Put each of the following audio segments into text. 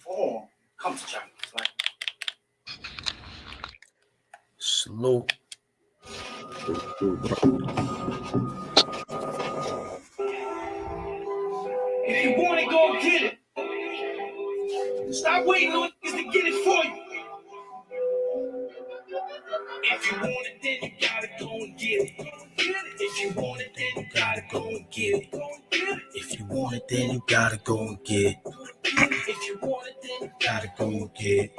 Oh, comes to China. Like, Salute. If you want it, go get it. Stop waiting on niggas to get it for you. If you want it, then you gotta go and get it. If you want it, then you gotta go and get it. If you want it, then you gotta go and get it. If you want it, then you gotta go and get it.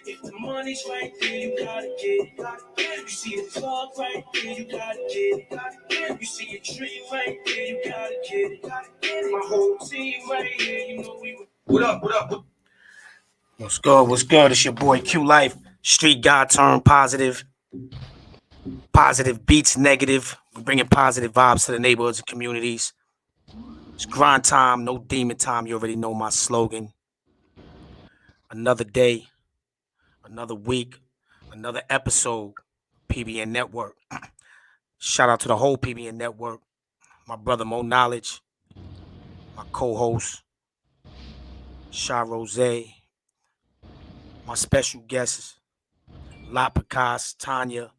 If the money's right there, you gotta get it. You see the club right there, you gotta get it. You see a tree right there, you gotta get it. My whole team right here, you know we. What up? What's good? What's good? It's your boy Q Life, street guy turned positive. Positive beats negative. We're bringing positive vibes to the neighborhoods and communities. It's grind time, no demon time. You already know my slogan. Another day, another week, another episode. PBN Network. Shout out to the whole PBN Network. My brother Mo Knowledge, my co-host Sha Rose, my special guests La Picasso, Tanya,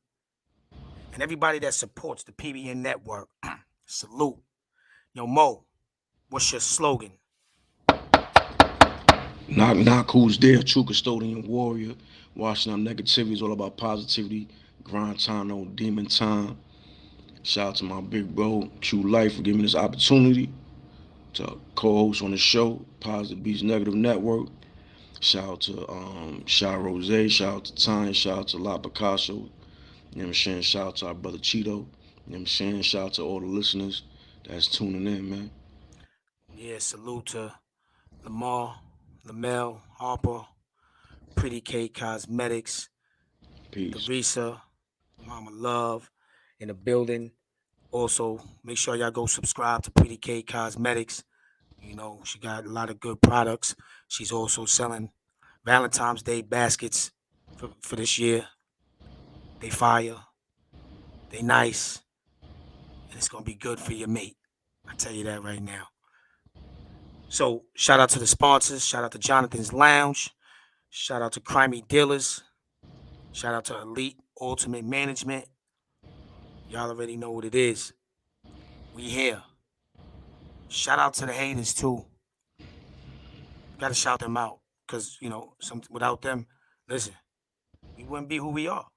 and everybody that supports the PBN Network. Salute. Yo, Mo, what's your slogan? Knock who's there, true custodian warrior. Washing out negativity is all about positivity. Grind time, no demon time. Shout out to my big bro, Q Life, for giving me this opportunity to co-host on the show, Positive Beats Negative Network. Shout out to Sha Rose, shout out to Tanya, shout out to La Picasso. You know what I'm saying? Shout out to our brother Cheeto. You know what I'm saying? Shout out to all the listeners that's tuning in, man. Yeah, salute to Lamar, Lamel, Harper, Pretty K Cosmetics, Peace. Teresa, Mama Love in the building. Also, make sure y'all go subscribe to Pretty K Cosmetics. You know, she got a lot of good products. She's also selling Valentine's Day baskets for this year. They fire. They nice. And it's going to be good for your mate. I tell you that right now. So, shout out to the sponsors. Shout out to Jonathan's Lounge. Shout out to Crimey Dealers. Shout out to Elite Ultimate Management. Y'all already know what it is. We here. Shout out to the haters too. Got to shout them out because without them, listen, we wouldn't be who we are.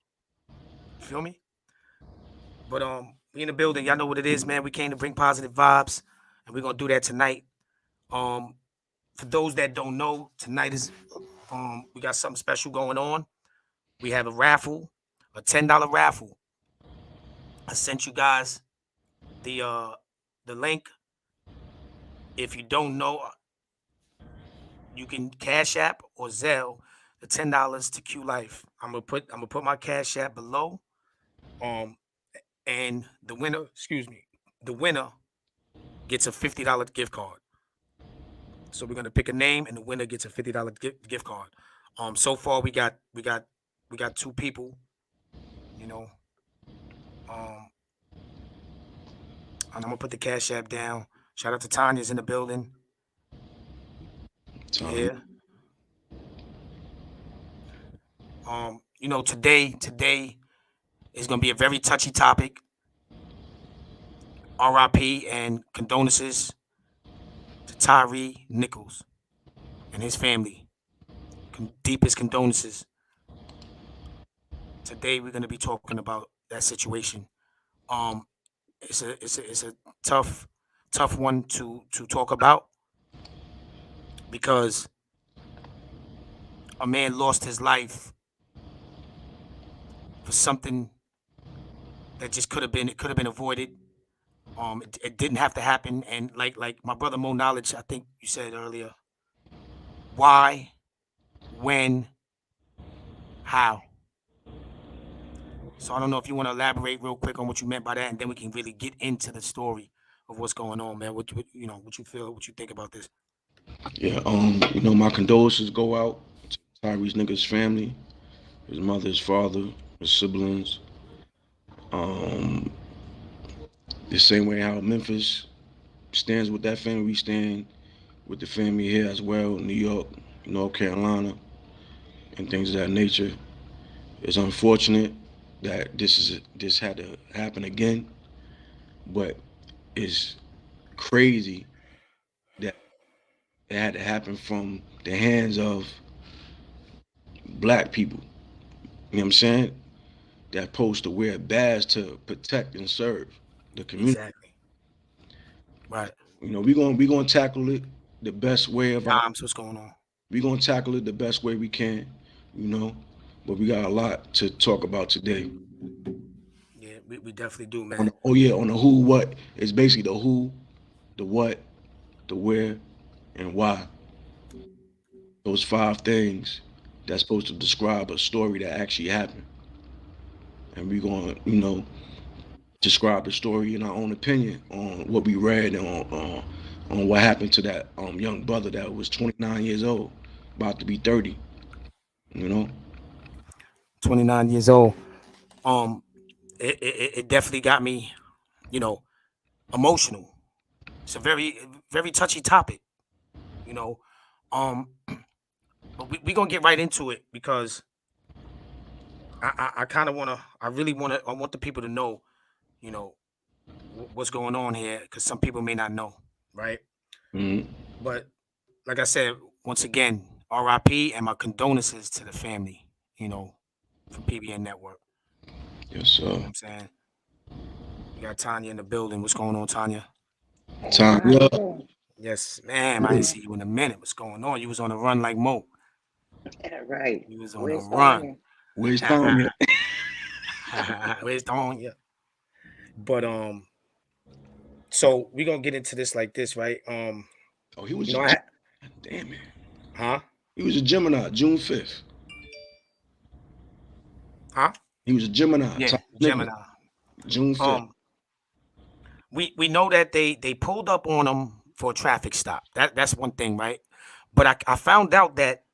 Feel me? But we in the building. Y'all know what it is, man. We came to bring positive vibes, and we're gonna do that tonight. For those that don't know, tonight is we got something special going on. We have a raffle, a $10 raffle. I sent you guys the link. If you don't know, you can Cash App or Zelle the $10 to Q Life. I'm gonna put my Cash App below. And the winner gets a $50 gift card. So we're gonna pick a name, and the winner gets a $50 gift card. So far we got 2 people. And I'm gonna put the Cash App down. Shout out to Tanya's in the building. Tanya. Yeah. Today is gonna be a very touchy topic. RIP and condolences to Tyre Nichols and his family. Deepest condolences. Today we're gonna be talking about that situation. It's a tough one to talk about because a man lost his life for something that just could have been avoided. It didn't have to happen, and like my brother Mo Knowledge, I think you said earlier, why, when, how. So I don't know if you want to elaborate real quick on what you meant by that, and then we can really get into the story of what's going on, man. What you feel, what you think about this? Yeah, my condolences go out to Tyre's nigga's family, his mother, his father, his siblings. Um, the same way how Memphis stands with that family, we stand with the family here as well, New York, North Carolina, and things of that nature. It's unfortunate that this had to happen again, but it's crazy that it had to happen from the hands of black people. You know what I'm saying? That supposed to wear a badge to protect and serve the community. Exactly. Right. You know, we gonna tackle it the best way of our. Times, what's going on? We gonna tackle it the best way we can. You know, but we got a lot to talk about today. Yeah, we definitely do, On man. the, oh yeah, on the who, what. It's basically the who, the what, the where, and why. Those five things that's supposed to describe a story that actually happened. And we're gonna, describe the story in our own opinion on what we read and on what happened to that young brother that was 29 years old, about to be 30. You know, 29 years old. Um, it definitely got me, you know, emotional. It's a very touchy topic, you know. Um, but we gonna get right into it because I kind of wanna, I want the people to know, you know, what's going on here because some people may not know, right? mm-hmm. But like I said, once again, RIP and my condolences to the family, you know, from PBN Network. Yes, You know sir. what I'm saying? We got Tanya in the building. What's going on, Tanya? Hey, Time, how yeah. you doing? Yes, ma'am. I didn't see you in a minute. What's going on? You was on a run like Mo. Yeah, right. You was on a Where's run. Tanya? Where's Tanya? Where's Tanya? But so we gonna get into this like this, right? Oh, he was You a know, damn it. huh? He was a Gemini, June 5th. Huh? He was a Gemini, Yeah, Tyre Nichols, Gemini. June 5th. Um, we know that they pulled up on him for a traffic stop. That's one thing, right? But I found out that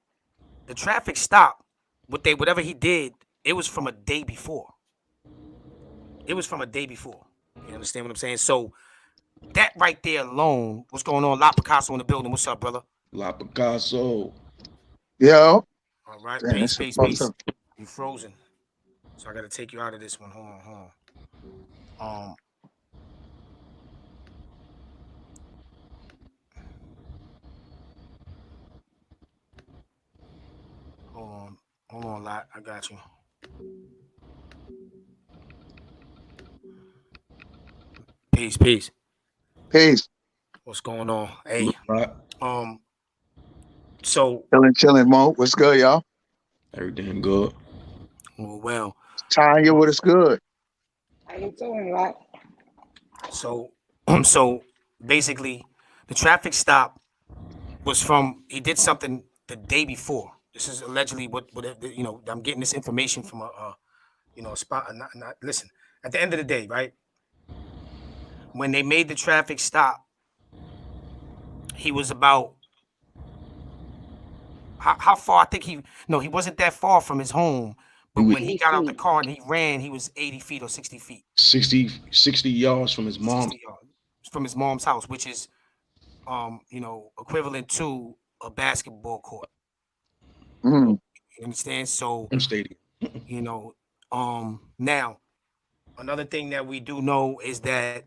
the traffic stop, whatever he did, it was from a day before. It was from a day before. You understand what I'm saying? So that right there alone, what's going on? La Picasso in the building. What's up, brother? La Picasso. Yo, All right, damn, peace, this is peace, fucked peace. up. You frozen, so I got to take you out of this one. Hold on. Hold on, hold on, lot. I got you. Peace, peace. Peace. What's going on? Look, Hey, right? um, so Chilling, Mo. What's good, y'all? Everything good. well, Tanya, what is good? How you doing, Lot? so so basically, the traffic stop was from he did something the day before. This is allegedly what you know. I'm getting this information from a spot. Not listen. At the end of the day, right when they made the traffic stop, he was about how far? I think he wasn't that far from his home. He But was when he 80 got out the feet. car and he ran, he was 80 feet or 60 feet, 60 yards from his mom. 60 yards from his mom's house, which is equivalent to a basketball court. Mm, You understand? So Stadium. you know, now another thing that we do know is that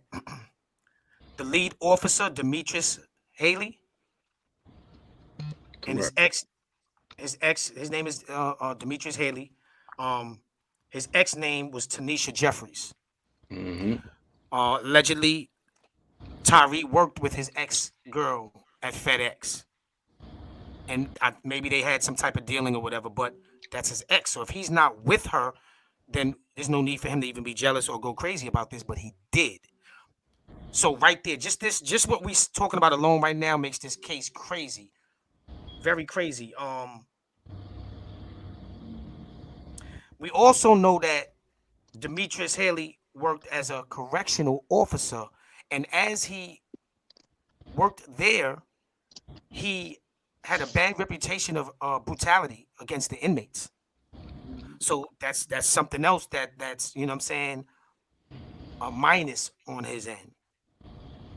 the lead officer, Demetrius Haley, and Correct. his name is Demetrius Haley. Um, his ex name was Tanisha Jeffries. Mm-hmm. Allegedly, Tyree worked with his ex girl at FedEx, and maybe they had some type of dealing or whatever. But that's his ex. So if he's not with her, then there's no need for him to even be jealous or go crazy about this. But he did. So right there, just what we talking about alone right now makes this case crazy, very crazy. We also know that Demetrius Haley worked as a correctional officer, and as he worked there, he had a bad reputation of brutality against the inmates. So that's something else that's you know what I'm saying a minus on his end.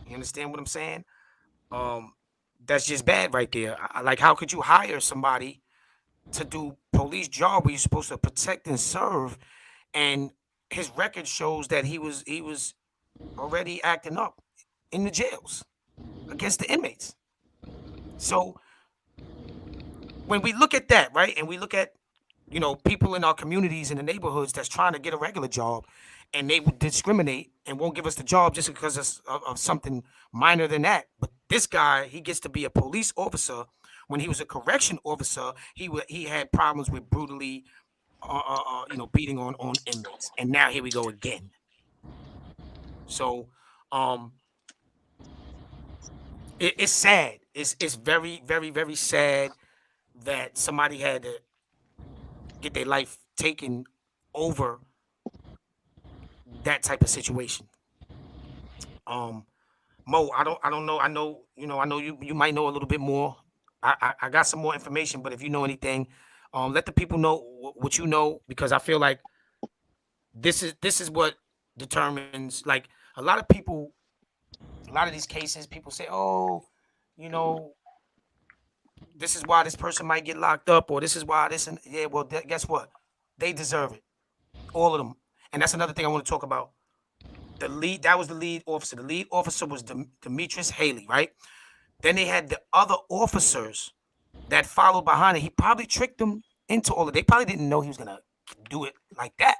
You understand what I'm saying? Um, that's just bad right there. Like, how could you hire somebody to do police job where you're supposed to protect and serve, and his record shows that he was already acting up in the jails against the inmates. So when we look at that, right, and we look at people in our communities in the neighborhoods that's trying to get a regular job, and they would discriminate and won't give us the job just because of something minor than that. But this guy, he gets to be a police officer. When he was a correction officer, he had problems with brutally, beating on inmates, and now here we go again. So, um, it's sad. It's very, very, very sad that somebody had to get their life taken over that type of situation. Um, Mo, I don't know. I know you might know a little bit more. I got some more information, but if you know anything, let the people know what you know, because I feel like this is what determines. Like, a lot of people, a lot of these cases, people say, oh, you know, this is why this person might get locked up, or this is why this, and yeah, well, guess what? They deserve it, all of them. And that's another thing I want to talk about. That was the lead officer. The lead officer was Demetrius Haley, right? Then they had the other officers that followed behind it. He probably tricked them into all of it. They probably didn't know he was gonna do it like that,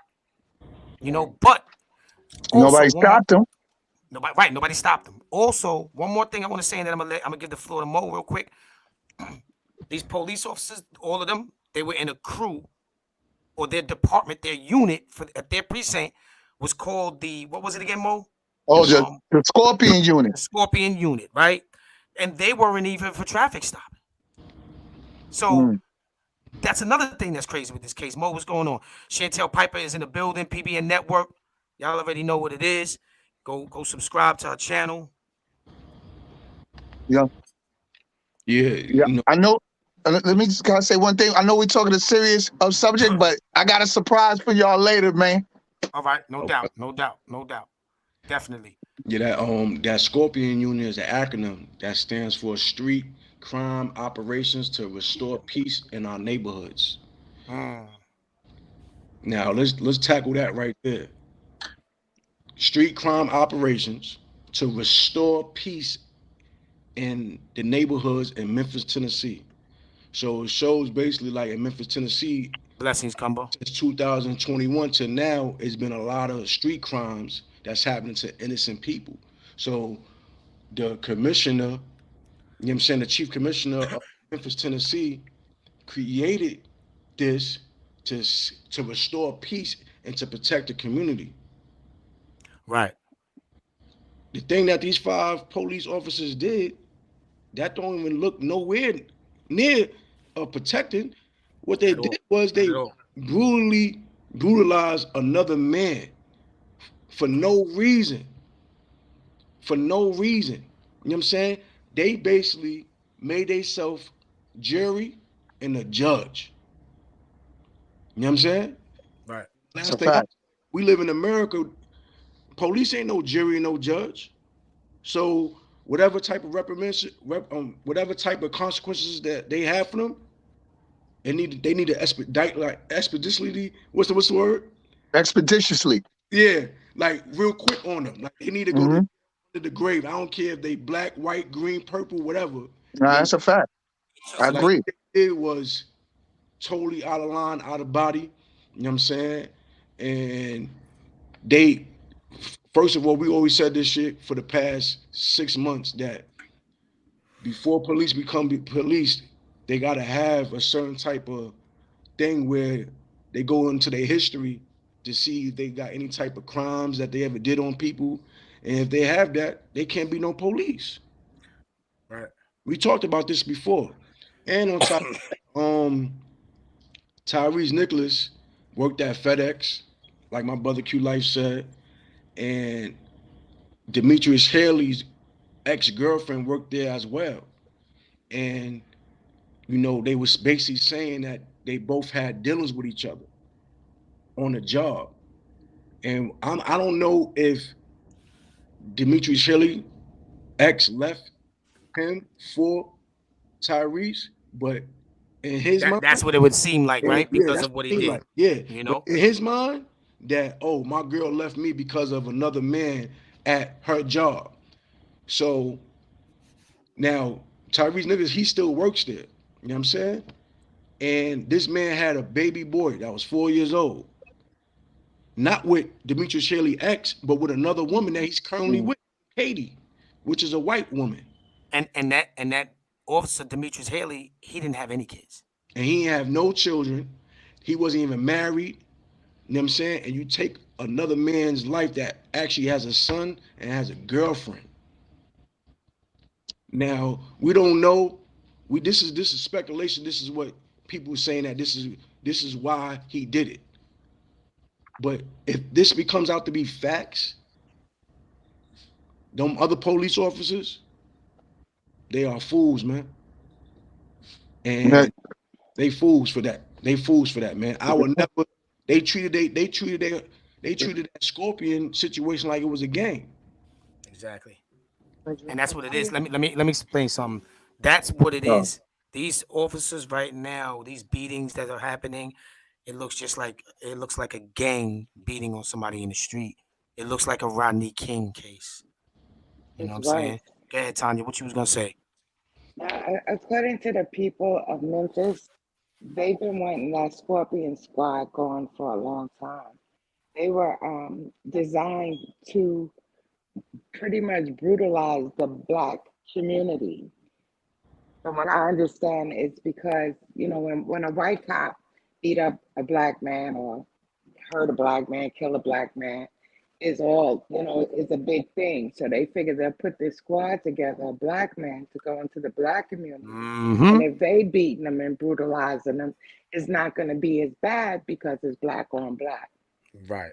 But also, Nobody one more, stopped him. nobody stopped him. Also, one more thing I want to say, and then I'm gonna give the floor to Mo real quick. These police officers, all of them, they were in a crew, or their department, their unit at their precinct was called the, what was it again, Mo? Oh, This the Scorpion unit. The Scorpion unit, right? And they weren't even for traffic stopping. So Mm. that's another thing that's crazy with this case. Mo, what's going on? Chantel Piper is in the building. PBN Network. Y'all already know what it is. Go subscribe to our channel. Yeah, yeah, yeah. I know. Let me just kind of say one thing. I know we're talking a serious subject, but I got a surprise for y'all later, man. All right, no okay. doubt, no doubt, no doubt. Definitely. Yeah, that Scorpion Union is an acronym that stands for Street Crime Operations to Restore Peace in Our Neighborhoods. Mm, Now let's tackle that right there. Street crime operations to restore peace in the neighborhoods in Memphis, Tennessee. So it shows basically like in Memphis, Tennessee, blessings, Cumbo. since 2021 to now, it's been a lot of street crimes that's happening to innocent people. So the commissioner, you know what I'm saying, the chief commissioner of Memphis, Tennessee, created this to to restore peace and to protect the community. Right. The thing that these 5 police officers did, that don't even look nowhere near protecting. What they At did all. was Not they at all. brutally brutalized another man for no reason. For no reason. You know what I'm saying? They basically made themselves jury and a judge. You know what I'm saying? Right. It's Last a thing fact. we live in America, police ain't no jury, no judge. So whatever type of whatever type of consequences that they have for them, they need to expedite, like expeditiously. What's the word? Expeditiously. Yeah, like real quick on them. Like they need to go Mm-hmm. to the grave. I don't care if they black, white, green, purple, whatever. You Nah, know, that's a fact. I like agree. it was totally out of line, out of body. You know what I'm saying? And they, first of all, we always said this shit for the past 6 months that before police become police, they gotta have a certain type of thing where they go into their history to see if they got any type of crimes that they ever did on people. And if they have that, they can't be no police. Right. We talked about this before. And on top of that, Tyre Nichols worked at FedEx, like my brother Q Life said, and Demetrius Haley's ex-girlfriend worked there as well. And they was basically saying that they both had dealings with each other on the job. And I don't know if Dimitri Shelley ex left him for Tyrese, but in his mind, That's what it would seem like, right? yeah, Because that's of what what he it seemed did. like. Yeah. You But know? in his mind, that my girl left me because of another man at her job. So now Tyrese Nichols, he still works there. You know what I'm saying? And this man had a baby boy that was 4 years old. Not with Demetrius Haley ex, but with another woman that he's currently with, Katie, which is a white woman. And that officer Demetrius Haley, he didn't have any kids. And he didn't have no children. He wasn't even married. You know what I'm saying? And you take another man's life that actually has a son and has a girlfriend. Now, we don't know. This is speculation. This is what people are saying, that this is why he did it. But if this becomes out to be facts, them other police officers, they are fools, man. And they fools for that. They fools for that, man. I would never. They treated that Scorpion situation like it was a game. Exactly. And that's what it is. Let me explain something. That's what it is. These officers right now, these beatings that are happening, it looks like a gang beating on somebody in the street. It looks like a Rodney King case. You know what I'm It's saying? right. Go ahead, Tanya. What you was gonna say? Now, according to the people of Memphis, they've been wanting that Scorpion Squad going for a long time. They were designed to pretty much brutalize the black community. From what I understand, it's because, when a white cop beat up a black man or hurt a black man, kill a black man, is a big thing. So they figure they'll put this squad together, a black man, to go into the black community. Mm-hmm. And if they beating them and brutalizing them, it's not going to be as bad because it's black on black. Right.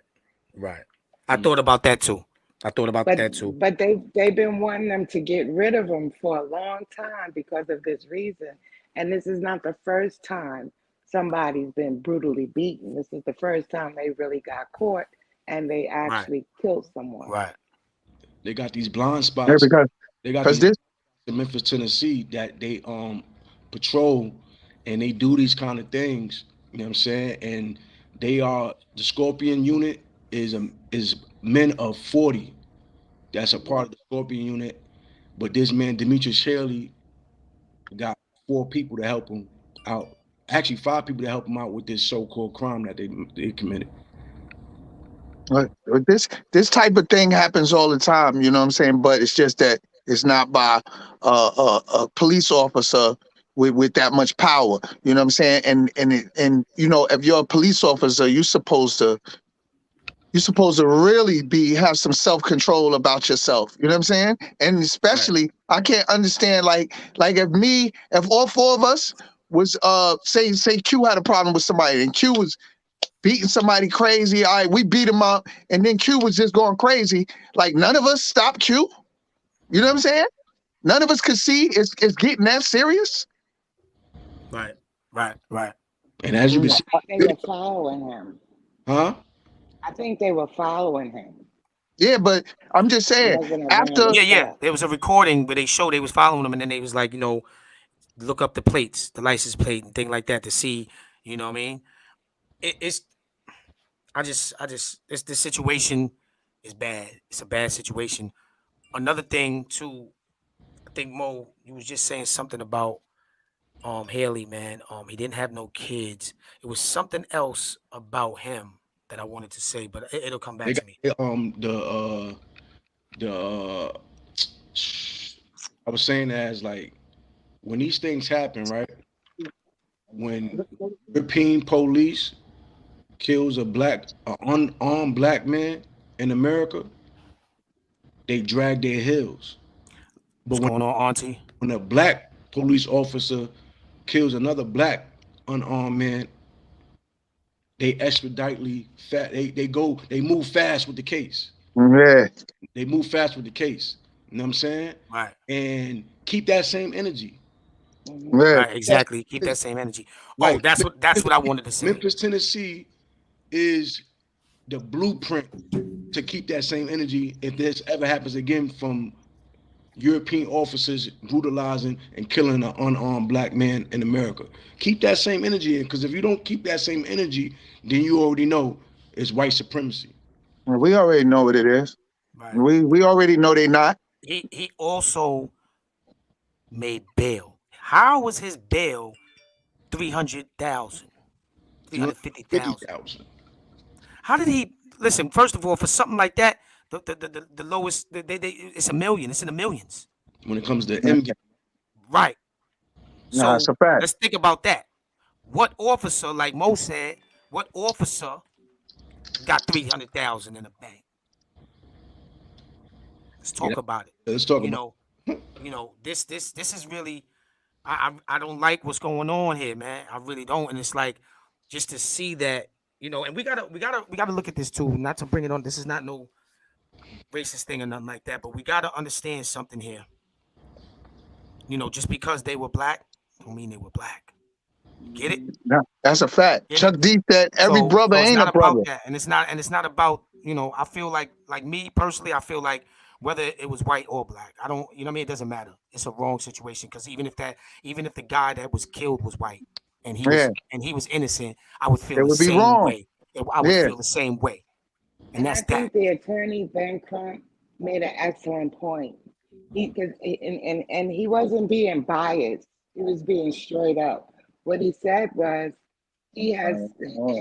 Right. I thought about that too. I thought about But that too. but they've been wanting them to get rid of them for a long time because of this reason. And this is not the first time somebody's been brutally beaten. This is the first time they really got caught and they Right. actually killed someone. Right. They got these blind Yeah, spots. They got because these this in Memphis, Tennessee, that they patrol, and they do these kind of things. You know what I'm saying? And the Scorpion unit is men of 40. That's a part of the Scorpion unit. But this man Demetrius Haley got 4 people to help him out. Actually, 5 people to help him out with this so-called crime that they committed. this type of thing happens all the time. You know what I'm saying? But it's just that it's not by a police officer with that much power. You know what I'm saying? And if you're a police officer, you're supposed to really have some self-control about yourself. You know what I'm saying? And especially, I can't understand, like if all 4 of us was say Q had a problem with somebody and Q was beating somebody crazy. All right, we beat him up, and then Q was just going crazy. Like, none of us stopped Q. You know what I'm saying? None of us could see it's getting that serious. Right. Right. Right. And as you can see, I think they were following him. huh? I think they were following him. Yeah, but I'm just It saying, wasn't a after random Yeah. stop. There was a recording where they showed they was following them, and then they was like, look up the plates, the license plate, and thing like that to see. You know what I mean? It's this situation is bad. It's a bad situation. Another thing too, I think Mo, you was just saying something about Haley, man. He didn't have no kids. It was something else about him that I wanted to say, but it'll come They back got to me. the I was saying, as like, when these things happen, right? When European police kills a unarmed black man in America, they drag their heels. But What's going on, Auntie? when a black police officer kills another black unarmed man, they expeditely they move fast with the case. yeah, They move fast with the case. You know what I'm saying? Right. And keep that same energy. yeah, Right. Exactly. Keep that same energy. Oh, Like that's what I wanted to say. Memphis, Tennessee is the blueprint to keep that same energy if this ever happens again from European officers brutalizing and killing an unarmed black man in America. Keep that same energy in, because if you don't keep that same energy, then you already know it's white supremacy. We already know what it is. Right. We already know they not. He also made bail. How was his bail 300,000, 350,000? 50,000. How did he listen? First of all, for something like that, the lowest it's a million. It's in the millions. When it comes to MD, Right. Nah, it's So a fact. let's think about that. What officer, like Mo said, what officer got 300,000 in the bank? Let's talk about it. let's talk You about. know, this is really, I don't like what's going on here, man. I really don't. And it's like, just to see that, and we gotta look at this too. Not to bring it on. This is not no racist thing or nothing like that. But we gotta understand something here. Just because they were black, don't mean they were black. Get it? Nah, that's a fact. Get Chuck it? D said every So brother it's ain't not a brother. about that, and it's not about, I feel like me personally, I feel like whether it was white or black, I don't, what I mean, it doesn't matter. It's a wrong situation, because even if the guy that was killed was white and he was innocent, I would feel It the would be same wrong. way. I would Yeah. feel the same way, and I that's think that. the attorney Ben Crump made an excellent point. And he wasn't being biased. He was being straight up. What he said was he has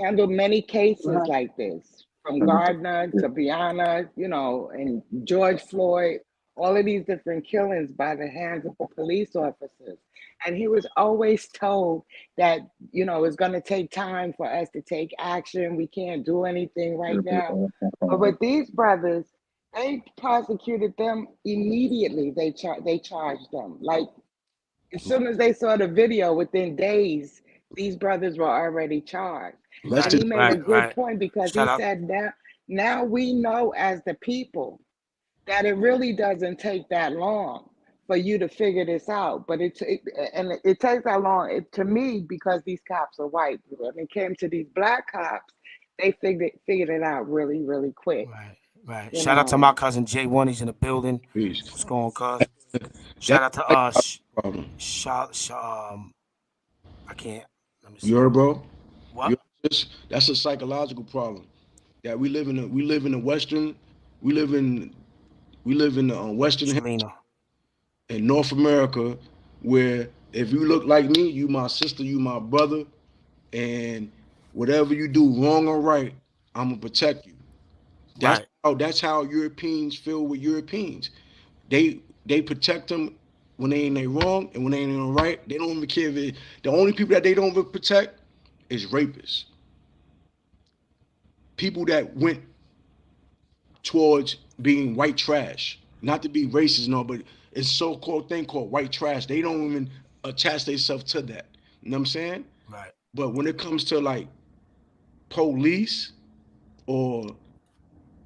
handled many cases like this, from Gardner to Breonna, and George Floyd, all of these different killings by the hands of the police officers. And he was always told that, it's going to take time for us to take action. We can't do anything right now. But with these brothers, they prosecuted them immediately. They charged them. Like, as soon as they saw the video, within days, these brothers were already charged. Let's And just he made a good point, because Shut he up. said now we know as the people that it really doesn't take that long for you to figure this out. But it takes that long to me, because these cops are white. When it came to these black cops, they figured it out really, really quick. Right. You Shout out to know. my cousin J1. He's in the building. peace. What's going on, cuz? Shout out to Problem. I can't. Let me see. You heard, bro? What? That's a psychological problem that we live in the Western, we live in the Western Selena. in North America, where if you look like me, you my sister, you my brother, and whatever you do, wrong or right, I'm gonna protect you. That's how Europeans feel with Europeans. They protect them when they ain't wrong, and when they ain't right, they don't even care if the only people that they don't even protect is rapists. People that went towards being white trash. Not to be racist, no, but it's a so-called thing called white trash. They don't even attach themselves to that. You know what I'm saying? Right. But when it comes to like police or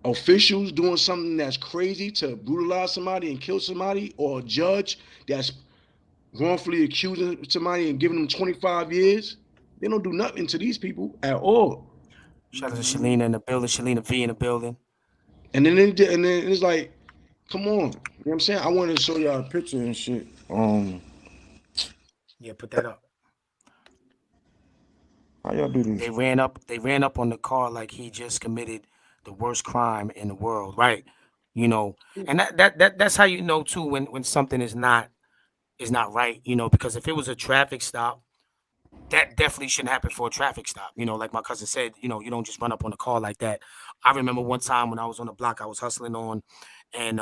officials doing something that's crazy to brutalize somebody and kill somebody, or a judge that's wrongfully accusing somebody and giving them 25 years, they don't do nothing to these people at all. Shout out to Shalina in the building. Shalina V in the building. And then it's like, come on. You know what I'm saying? I wanted to show y'all a picture and shit. Yeah, put that up. How y'all do this? They ran up on the car like he just committed the worst crime in the world, right? And that's how you know too when something is not right, because if it was a traffic stop, that definitely shouldn't happen for a traffic stop. Like my cousin said, you don't just run up on a car like that. I remember one time when I was on the block, I was hustling on, and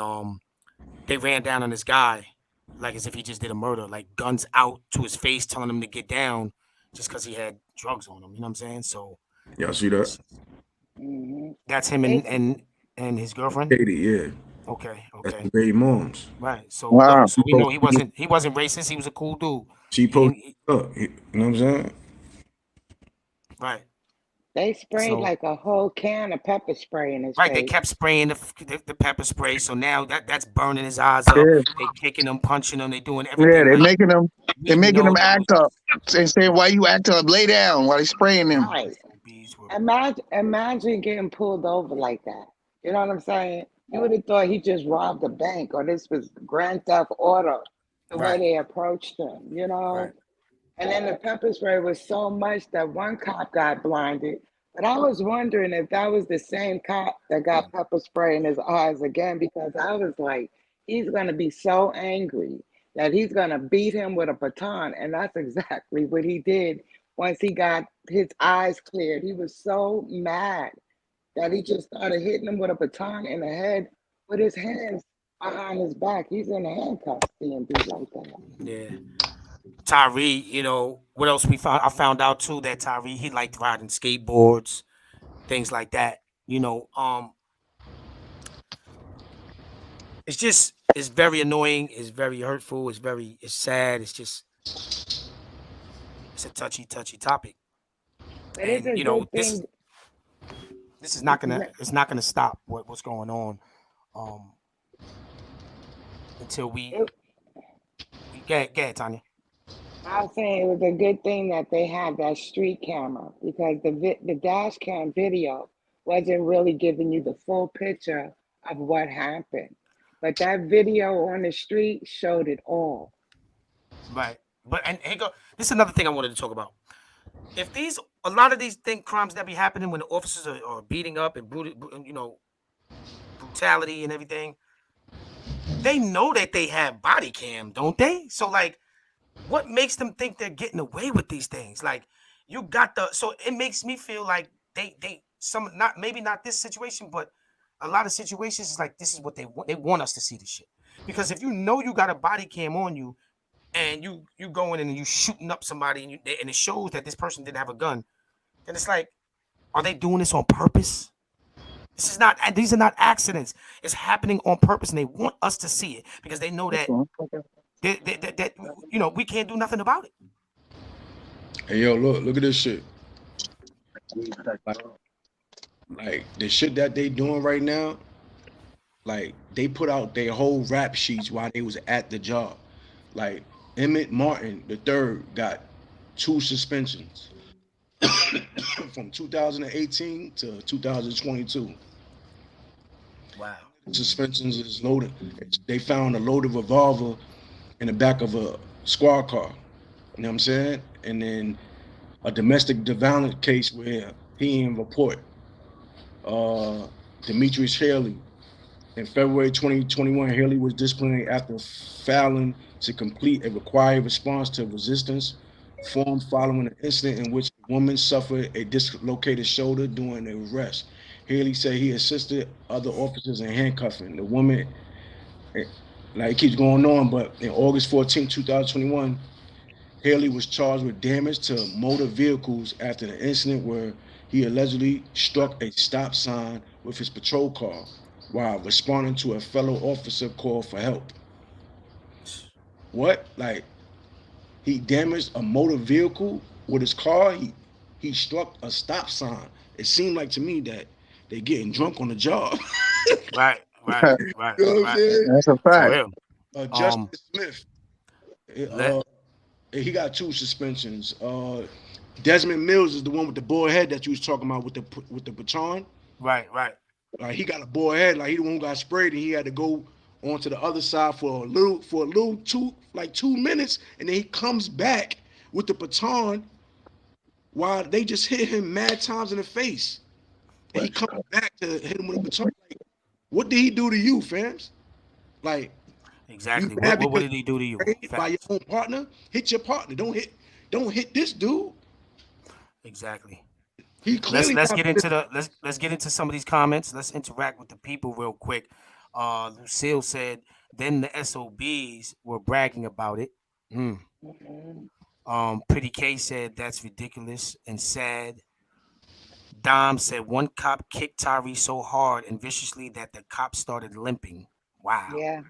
they ran down on this guy like as if he just did a murder, like guns out to his face, telling him to get down just because he had drugs on him. You know what I'm saying? So Y'all see that? that's him and his girlfriend. Katie, yeah. Okay. That's the baby moms. Right. So, Wow. so we know he wasn't racist. He was a cool dude. She posted up. You know what I'm saying? Right. They sprayed like a whole can of pepper spray in his Right. face. They kept spraying the pepper spray. So now that's burning his eyes up. Yeah. They kicking him, punching him. They doing everything. Yeah, they're right. making them We know act up and saying, "Why you acting up? Lay down," while they spraying them. Right. SOBs were. Imagine getting pulled over like that. You know what I'm saying? You would have thought he just robbed a bank or this was Grand Theft Auto, the way Right. they approached him, you Right. know? And then the pepper spray was so much that one cop got blinded. But I was wondering if that was the same cop that got pepper spray in his eyes again, because I was like, he's going to be so angry that he's going to beat him with a baton. And that's exactly what he did once he got his eyes cleared. He was so mad that he just started hitting him with a baton in the head with his hands behind his back. He's in handcuffs being beat like that. Yeah. Tyree, what else we found? I found out too that Tyree, he liked riding skateboards, things like that. It's very annoying. It's very hurtful. It's sad. It's a touchy topic. But it's And a good this is thing. this is not gonna stop what's going on, um, until we get Tanya. I was saying it was a good thing that they had that street camera, because the dash cam video wasn't really giving you the full picture of what happened. But that video on the street showed it all. Right. But and here go. This is another thing I wanted to talk about. If a lot of these crimes that be happening when the officers are beating up and brutality and everything, they know that they have body cam, don't they? So like, what makes them think they're getting away with these things? Like, so it makes me feel like maybe not this situation, but a lot of situations is like this is what they want. They want us to see this shit, because if you know you got a body cam on you and you go in and you shooting up somebody and it shows that this person didn't have a gun, then it's like, are they doing this on purpose? These are not accidents. It's happening on purpose, and they want us to see it because they know that we can't do nothing about it. Hey yo, look at this shit. Like the shit that they doing right now, like they put out their whole rap sheets while they was at the job. Like Emmett Martin the third got 2 suspensions from 2018 to 2022. Wow. Suspensions is loaded. They found a loaded revolver in the back of a squad car. You know what I'm saying? And then a domestic violence case where he didn't report. Demetrius Haley. In February 2021, Haley was disciplined after failing to complete a required response to resistance formed following an incident in which a woman suffered a dislocated shoulder during the arrest. Haley said he assisted other officers in handcuffing the woman. Like it keeps going on, but in August 14, 2021, Haley was charged with damage to motor vehicles after the incident where he allegedly struck a stop sign with his patrol car while responding to a fellow officer call for help. What? Like he damaged a motor vehicle with his car? He struck a stop sign. It seemed like to me that they getting drunk on the job. Right. You know what I'm saying? That's a For fact. real. Justice Smith. Let, He got 2 suspensions. Desmond Mills is the one with the boy head that you was talking about with the baton. right. Like he got a boy head, like he the one who got sprayed, and he had to go onto the other side for a little 2 minutes, and then he comes back with the baton while they just hit him mad times in the face. And he comes back to hit him with a baton. Like, what did he do to you, fams? Like, Exactly. you mad What because did he do to you? by your own partner? Hit your partner. Don't hit this dude. Exactly. He clearly Let's get into some of these comments. Let's interact with the people real quick. Lucille said, then the SOBs were bragging about it. Pretty K said that's ridiculous and sad. Dom said one cop kicked Tyree so hard and viciously that the cop started limping. Wow. Yeah.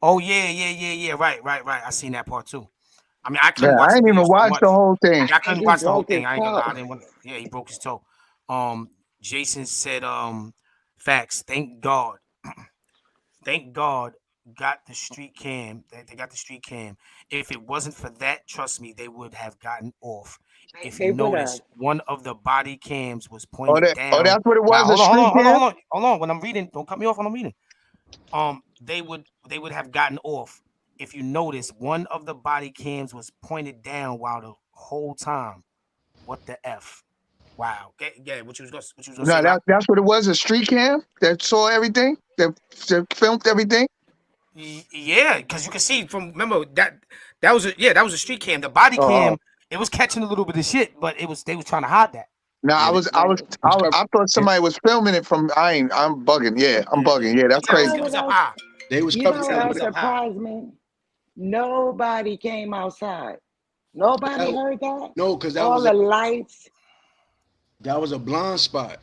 Oh yeah. Right. I seen that part too. I mean, I Yeah, couldn't watch I the ain't video even so watched the much. whole thing. I couldn't He watch the whole broke his thing. I ain't gonna lie. I toe. didn't want. Yeah, he broke his toe. Jason said, facts. Thank God. Thank God got the street cam. They got the street cam. If it wasn't for that, trust me, they would have gotten off. if you They would have. notice, one of the body cams was pointed Oh, down. that's what it Wow, was, a hold on, hold street on, hold on, cam? hold on. When I'm reading, don't cut me off when I'm reading. They would have gotten off. If you notice, one of the body cams was pointed down while the whole time. What the f? Wow. Yeah, what you was gonna say, No, Lock? that's what it was, a street cam that saw everything, that filmed everything. Yeah, because you can see from remember that was a street cam. The body Oh, cam, it was catching a little bit of shit, but they was trying to hide that. no, Yeah, Right. I thought somebody was filming it from. I'm bugging. Yeah, I'm Yeah, bugging. Yeah, that's yeah, crazy. it was up else? high. they was You He know covering said what it it, was else up high. surprised me? Nobody came outside. Nobody but heard that. no, because All the lights, that was a blind spot.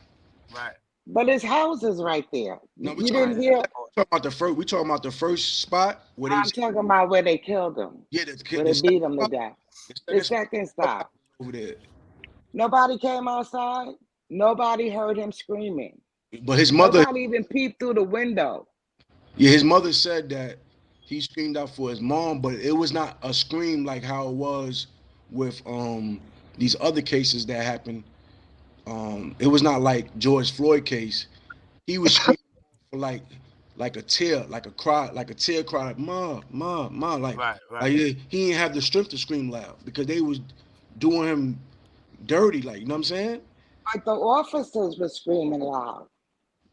Right. but his house is right there. No, You didn't Right. hear. talking about the first. We talking about the first spot where they. I'm talking about where they killed him, Yeah, where the they second beat him to spot. death. The The second spot second stop. over there. Nobody came outside. Nobody heard him screaming. But his mother, Nobody even peeped through the window. yeah, his mother said that he screamed out for his mom, but it was not a scream like how it was with these other cases that happened. It was not like George Floyd case. He was screaming for like a tear, like a cry, like a tear cry, like ma, ma, ma, Right. like Right. he didn't have the strength to scream loud because they was doing him dirty, like you know what I'm saying? But the officers were screaming loud.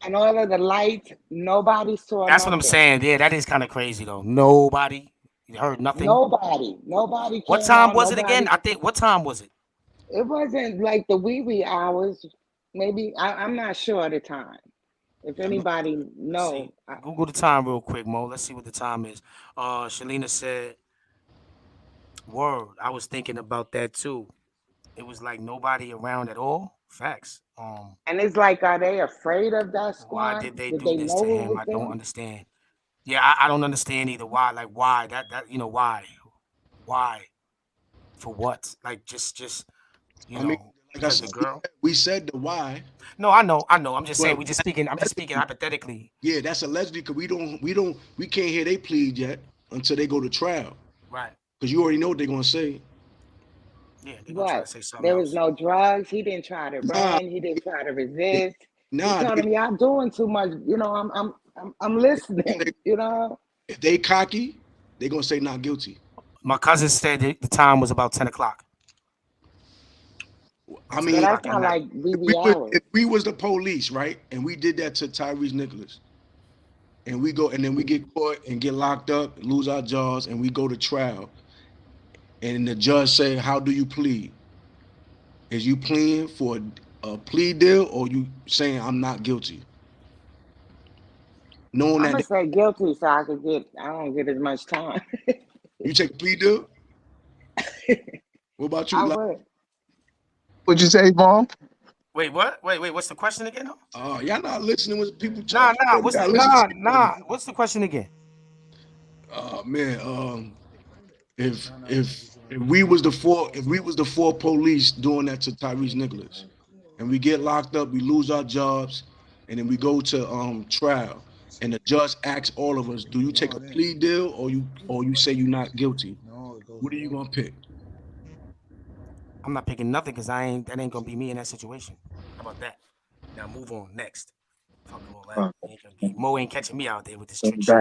And all of the lights, nobody saw That's what I'm nothing. saying. Yeah, that is kind of crazy though. Nobody heard nothing. Nobody What came time out. was it again? Nobody. I think what time was it? It wasn't like the wee hours. Maybe I'm not sure of the time. If anybody Let's see. know, Google the time real quick, Mo. Let's see what the time is. Shalina said, "Word." I was thinking about that too. It was like nobody around at all. Facts. and it's like, are they afraid of that Why squad? did they Did do they this know to who him? was I don't there? understand. Yeah, I don't understand either. Why? Like why? Why? For what? Like just I mean, like I because the said, girl. we said the why, No, I know. I'm just saying. but We just speaking. I'm just speaking hypothetically. yeah, that's allegedly because we can't hear they plead yet until they go to trial Right. because you already know what they're gonna say. Yeah, they're gonna try to What? say something There was else. no drugs. He didn't try to Nah, run. He didn't try to they, resist. He nah. told him, "Y'all doing too much. I'm listening." You know. If they cocky, they gonna say not guilty. My cousin said the time was about 10 o'clock. I Ten So mean, that's o'clock at not night. like BB hours. if we was the police, right, and we did that to Tyre Nichols, and we go and then we get caught and get locked up, lose our jobs, and we go to trial, and the judge say, "How do you plead? Is you pleading for a plea deal, or you saying I'm not guilty?" Knowing I'm that gonna say guilty so I don't get as much time. you take a plea deal. What about you? I Like, would. What'd you say, Mom? Wait, what? Wait. What's the question again? y'all not listening when people Nah, talk. nah. You What's the gotta listen. nah? What's the question again? Man, if we was the four police doing that to Tyrese Nicholas, and we get locked up, we lose our jobs, and then we go to trial, and the judge asks all of us, do you take a plea deal or you say you're not guilty? What are you gonna pick? I'm not picking nothing because that ain't gonna be me in that situation. How about that? Now move on next. Fuck all that. Mo ain't catching me out there with this trick shit.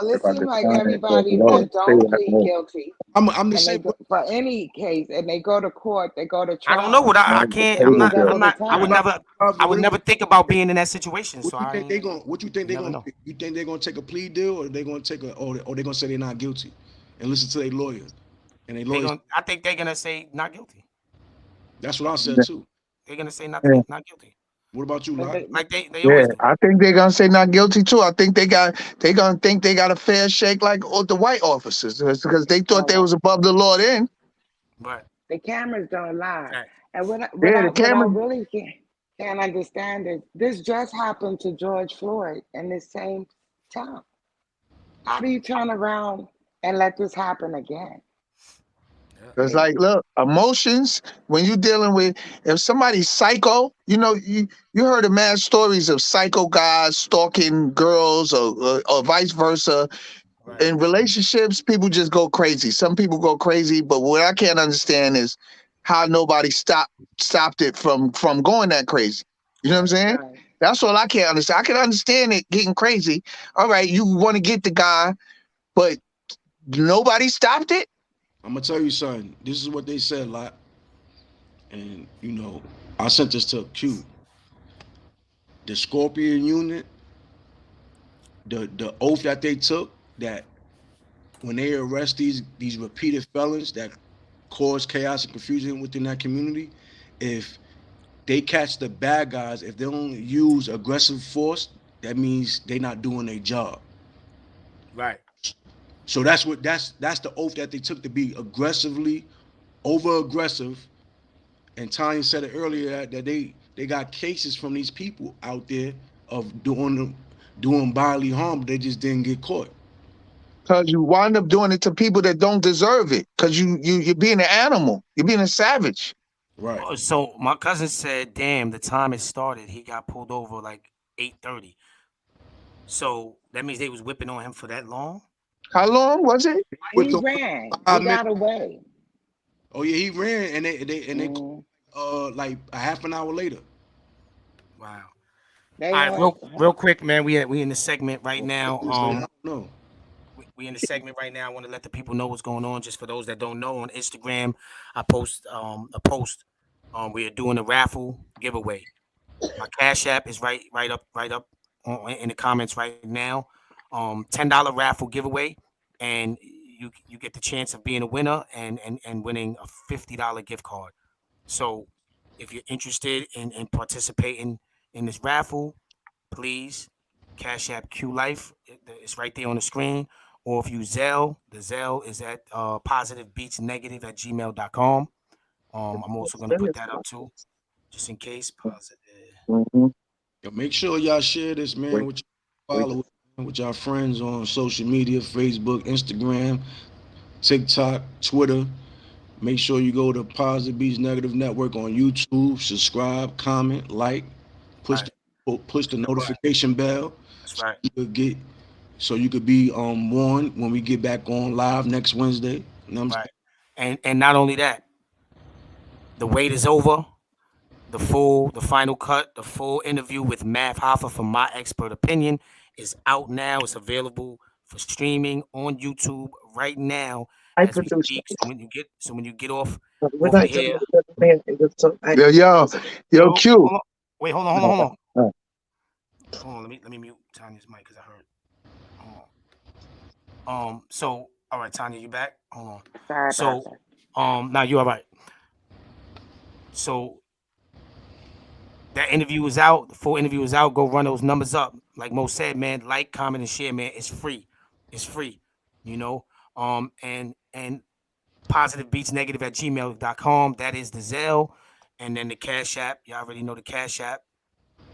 Well, it seems like everybody that don't plead guilty I'm the and they same. go for any case and they go to court, they go to I don't know trial. what I can't. They get I'm double the not. I What would time. about never. I would what, never think about being in that situation. what So you I think they ain't. gonna what you think You they never gonna know. pick? You think they're gonna take a plea deal or they gonna take or they gonna say they're not guilty and listen to their lawyer and their lawyers? I think they're gonna say not guilty. That's what I said too. They're gonna say Yeah, not guilty. What about you, But Lot? Like they yeah. always do. I think they're gonna say not guilty too. I think they gonna think they got a fair shake like all the white officers because they thought they was above the law then. But the cameras don't lie. fact. And Yeah, the what I camera. really can't understand is this just happened to George Floyd in the same town. How do you turn around and let this happen again? It's like, look, emotions. When you dealing with if somebody's psycho, you heard of mad stories of psycho guys stalking girls or vice versa. Right. In relationships, people just go crazy. Some people go crazy, but what I can't understand is how nobody stopped it from going that crazy. You know what I'm saying? Right. That's all I can't understand. I can understand it getting crazy. All right, you want to get the guy, but nobody stopped it. I'm gonna tell you something. This is what they said a lot, and I sent this to Q. The Scorpion unit, the oath that they took, that when they arrest these repeated felons that cause chaos and confusion within that community, if they catch the bad guys, if they don't use aggressive force, that means they not doing their job. Right. So that's the oath that they took, to be aggressively over aggressive. And Tanya said it earlier that they got cases from these people out there of doing bodily harm, but they just didn't get caught. Because you wind up doing it to people that don't deserve it. Because you're being an animal. You're being a savage. Right. Oh, so my cousin said, "Damn, the time it started, he got pulled over like 8:30. So that means they was whipping on him for that long." How long was it? He ran. He got away. Oh yeah, he ran, and they Mhm. like a half an hour later. Wow. They All right, want real quick, man. We in the segment right now. I don't know. We in the segment right now. I want to let the people know what's going on. Just for those that don't know, on Instagram, I post a post. We are doing a raffle giveaway. My Cash App is right up in the comments right now. $10 raffle giveaway, and you get the chance of being a winner and winning a $50 gift card. So if you're interested in participating in this raffle, please Cash App Q Life. It's right there on the screen. Or if you Zelle, the Zelle is at positivebeatsnegative@gmail.com. I'm also going to put that up too, just in case. Positive. Mhm. Yo, make sure y'all share this, man, with your followers, with your friends on social media, Facebook, Instagram, TikTok, Twitter. Make sure you go to Positive Beats Negative Network on YouTube. Subscribe, comment, like, push the notification bell. That's right. You could be warned when we get back on live next Wednesday. You know what I'm Right. And not only that, the wait is over. The final cut, the full interview with Mav Hoffa from My Expert Opinion is out now. It's available for streaming on YouTube right now as we speak. So when you get off of here, Yo, Q. hold on. Wait, hold on. Hold on, let me mute Tanya's mic because I heard. Hold on. So all right, Tanya, you back? Hold on. Sorry So about that. now you all right. So that interview is out. The full interview is out. Go run those numbers up. Like Mo said, man, like, comment, and share, man. It's free. It's free. And positivebeatsnegative@gmail.com. That is the Zelle. And then the Cash App. You already know the Cash App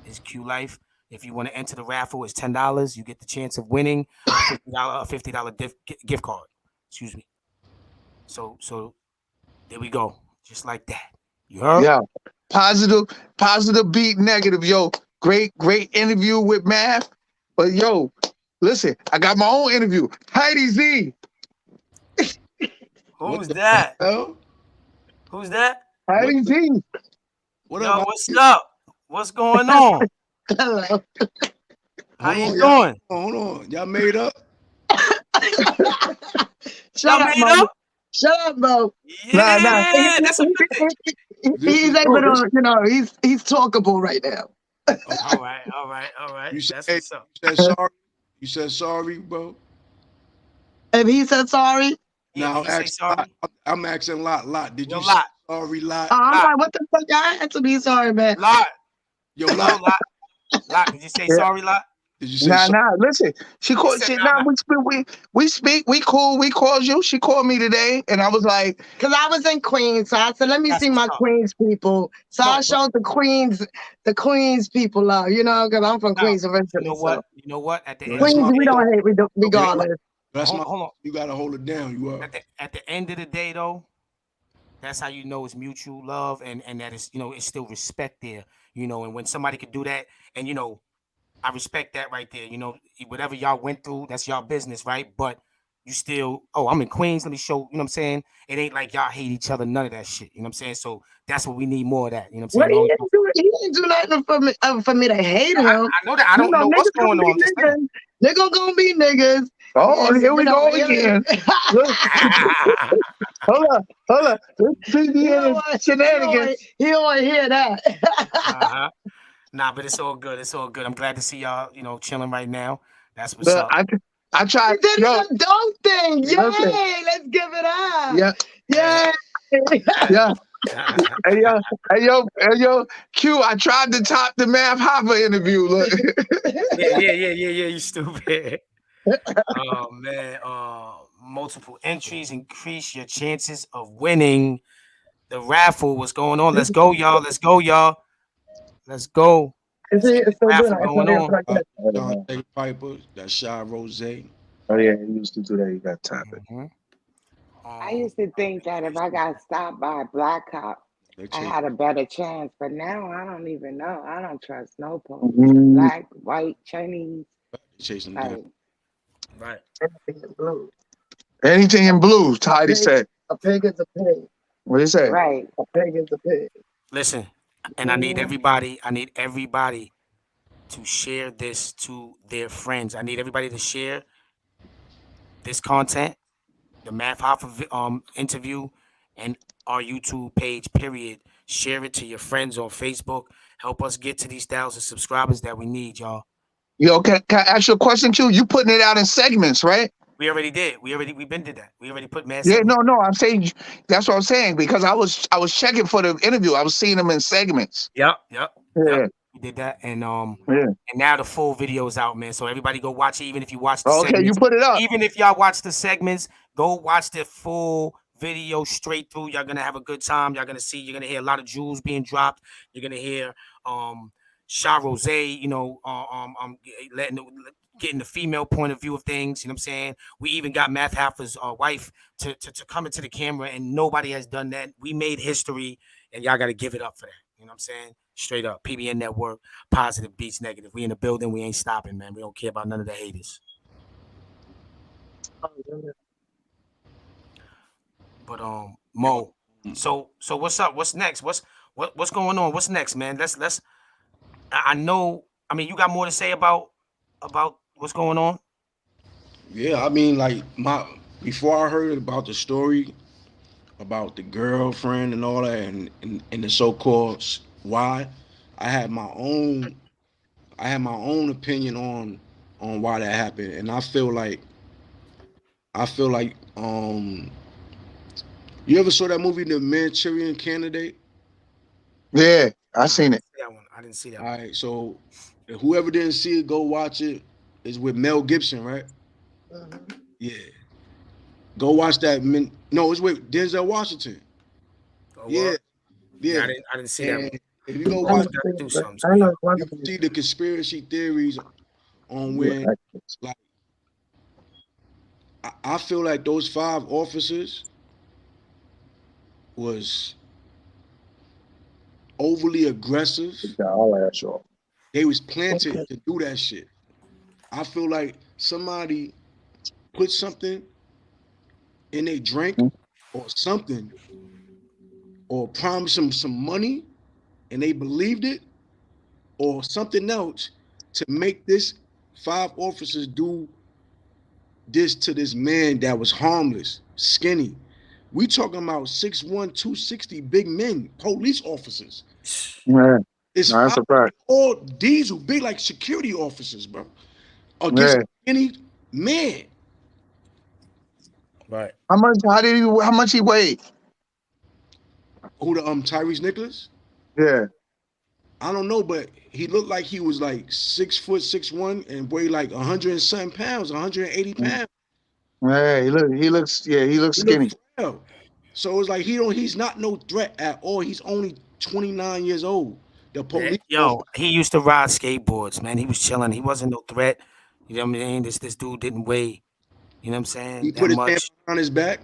is Q Life. If you want to enter the raffle, it's $10. You get the chance of winning a $50 gift card. Excuse me. So there we go. Just like that. You heard? Yeah. Positive beat negative. Yo, great interview with Math. But yo, listen, I got my own interview. Heidi Z. Who's that? hell? Who's that? Heidi Z. What Yo, up? what's up? What's going on? Hello. How you doing? Hold on. Y'all made up? Y'all made up? Shut up, bro. Yeah, Nah. that's a good thing. He's able to, he's talkable right now. All right. You That's said, what's up. you said sorry, bro. And he said sorry. Yeah, Now did you say sorry? I'm asking Lot. Did Yo, you Lot. say sorry, Lot? I'm like, what the fuck? I had to be sorry, man. Lot. Yo, Lot. Lot, did you say sorry, Lot? Did you say sorry? Nah. Listen, she called. We speak. We cool. We called you. She called me today, and I was like, because I was in Queens, so I said, let me see my Queens people. So I showed the Queens people love. Because I'm from Queens originally. You know what? At the end Queens, of the we day, don't hate. We don't, regardless. Hold on. You gotta hold it down. You are. At the end of the day, though, that's how you know it's mutual love and that it's it's still respect there. And when somebody could do that, and I respect that right there. Whatever y'all went through, that's y'all business, right? But you still, oh, I'm in Queens. Let me show, you know what I'm saying? It ain't like y'all hate each other, none of that shit. You know what I'm saying? So that's what we need more of that. You know what I'm Well, saying? he didn't do nothing for me to hate him. I know that. I don't know what's niggas gonna going be on. Just saying. niggas. Niggas gonna be niggas. Oh, And, here we you know, go again. Look, hold up. This He CB don't and want- his shenanigans. he don't want to hear that. Uh-huh. Nah, but it's all good. It's all good. I'm glad to see y'all, you know, chilling right now. That's what's Look, up. I He tried. did Yo, the dog thing. Yay! listen. Let's give it up. Yeah, Yay! yeah. Hey yo, Q. I tried to top the Math Hopper interview. Look. Yeah. You stupid. Oh man. Multiple entries increase your chances of winning the raffle. What's going on? Let's go, y'all. Let's go, y'all. Let's go. It's Let's get this still doing raffle it. going on. John J. Piper, that Shy Rose. Oh yeah, he used to do that. You got to tap it. Mhm. I used to think that if I got stopped by a black cop, They I chase, had a better chance, but now I don't even know. I don't trust no police. Mhm. Black, white, Chinese, chasing them down. like Right. Blue. Anything in blue, Tidy said. A pig is a pig. What he say? right. A pig is a pig. Listen, and I need everybody to share this to their friends. I need everybody to share this content, the Math Hoffa interview, and our YouTube page. Period. Share it to your friends on Facebook. Help us get to these 1,000 subscribers that we need, y'all. Yo, can I ask you a question, Q? You putting it out in segments, right? We already did. We've been did that. We already put mass. Yeah, no. I'm saying that's what I'm saying because I was checking for the interview. I was seeing them in segments. Yep. Yeah, We did that, and yeah. now the full video is out, man. So everybody go watch it. Even if you watch the Okay, you segments, put it up. even if y'all watch the segments, go watch the full video straight through. Y'all gonna have a good time. You're gonna hear a lot of jewels being dropped. You're gonna hear Sha Rose, you know, getting the female point of view of things. You know what I'm saying? We even got Math Hoffa's wife to come into the camera, and nobody has done that. We made history, and y'all got to give it up for that. You know what I'm saying? Straight up, PBN Network, positive beats negative. We in the building. We ain't stopping, man. We don't care about none of the haters. But Mo, so what's up? What's next? What's going on? What's next, man? Let's. I know. I mean, you got more to say about what's going on? Yeah, I mean, like before I heard about the story about the girlfriend and all that, and the so-called why, I had my own opinion on why that happened, and I feel like you ever saw that movie, The Manchurian Candidate? Yeah, I seen it. I didn't see that All one. right, so whoever didn't see it, go watch it. It's with Mel Gibson, right? Yeah. Go watch that. No, it's with Denzel Washington. Oh, Yeah, yeah. I didn't see that one. If you go I watch, gotta do something. I know you can see the conspiracy theories on when, like, I feel like those 5 officers was overly aggressive. They was planted to do that shit. I feel like somebody put something in a drink or something, or promised them some money, and they believed it, or something else to make this 5 officers do this to this man that was harmless, skinny. We talking about 6'1", 260 big men, police officers. Yeah, It's no, that's a fact. all diesel, big like security officers, bro. Against any man. Right. How much he weighed? Who the Tyre Nichols? Yeah. I don't know, but he looked like he was like 6 foot 6'1" and weighed like 100 and something pounds, 180 pounds. Yeah, he looks skinny. Frail. So it's like he's not no threat at all. He's only 29 years old. The police. He used to ride skateboards, man. He was chilling. He wasn't no threat. You know what I mean? This dude didn't weigh, you know what I'm saying? He that put his much. hand on his back.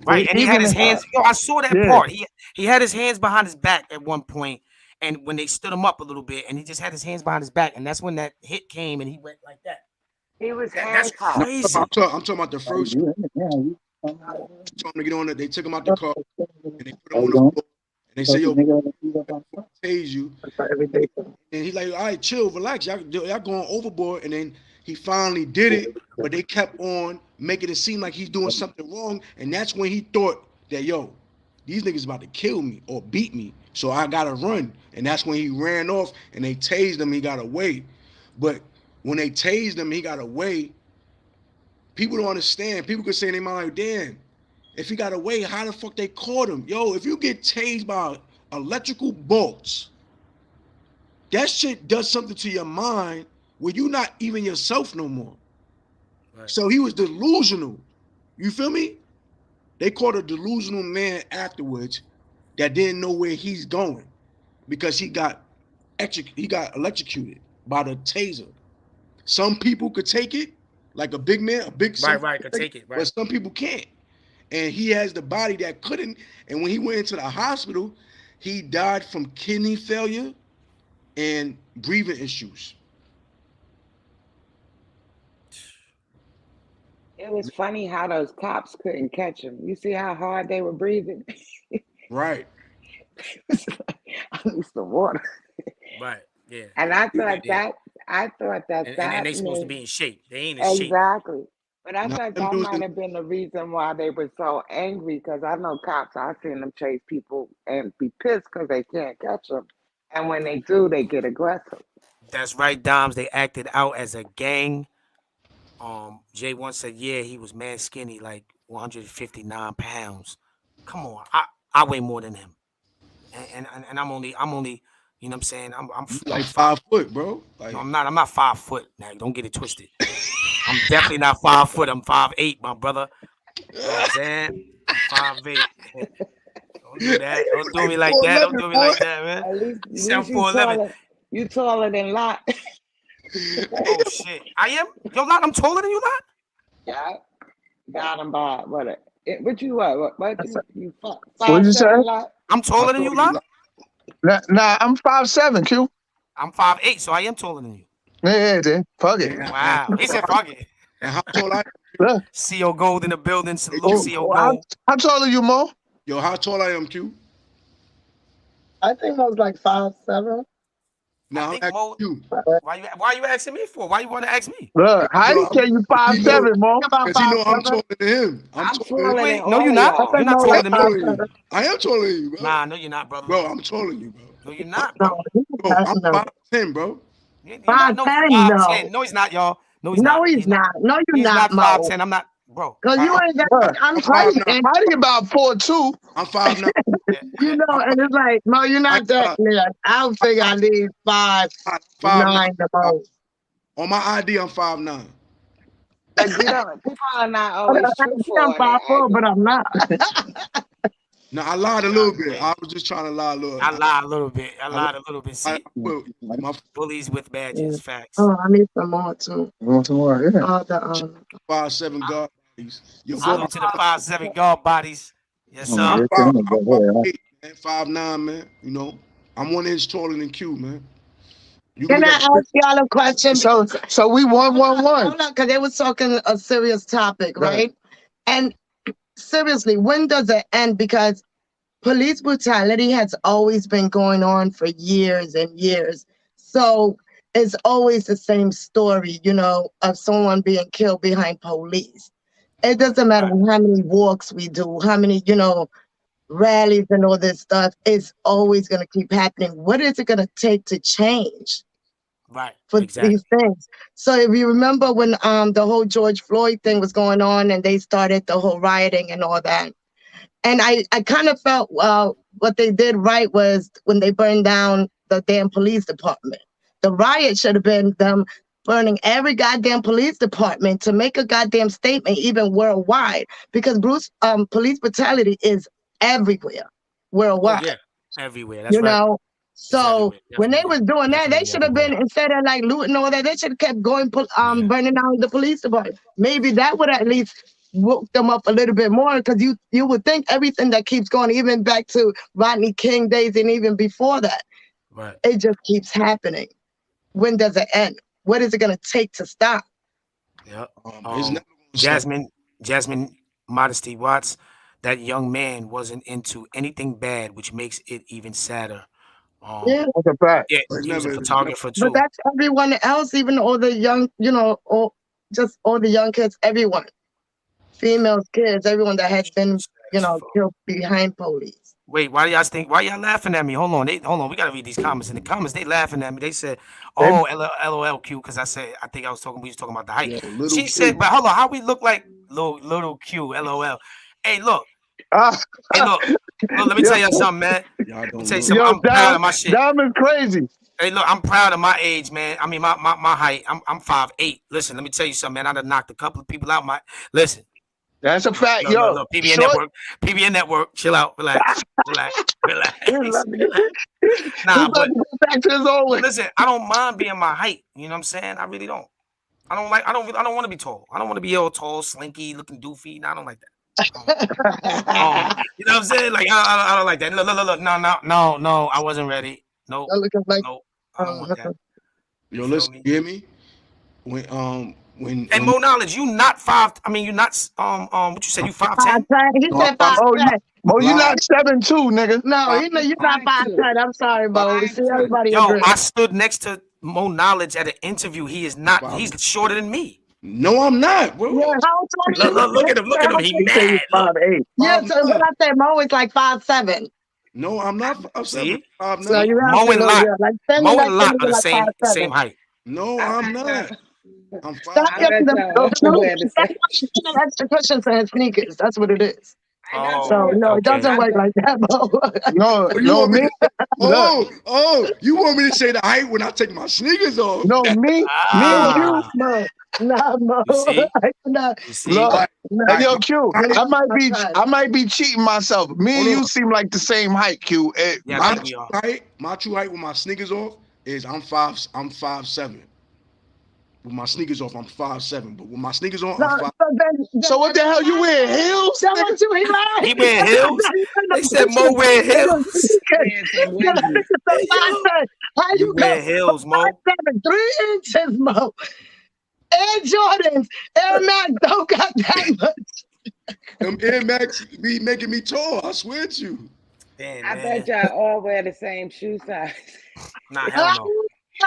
Right, and he had his hands. I saw that Yeah. part. He had his hands behind his back at one point, and when they stood him up a little bit, and he just had his hands behind his back, and that's when that hit came, and he went like that. He was That's handcuffed. crazy. I'm talking about the first. Told him to get on it. They took him out the car and they put him on the floor. And they say, yo, tase you. And he's like, all right, chill, relax. Y'all going overboard. And then he finally did it, but they kept on making it seem like he's doing something wrong. And that's when he thought that, yo, these niggas about to kill me or beat me. So I gotta run. And that's when he ran off and they tased him, he got away. But when they tased him, he got away. People don't understand. People could say in their mind, like, damn, if he got away, how the fuck they caught him? Yo, if you get tased by electrical bolts, that shit does something to your mind where you're not even yourself no more. Right. So he was delusional. You feel me? They caught a delusional man afterwards that didn't know where he's going because he got electrocuted by the taser. Some people could take it, like a big man, could take it, right. But some people can't. And he has the body that couldn't. And when he went into the hospital, he died from kidney failure and breathing issues. It was funny how those cops couldn't catch him. You see how hard they were breathing? Right. I need some water. Right. Yeah. And I thought that and they supposed to be in shape. They ain't in shape. Exactly. But I thought that might have been the reason why they were so angry, because I know cops, I've seen them chase people and be pissed because they can't catch them. And when they do, they get aggressive. That's right, Doms. They acted out as a gang. Jay once said, yeah, he was mad skinny, like 159 pounds. Come on. I weigh more than him. And I'm only, you know what I'm saying? I'm like 5 foot, bro. Like, no, I'm not 5 foot. Now, don't get it twisted. I'm definitely not 5 foot. I'm 5'8", my brother. You know what I'm saying? I'm 5'8". Don't do that. Don't do me like that. Don't do me like that, man. At least you 4'11". You taller than Lot. Oh shit! I am. Yo, Lot, I'm taller than you, Lot. Yeah, got him by what you what you 5'7", What'd you say? Lot? I'm taller than you, Lot. Nah, I'm 5'7", Q. I'm 5'8", so I am taller than you. Yeah, then fuck it. Wow, he said fuck it. And how tall I am? CO Gold in the building. Salute CO Gold. How tall are you, Mo? Yo, how tall I am, Q? I think I was like 5'7". Now Mo, why you asking me for? Why you want to ask me? Look, how do you say you 5'7", Mo? Because he know I'm taller than him. I'm taller than him. No, you're not. You're not taller than me. I am taller than you, bro. Nah, no, you're not, brother. Bro, I'm taller than you, bro. No, you're not, bro. Bro, I'm 5'10", bro. You're not 5'10". No, he's not, y'all. No, he's not. No, he's not. No, you're he's not, not 5'10". I'm not, bro. Because you ain't got. I'm Height about 4'2". I'm 5'9". You know, and it's like, no, you're not that clear. I would figure I need 5'9" the most. On my ID, I'm 5'9". But you know, people are not always truthful. I'm 5'4", but I'm not. No, I lied a little bit. I was just trying to lie a little. I lied a little bit. See, my bullies with badges. Facts. Oh, I need some more too. You want some more? Yeah. 5'7" guard bodies. Salute to the 5'7" guard bodies. Yes, sir. I'm 5'8", man. 5'9", man. You know, I'm 1 inch taller than Q, man. Can I ask y'all a question? So we 1-1-1. Hold on, because they was talking a serious topic, right? And seriously, when does it end? Because police brutality has always been going on for years and years. So it's always the same story, you know, of someone being killed behind police. It doesn't matter how many walks we do, how many, you know, rallies and all this stuff. It's always going to keep happening. What is it going to take to change? Right. For these things. So if you remember when the whole George Floyd thing was going on and they started the whole rioting and all that. And I kind of felt what they did right was when they burned down the damn police department. The riot should have been them burning every goddamn police department to make a goddamn statement, even worldwide, because police brutality is everywhere, worldwide. Oh, yeah, everywhere. That's you know. So when they was doing that, they should have been, instead of like looting all that, they should have kept going, burning down the police department. Maybe that would at least woke them up a little bit more, because you would think everything that keeps going, even back to Rodney King days and even before that, it just keeps happening. When does it end? What is it going to take to stop? Yeah. It's never gonna stop. Jasmine Modesty Watts. That young man wasn't into anything bad, which makes it even sadder. Yeah. Um, That's a fact. yeah, It's he was a never. It's never. photographer But too. that's everyone else, even all the young, all just all the young kids, everyone, females, kids, everyone that had been, Sad as fuck. killed behind police. Wait, why do y'all think? Why y'all laughing at me? Hold on. We gotta read these comments. In the comments, they laughing at me. They said, They, "Oh, LOL, Q," because I said I think I was talking. We was talking about the height. Yo, little She said, Q. "But hold on, how we look like little Q? LOL." Hey, look. ah, Hey, look. Look. Let me yo, tell y'all something, man. Y'all Let me don't tell you look. something. yo, I'm proud of my shit. Diamond's crazy. Hey, look. I'm proud of my age, man. I mean, my height. I'm 5'8". Listen, let me tell you something, man. I done knocked a couple of people out. Listen. That's a fact, yo. Look. PBN Short. Network. PBN Network. Chill out. Relax. Relax. He's about Relax. he Nah, about but to go back to his old way. listen, I don't mind being my height. You know what I'm saying? I really don't. I don't want to be tall. I don't want to be all tall, slinky, looking doofy. No, I don't like that. You know what I'm saying? Like I don't like that. Look. No. I wasn't ready. Nope. They're looking like, Nope. I don't want that. You Yo, feel listen. me? You hear me? And When Mo Knowledge, you not five. I mean, you not what you said? You 5'10"? 5'10". He no, said I'm Oh, 5'10". you live. not 7'2", nigga. No, Five, you're not 5'2". 5'10". I'm sorry, Bo. We see 5'2". everybody Yo, agree. I stood next to Mo Knowledge at an interview. He is not. five. He's shorter than me. No, I'm not, bro. Yeah, how tall are you? Look at him. Look at him. He He said he's mad. Look. 5'8". Yeah, Five so when nine. I say Mo is like 5'7". No, I'm not 5'7". See, 5'9". So see, you have to know, yeah, like Sammy Mo and next to me Lot are is the like same 5'7". height. No, I I'm bet not. y'all, I'm Stop I 5'9". getting bet them. y'all all wear the same. Extra cushions in his sneakers. That's what it is. And that's So Oh, true. no, it okay. doesn't I work bet. like that, Bo. No, Oh, you no, want me me. to? Look, You want me to say the height when I take my sneakers off? no, me and Q. Ah, Mo. Nah, Mo. you see, Nah, you see. All Look, right, nah. all hey, right. yo, Q. My height, I might be cheating myself. Me and hold you on. seem like the same height, Q. Yeah, I My think true we are. height, my true height with my sneakers off is I'm 5'7". With my sneakers off, I'm 5'7". But with my sneakers on, No, I'm 5. so then So what the hell you wearing heels, that nigga? was you. He lied. He wear heels. They said Mo wear heels. Wearing some Yeah, wedgies. so Hey yo, 5'10". How you you go wear heels, Mo. 5'7", 3 inches, Mo? Air Jordans, Air Max don't got that much. Them Air Max be making me tall. I swear to you. Damn, I bet man. y'all all wear the same shoe size. Nah, hell no.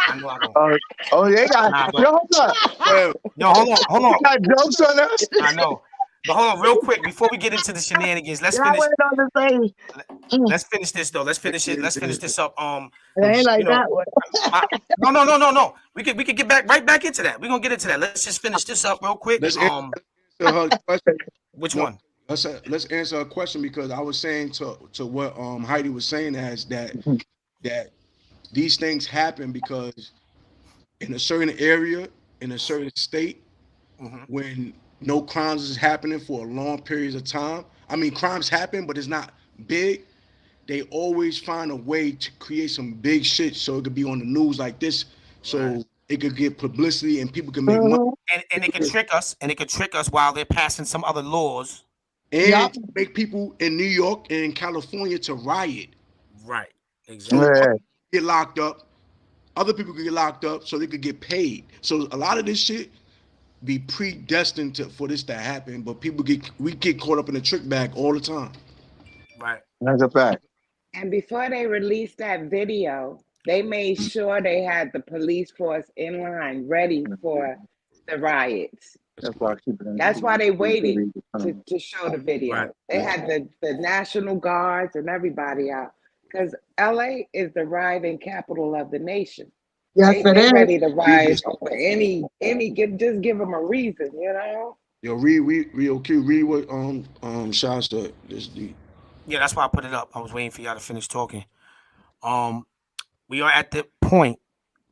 I know I don't. Oh, they got Nah, but yo, hold up. Yeah. yo, hold on. They got jokes on us. I know. But hold on, real quick, before we get into the shenanigans, Y'all went on the same. let's finish this though. Let's finish it. Let's finish this up. It ain't You like know, that one. no. We could get right back into that. We're gonna get into that. Let's just finish this up real quick. Let's answer her question. Which No, one? let's answer a question because I was saying to what Heidi was saying as that these things happen because in a certain area, in a certain state, when no crimes is happening for a long periods of time. I mean, crimes happen, but it's not big. They always find a way to create some big shit so it could be on the news like this, so it could get publicity and people can make money And they could trick us, while they're passing some other laws. and make people in New York and in California to riot. Right. So Exactly. Yeah. get locked up. Other people could get locked up so they could get paid. So a lot of this shit be predestined for this to happen, but we get caught up in the trick bag all the time. Right. That's a fact. And before they released that video, they made sure they had the police force in line ready for the riots. That's why I keep it in. That's why they waited to show the video. Right. They had the National Guards and everybody out because LA is the rioting capital of the nation. Yes, it They is. ready to riot over just give them a reason, you know. Yo, read what Shasta said. This deep. Yeah, that's why I put it up. I was waiting for y'all to finish talking. We are at the point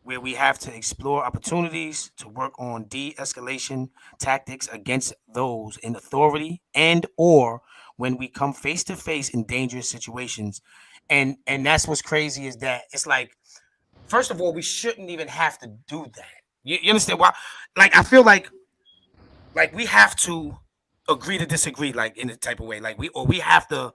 where we have to explore opportunities to work on de-escalation tactics against those in authority and or when we come face to face in dangerous situations. And that's what's crazy is that it's like, first of all, we shouldn't even have to do that. You understand why? Like, I feel like we have to agree to disagree, like in a type of way. Like we have to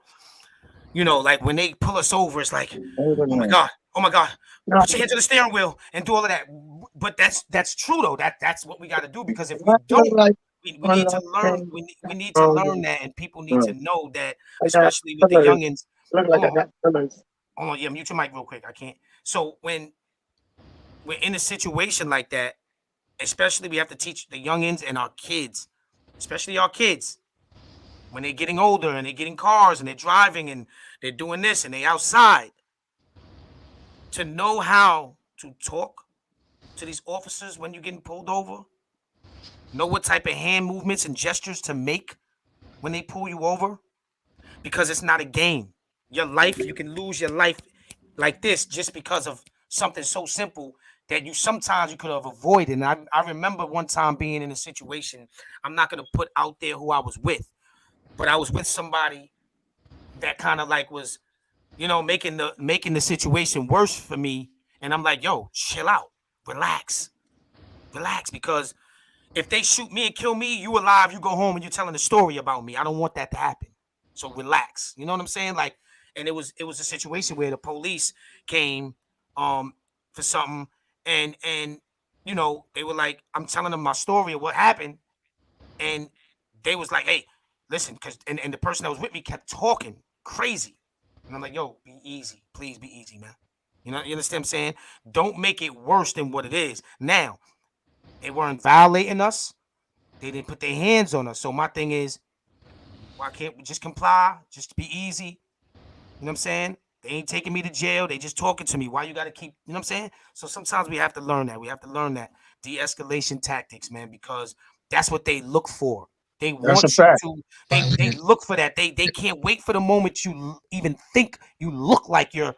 You know, like when they pull us over, it's like, oh my God, put your hands on the steering wheel and do all of that. But that's true though. That's what we got to do, because if we don't, we need to learn. We need to learn that, and people need to know that, especially with the youngins. Hold on, yeah, mute your mic real quick. I can't. So when we're in a situation like that, especially we have to teach the youngins and our kids, especially our kids, when they're getting older and they're getting cars and they're driving and they're doing this and they outside, to know how to talk to these officers when you're getting pulled over, know what type of hand movements and gestures to make when they pull you over, because it's not a game. Your life, you can lose your life like this just because of something so simple that you sometimes you could have avoided. And I remember one time being in a situation, I'm not going to put out there who I was with, but I was with somebody that kind of like was, making the situation worse for me. And I'm like, yo, chill out, relax, because if they shoot me and kill me, you alive, you go home and you're telling a story about me. I don't want that to happen. So relax. You know what I'm saying? Like, and it was a situation where the police came for something, and they were like, I'm telling them my story of what happened, and they was like, hey, listen, because and the person that was with me kept talking crazy. And I'm like, yo, be easy. Please be easy, man. You understand what I'm saying? Don't make it worse than what it is. Now, they weren't violating us. They didn't put their hands on us. So my thing is, why can't we just comply? Just be easy. You know what I'm saying? They ain't taking me to jail. They just talking to me. Why you got to keep, you know what I'm saying? So sometimes we have to learn that. We have to learn that de-escalation tactics, man, because that's what they look for. They That's a want you fact. to, they look for that. They can't wait for the moment you even think you look like you're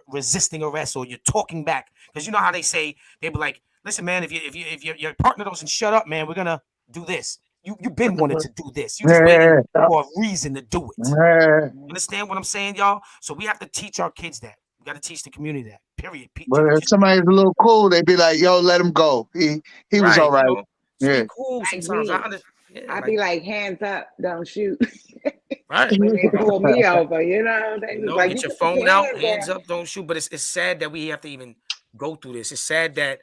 resisting arrest or you're talking back. Because you know how they say, they be like, listen, man, if your partner doesn't shut up, man, we're gonna do this. You've been wanting to do this. You just waiting for a reason to do it. Understand what I'm saying, y'all? So we have to teach our kids that. We got to teach the community that. Period. But if somebody's a little cool, they be like, "Yo, let him go. He was all right." So Yeah. be cool sometimes. I be like, hands up, don't shoot. Right. When they pull me over, they was like, get you your can put phone your out, hands hands up, don't shoot. But it's sad that we have to even go through this. It's sad that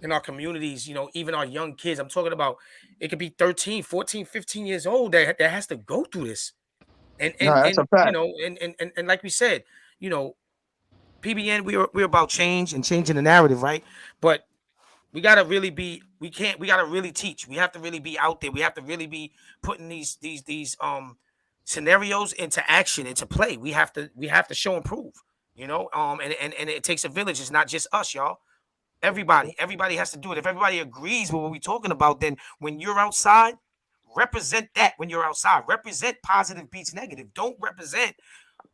in our communities, even our young kids, I'm talking about, it could be 13, 14, 15 years old that has to go through this. And No, that's a fact. And like we said, PBN, we're about change and changing the narrative, right? But we gotta really be. We gotta really teach. We have to really be out there. We have to really be putting these scenarios into action, into play. We have to show and prove. And it takes a village. It's not just us, y'all. Everybody has to do it. If everybody agrees with what we're talking about, then when you're outside, represent that. When you're outside, represent positive beats negative. Don't represent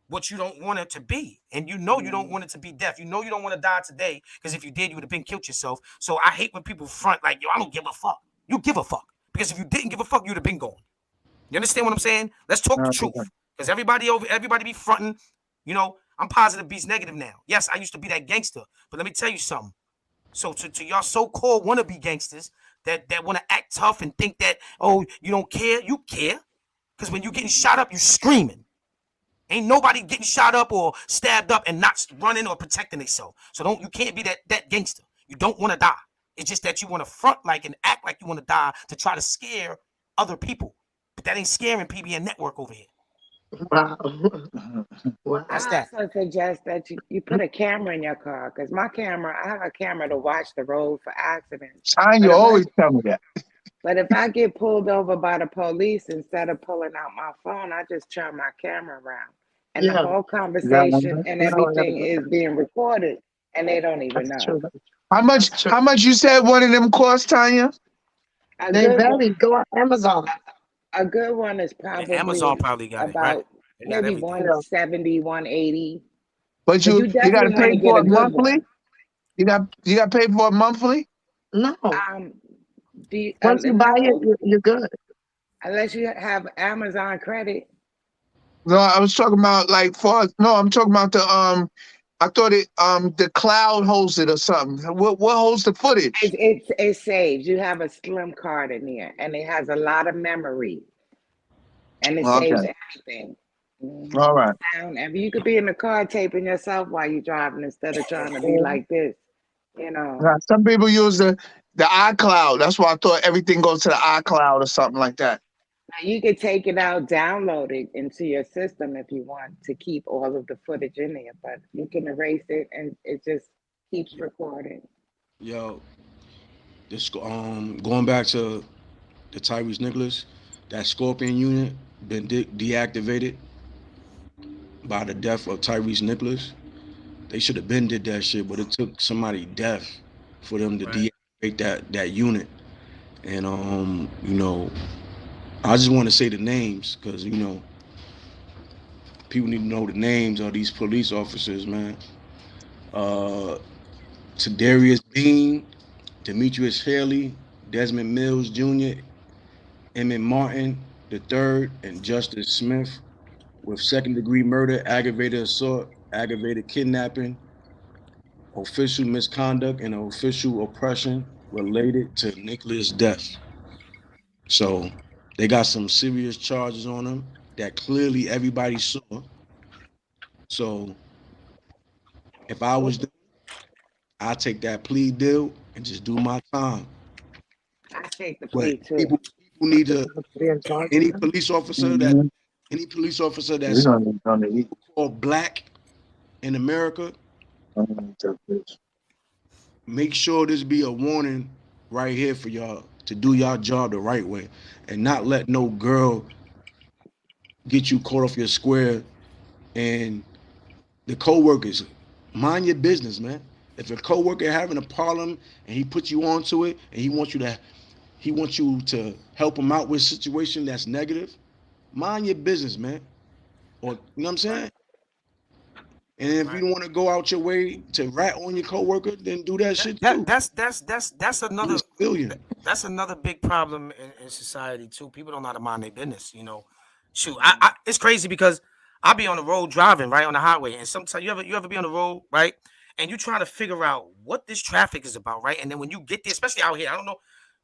what you don't want it to be. And you don't want it to be death. You don't want to die today, because if you did, you would have been killed yourself. So I hate when people front like, yo, I don't give a fuck. You give a fuck. Because if you didn't give a fuck, you'd have been gone. You understand what I'm saying? Let's talk the truth. Because everybody be fronting, I'm positive beats negative now. Yes, I used to be that gangster, but let me tell you something. So to y'all so-called wannabe gangsters that want to act tough and think that, oh, you don't care, you care. Because when you're getting shot up, you screaming. Ain't nobody getting shot up or stabbed up and not running or protecting themselves. So you can't be that gangster. You don't want to die. It's just that you want to front like and act like you want to die to try to scare other people. But that ain't scaring PBN Network over here. Wow. That's I that. also suggest that you put a camera in your car, because I have a camera to watch the road for accidents. Tanya But if always tell me that. But if I get pulled over by the police, instead of pulling out my phone, I just turn my camera around. And the whole conversation and everything is being recorded, and they don't even know. How much you said one of them cost, Tanya? They vary. Go on Amazon. A good one is probably Amazon probably got it, right? about maybe 170, 180. But you got to definitely want pay to get for a it good monthly. one. You got to pay for it monthly. No. Once you buy it, you're good. Unless you have Amazon credit. No, I was talking about I'm talking about I thought the cloud holds it or something. What holds the footage? It saves. You have a slim card in there, and it has a lot of memory, and it saves everything. All right. And you could be in the car taping yourself while you're driving instead of trying to be like this. You know. Now, some people use the iCloud. That's why I thought everything goes to the iCloud or something like that. Now you could take it out, download it into your system if you want to keep all of the footage in there, but you can erase it and it just keeps recording. Yo, this going back to the Tyrese Nichols, that Scorpion unit been deactivated by the death of Tyrese Nichols. They should have been did that shit, but it took somebody death for them to deactivate that unit. And you know, I just want to say the names because you know people need to know the names of these police officers, man. Tadarius Bean, Demetrius Haley, Desmond Mills Jr., Emmett Martin III, and Justice Smith with second-degree murder, aggravated assault, aggravated kidnapping, official misconduct, and official oppression related to Nicholas' death. So they got some serious charges on them that clearly everybody saw. So if I was them, I'd take that plea deal and just do my time. I take the But plea too. people need to any Mhm. police officer that's called black in America, make sure this be a warning right here for y'all to do y'all job the right way and not let no girl get you caught off your square. And the co-workers, mind your business, man. If a co-worker having a problem and he puts you onto it and he wants you to help him out with a situation that's negative, mind your business, man. Or you know what I'm saying? And if you don't want to go out your way to rat on your coworker, then do that shit too. That's Be a another civilian. that's another big problem in society too. People don't know how to mind their business. You know, shoot, I it's crazy because I be on the road driving right on the highway, and sometimes you ever be on the road right, and you trying to figure out what this traffic is about, right? And then when you get there, especially out here, I don't know,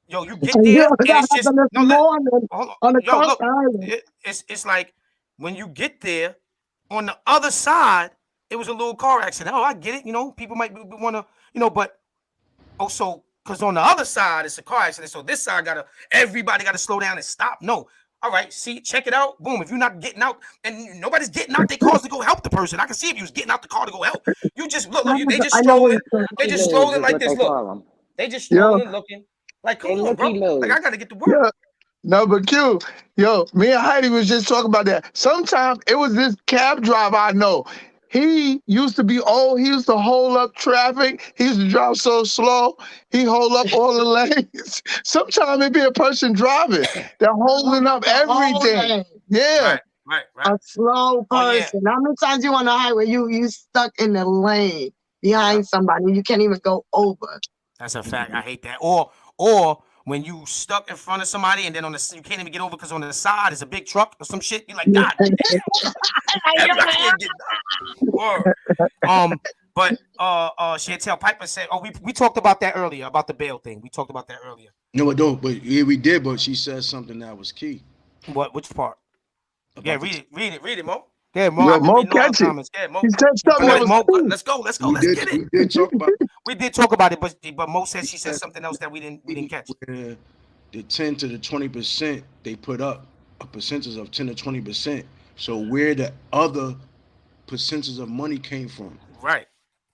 yo, you get Yeah, there and that it's just happened this no, morning hold on, on the yo, look, highway. it's like when you get there on the other side, it was a little car accident. Oh, I get it. You know, people might want to, you know, but also because on the other side it's a car accident, so this side everybody gotta slow down and stop. No, all right, see, check it out. Boom. If you're not getting out and nobody's getting out their cars to go help the person, I can see if you was getting out the car to go help. You just look, they just I know what strolling. you're saying. They just Lose strolling is like what this. they Look, call them. they just Yo, strolling, looking. Like, come They on, bro. looky Like, I loos. gotta get to work. yeah. No, but Q, yo, me and Heidi was just talking about that. Sometimes it was this cab driver I know. He used to be old. He used to hold up traffic. He used to drive so slow. He hold up all the lanes. Sometimes it be a person driving. They're holding up everything. Yeah. Right. A slow Oh yeah, person. How many times you on the highway, you stuck in the lane yeah. behind somebody, you can't even go over. That's a fact. I hate that. Or when you stuck in front of somebody and then you can't even get over because on the side is a big truck or some shit. You're like, God damn, I can't get down. Word. But Chantel Piper said, oh, we talked about that earlier about the bail thing. We talked about that earlier. No, but don't. But yeah, we did. But she said something that was key What? Which part? Yeah, about the. read it, Mo. Yeah, Mo. Yo, I've been Mo reading all the catch it. comments. Yeah, Mo. He said Go something that ahead, was Mo. cool. Let's go. Let's We get it. did talk about We did talk about it, but Mo said she said something else that we didn't catch. where the 10 to the 20% they put up a percentage of 10 to 20%. So where the other percentage of money came from? Right.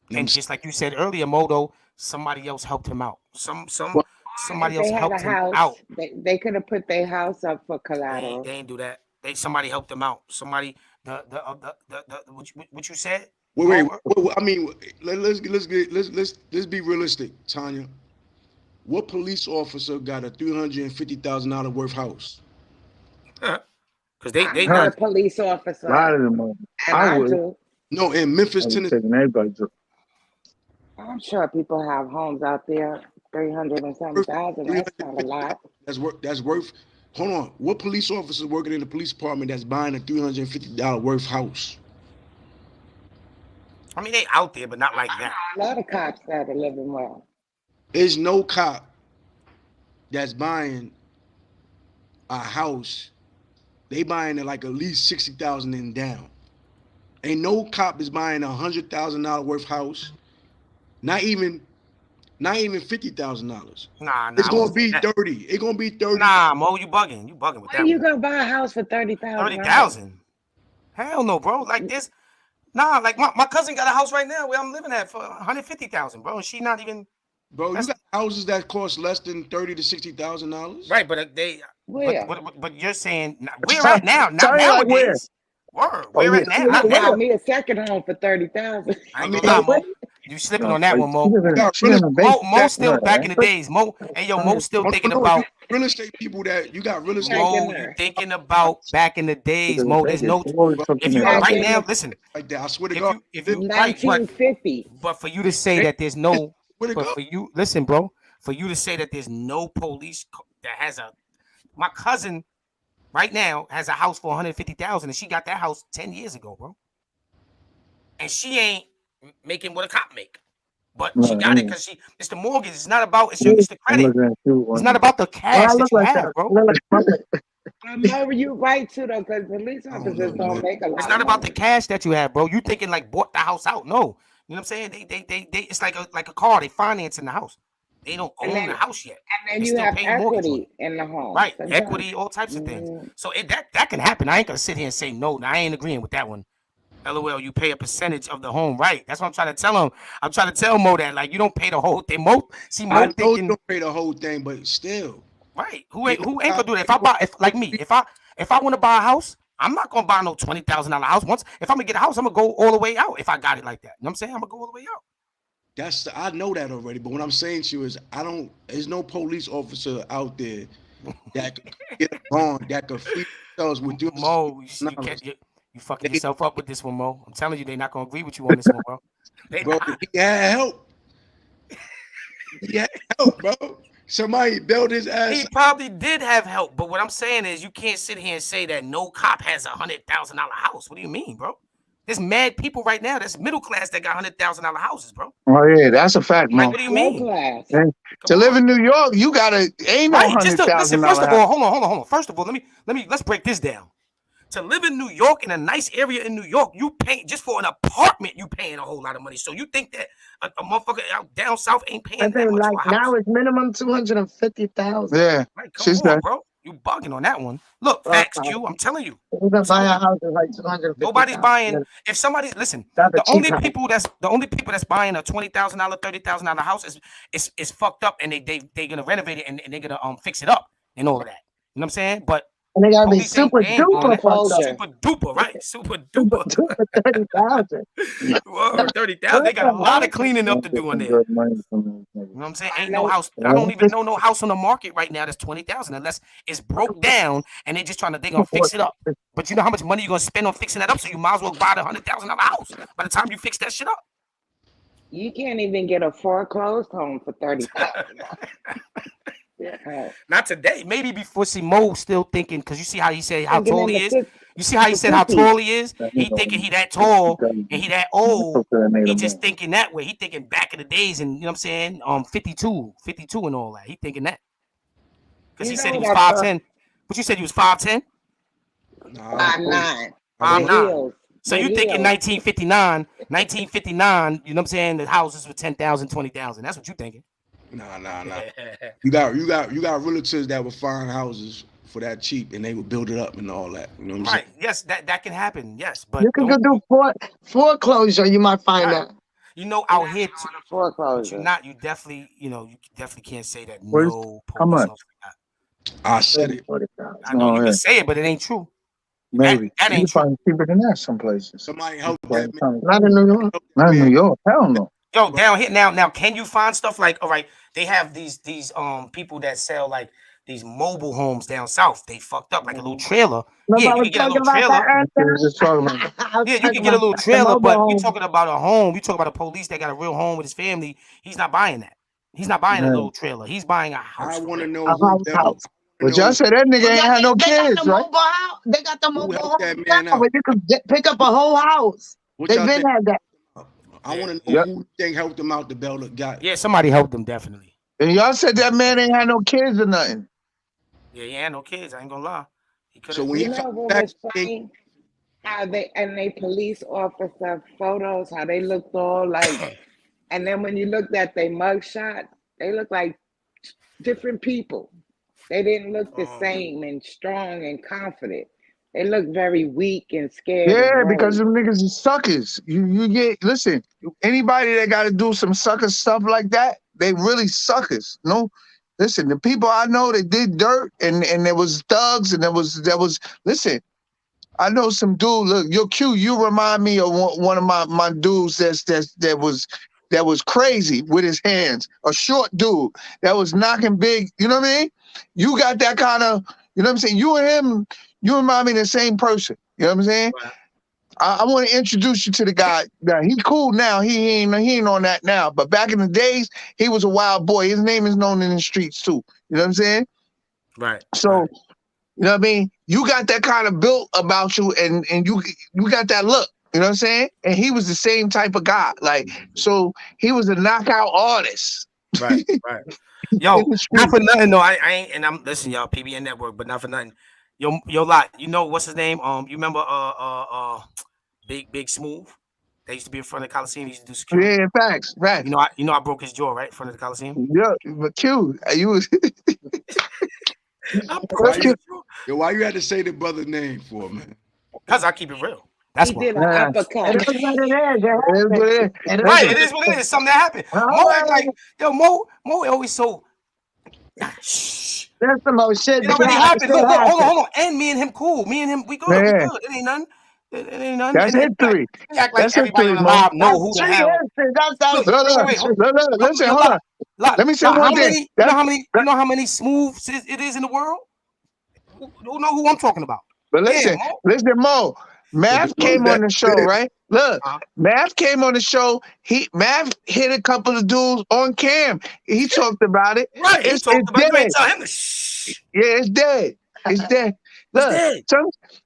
You know And just like you said earlier, Modo, somebody else helped him out. Well, Somebody If else they had a helped him house, out. they could have put their house up for They collateral. ain't do that. Somebody helped him out. Somebody the what you said? wait. Mo? I mean, let's be realistic, Tanya. What police officer got a $350,000 worth house? Because they I'm not Huh. a not. police A officer, lot of them. and I I would. do. No, in Memphis, I was Tennessee. taking everybody to. I'm sure people have homes out there, 300 and something Worth thousand. That's not a 350. lot. That's worth. Hold on. What police officer working in the police department that's buying a $350 worth house? I mean, they out there, but not like that. A lot of cops that are living well. There's no cop that's buying a house they buying it like at least 60,000 and down. Ain't no cop is buying $100,000 worth house. Not even $50,000. Nah, It's I gonna won't say be that. 30. It's gonna be 30. Nah, Mo, you bugging. You bugging with Why that you one. gonna buy a house for $30,000? 30,000. Hell no, bro. Like this. Nah, like my cousin got a house right now where I'm living at for 150,000, bro. And she not even. Bro, you got houses that cost less than $30,000 to $60,000. Right, but they. Where? But you're saying where right now? Not Tell me, like, where? nowadays. Word. Oh, Where yeah. at now? I Not now. buy me a second home for 30,000. I ain't I gonna mean, lie, Mo. You slipping on that one, Mo. She live in Mo basement. still back in the days. Mo, hey yo, Mo still thinking you about. real estate people that you got real estate Mo, you thinking about back in the days, Mo. There's no. If you Back right in now, the- listen. like that. I swear to God. If you right, 1950. but for you to say that there's no, Swear to but God. for you, listen, bro. For you to say that there's no police that has a. My cousin, right now, has a house for 150,000, and she got that house 10 years ago, bro. And she ain't making what a cop make. But she got it because it's the mortgage. It's not about it's the credit. It's not about the cash that you have, bro. No, you right too though, because police officers don't make a lot. It's not about the cash that you have, bro. You thinking like bought the house out? No, you know what I'm saying? They it's like a car. They financing the house. They don't own the house yet. And then you have equity in the home, right? Sometimes. Equity, all types of things. So that can happen. I ain't gonna sit here and say no. I ain't agreeing with that one. LOL, you pay a percentage of the home, right? That's what I'm trying to tell him. I'm trying to tell Mo that like you don't pay the whole thing. Mo, see, Mo I know thinking you don't pay the whole thing, but still. right. Who ain't gonna do that? If I want to buy a house, I'm not gonna buy no $20,000 house. Once if I'm gonna get a house, I'm gonna go all the way out. If I got it like that, you know what I'm saying? I'm gonna go all the way out. I know that already, but what I'm saying to you is there's no police officer out there that could get a bond that could free themselves with you. Mo, you fucking yourself up with this one, Mo. I'm telling you, they're not gonna agree with you on this one, bro. Bro, he had help. He had help, bro. Somebody bailed his ass. He probably did have help, but what I'm saying is you can't sit here and say that no cop has $100,000 house. What do you mean, bro? There's mad people right now that's middle class that got $100,000 houses, bro. Oh yeah, that's a fact, man. Like, what do you mean? To live in New York, you gotta ain't no $100,000. Listen, first of all, hold on. First of all, let's break this down. To live in New York in a nice area in New York, you pay just for an apartment. You paying a whole lot of money. So you think that a motherfucker out down south ain't paying that much for a house? Now it's minimum 250,000. Yeah, like, come on, bro. You bugging on that one. Look, facts, Q. I'm telling you. You can buy a house at like 250,000. Nobody's buying. If somebody's listen, the only people that's buying a $20,000, $30,000 house is fucked up, and they gonna renovate it and they're gonna fix it up and all of that. You know what I'm saying? But and they gotta be super duper, right? Super duper. 30,000. 30,000. They got a lot of cleaning up to do in there. You know what I'm saying? Ain't no house. I don't even know no house on the market right now that's 20,000 unless it's broke down and they gonna fix it up. But you know how much money you're gonna spend on fixing that up, so you might as well buy the $100,000 house by the time you fix that shit up. You can't even get a foreclosed home for 30,000. Not today. Maybe before. See, Mo still thinking because you see how he said how tall he is. You see how he said how tall he is. He thinking he that tall and he that old. He just thinking that way. He thinking back in the days and you know what I'm saying. 52 and all that. He thinking that because he said he was 5'10". But you said he was 5'10". 5'9". 5'9". So you thinking 1959? 1959. You know what I'm saying? The houses were 10,000, 20,000. That's what you thinking. Nah. You got relatives that would find houses for that cheap and they would build it up and all that. You know what I'm saying? Yes, that can happen. Yes, but you can go do foreclosure. You might find that. You know, out here, foreclosure. You definitely can't say that. No, how much? I said it. I know you can say it, but it ain't true. Maybe that ain't true. Probably cheaper than that some places. Somebody help that man. Not in New York. Not in New York. Hell no. Yo, down here now, can you find stuff like all right? They have these people that sell like these mobile homes down south. They fucked up like a little trailer. Yeah, you can get a little trailer. Yeah, you can get a little trailer, but you talking about a home. You talking about a police that got a real home with his family. He's not buying that. He's not buying a little trailer. He's buying a house. I want to know house. But y'all said that nigga ain't had no kids, right? They got the mobile home that man out? where you can pick up a whole house. They've been had that. I want to know who think helped him out the Bella guy. Yeah, somebody helped him definitely. And y'all said that man ain't had no kids or nothing. Yeah, he had no kids. I ain't gonna lie. So when You he know found what back, was funny? How they police officer photos, how they looked all like, and then when you looked at their mugshot, they looked like different people. They didn't look the same and strong and confident. They looked very weak and scared and Yeah, because worried. them niggas is suckers. You get listen. Anybody that got to do some sucker stuff like that, they really suckers. No, listen. The people I know that did dirt and there was thugs and there was. Listen, I know some dude. Look, you're cute. You remind me of one of my dudes that was crazy with his hands. A short dude that was knocking big. You know what I mean? You got that kind of. You know what I'm saying? You and him. You remind me of the same person. You know what I'm saying? Right. I want to introduce you to the guy. Now, he cool now. He ain't on that now. But back in the days, he was a wild boy. His name is known in the streets too. You know what I'm saying? Right. So, right. you know what I mean? You got that kind of built about you, and you got that look. You know what I'm saying? And he was the same type of guy. Like, so he was a knockout artist. Right. Right. Yo, not for nothing. No, I ain't. And I'm listen, y'all. PBN Network, but not for nothing. Yo, lot. You know what's his name? You remember Big Smooth? They used to be in front of the Coliseum. He used to do security. Yeah, facts. You know, I broke his jaw right in front of the Coliseum. Yeah, but Q, you was. I broke his jaw. Why you had to say the brother name for, man? Because I keep it real. That's He why. did an uppercut. It is what it is. It It is what it is. It is. Right, it is what it is. Something that happened. Mo act like, yo, Mo always so. Shh. There's some more shit. It already happened. Look, hold on. And me and him cool. Me and him, we good. We Yeah. good. It ain't nothing. It ain't nothing. That's And history. he act like That's everybody history, on the Mo. live know who the hell. Look, wait, Listen, hold on. Let me say one thing. You know how many smooths it is in the world? Who know who I'm talking about? But listen, Mo. Math came on the show, right? Look, Math came on the show. Math hit a couple of dudes on cam. He talked about it. Right, It's he talked about it. You dead. ain't tell him to shh. Yeah, it's dead. It's dead. Look,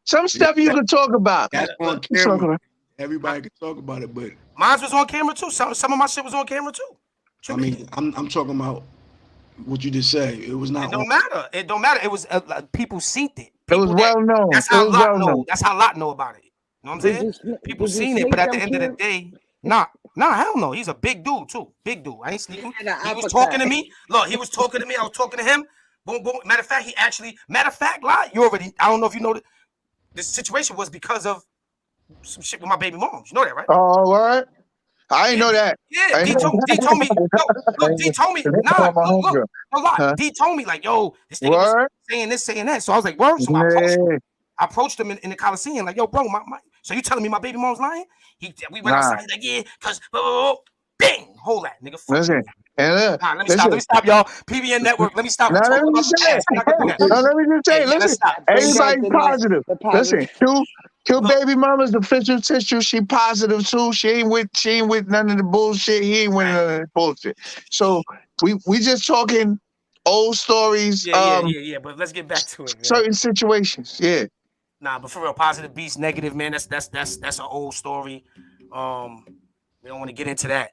some stuff you can talk about. That's on camera. Everybody can talk about it, but mine was on camera too. Some of my shit was on camera too. I mean, I'm talking about what you just said. It was not. It don't matter. It don't matter. It was people seen it. It was well known. That's how Lot know. That's how Lot know about it. You know what I'm saying? People seen it, but at the end of the day, nah, hell no. He's a big dude too. Big dude. I ain't sneaking. He was talking to me. Look, he was talking to me. I was talking to him. Boom, boom. Matter of fact, Lot, you already. I don't know if you know that this situation was because of some shit with my baby moms. You know that, right? Oh, what? I ain't know that. Yeah, D told me. Look, D told me. Nah, look. A lot. D told me like, yo, this nigga was saying this, saying that. So I was like, word. So I approached him in the Coliseum, like, yo, bro, so you telling me my baby mom's lying? We went outside, like, yeah, cause bing, hold that, nigga. Listen, let me stop, y'all. PBN Network, let me stop. Now, let me just say, listen, everybody's positive. Listen, Q baby mama's official tissue. She positive too. She ain't with none of the bullshit. He ain't with none of the bullshit. So we just talking old stories. Yeah. But let's get back to it, man. Certain situations, yeah. Nah, but for real, positive beats negative, man. That's an old story. We don't want to get into that.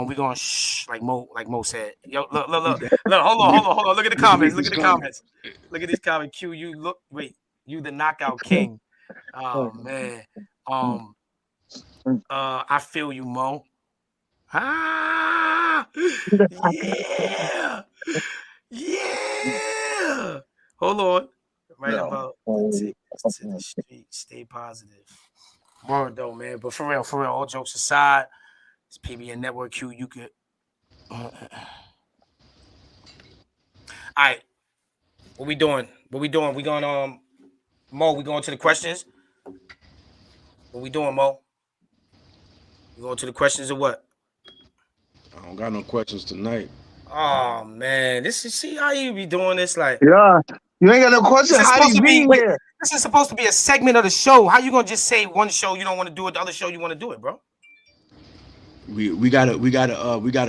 We gonna shh, like Mo said. Yo, look. Hold on. Look at the comments. Look at these comments. Q, you the knockout king. Oh man. I feel you, Mo. Yeah. Hold on. Right about to the street. Stay positive. Word though, man. But for real, all jokes aside, it's PBN Network Q. You could. All right. What we doing? We going Mo, we going to the questions? What we doing, Mo? We going to the questions or what? I don't got no questions tonight. Oh man, see how you be doing this, like yeah. You ain't got no questions. How do you be here? This is supposed to be a segment of the show. How you gonna just say one show you don't want to do it, the other show you want to do it, bro? We got a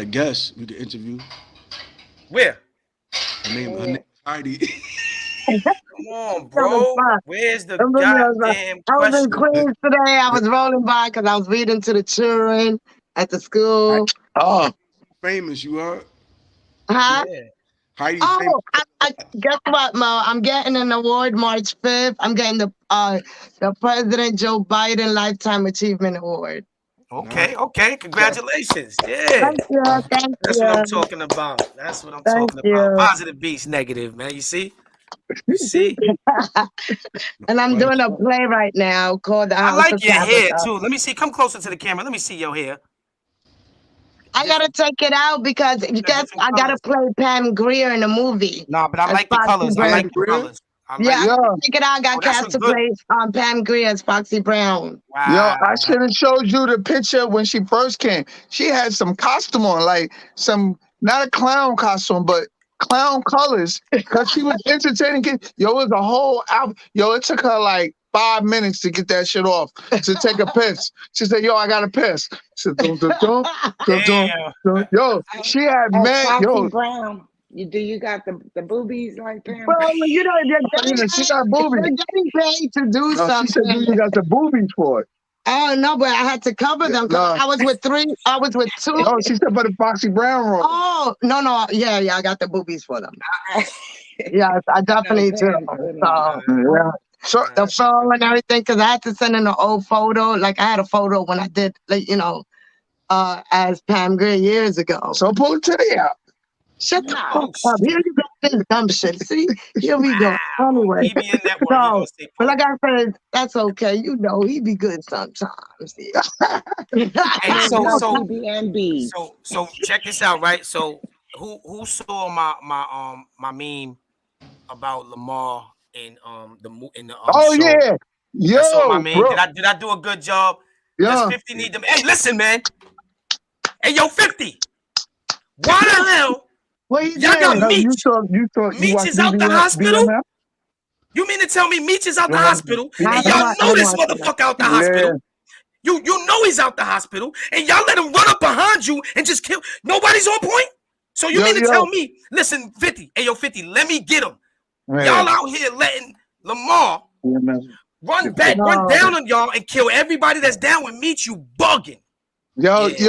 guest we can interview. Where? Her name Heidi. Come on, bro. Where's the goddamn question? I was in Queens today. I was rolling by because I was reading to the children at the school. Oh, famous, you heard? Huh? Yeah. Heidi's Oh, famous. guess what, Mo? I'm getting an award March 5th. I'm getting the President Joe Biden Lifetime Achievement Award. Okay, okay. Congratulations. Yeah. Thank you. Thank That's you. what I'm talking about. That's what I'm Thank talking you. about. Positive beats negative, man. You see? You see? And I'm doing a play right now called The I House like of your hair Tabitha. too. Let me see. Come closer to the camera. Let me see your hair. I gotta take it out because you guess different I gotta colors. play Pam Grier in the movie. No, but I as like the Foxy colors. I Brown. like the colors. I like Yeah, I Yo, gotta take it out. I got Oh, that's cast a to good. play Pam Grier as Foxy Brown. Wow. I should have showed you the picture when she first came. She had some costume on, like some, not a clown costume, but clown colors, because she was entertaining kids. Yo, it was a whole album. Yo, it took her like 5 minutes to get that shit off, to take a piss. She said, yo, I got to piss. She said, dum, dum, dum, dum, dum, dum. Yo, she had As mad, Foxy yo, Brown, you got the boobies like Pam? Well, you know, she got they're boobies. getting paid to do No, she said, something. you got the boobies for it. Oh no, but I had to cover them. No. I was with two. No, she said for the Foxy Brown role. Oh no, yeah, I got the boobies for them. Yes, I definitely do. So Yeah. So the phone and everything, because I had to send in an old photo. Like I had a photo when I did, like as Pam Grier years ago. So pull it to the out. Shut the fuck up. Here you go with this dumb shit. See, here we go. Anyway, PBN Network. so, but like I said, that's okay. You know, he be good sometimes. Yeah. Hey, so PBNB. so check this out, right? So who saw my meme about Lamar in the Oh show? yeah. Yo, That's all my meme. bro. Did I do a good job? Yeah. Does 50 need them? Hey, listen, man. Hey, yo, 50. Why the hell? What you Y'all got No, Meech. Meech is out the hospital? You mean to tell me Meech is out the hospital? And y'all know this motherfucker out the hospital. You know he's out the hospital, and y'all let him run up behind you and just kill. Nobody's on point. So you mean to tell me, listen, 50, hey yo, 50, let me get him. Y'all out here letting Lamar run down on y'all and kill everybody that's down with Meech. You bugging. Yo, Q.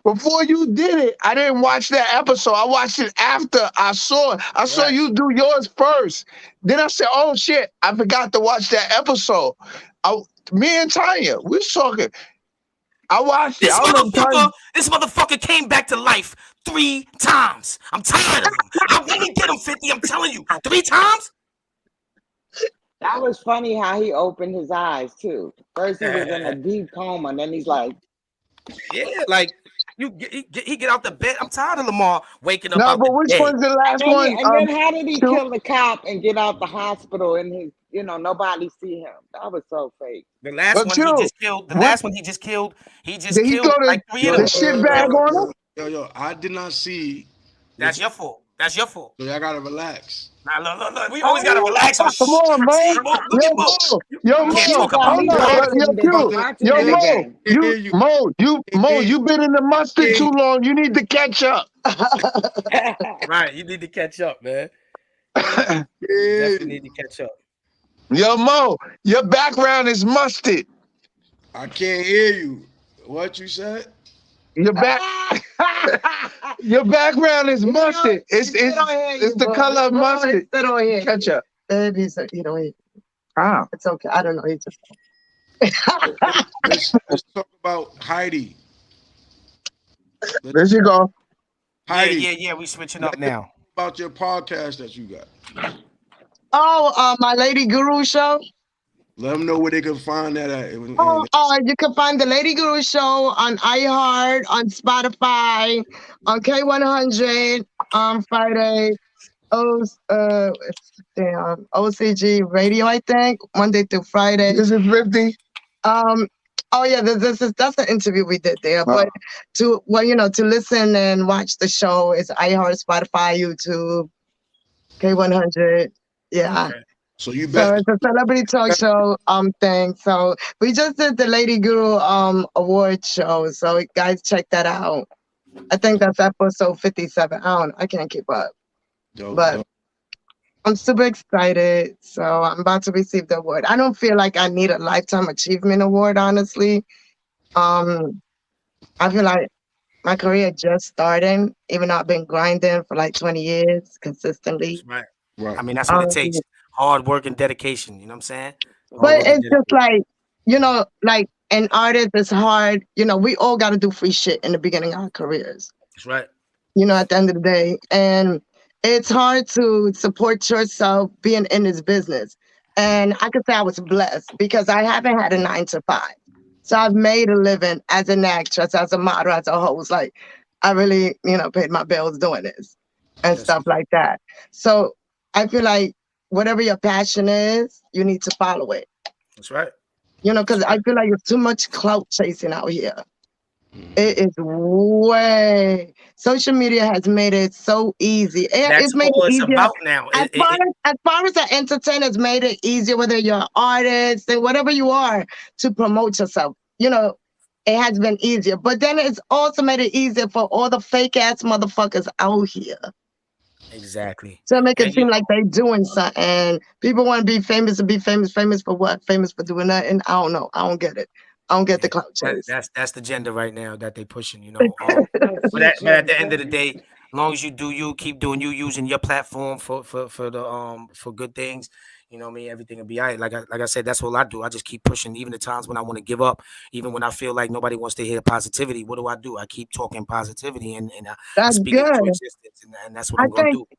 Before you did it, I didn't watch that episode. I watched it after I saw it. I saw you do yours first. Then I said, oh shit, I forgot to watch that episode. Me and Tanya, we was talking. I watched this it. This motherfucker came back to life 3 times. I'm tired of him. I'm gonna get him, 50. I'm telling you, 3 times. That was funny how he opened his eyes too. First he was in a deep coma, and then he's like, yeah, like he get out the bed. I'm tired of Lamar waking up. No, out but the which bed. one's the last one? And then how did he kill the cop and get out the hospital and his, nobody see him? That was so fake. The last one he just killed. The last one he just killed. He just did killed like 3 of them. The shit bag on him? Yo, I did not see. That's your fault. That's your fault. So y'all gotta relax. Nah, look. We always gotta relax. Come on, Mo. Mo, you been in the mustard too long. You need to catch up. Right, you need to catch up, man. You definitely need to catch up. Yo, Mo, your background is mustard. I can't hear you. What you said? Your background is mustard. It's the color of mustard. Catch up. It's okay. I don't know. He just let's talk about Heidi. There you go. Heidi. Yeah. We switching up now. About your podcast that you got. Oh, my Lady Guru show. Let them know where they can find that at. You can find the Lady Guru show on iHeart, on Spotify, on K100 on Friday. OCG Radio, I think, Monday through Friday. This is 50. That's an interview we did there. But to listen and watch the show is iHeart, Spotify, YouTube, K100. Yeah. Okay. So it's a celebrity talk show thing. So we just did the Lady Guru award show. So guys, check that out. I think that's episode 57. I can't keep up. But I'm super excited. So I'm about to receive the award. I don't feel like I need a Lifetime Achievement Award, honestly. I feel like My career just starting, even though I've been grinding for like 20 years consistently. Right. Right. I mean, that's what it Um, takes. Hard work and dedication. You know what I'm saying? Hard but work and it's just dedication. like, like an artist is hard. We all got to do free shit in the beginning of our careers. That's right. At the end of the day. And it's hard to support yourself being in this business. And I could say I was blessed because I haven't had a 9 to 5. So I've made a living as an actress, as a model, as a host. Like I really, paid my bills doing this and That's stuff like that. So I feel like whatever your passion is, you need to follow it. that's right. Because That's I right. feel like there's too much clout chasing out here. Mhm. It is way. Social media has made it so easy. That's It's made all it it's easier. about now. As far as the entertainers made it easier, whether you're an artist and whatever you are, to promote yourself. It has been easier. But then it's also made it easier for all the fake ass motherfuckers out here Exactly. to make it And you seem like they doing something. People want to be famous to be famous. Famous for what? Famous for doing nothing? I don't know. I don't get it. I don't get the yeah, clout chase. that's the agenda right now that they pushing, you know. But at the end of the day, as long as you do you, keep doing you, using your platform for the for good things, you know what I mean, everything will be all right. Like I said, that's all I do. I just keep pushing, even the times when I want to give up, even when I feel like nobody wants to hear positivity. What do? I keep talking positivity and I That's speak it into good. existence, and that's what I I'm gonna think do.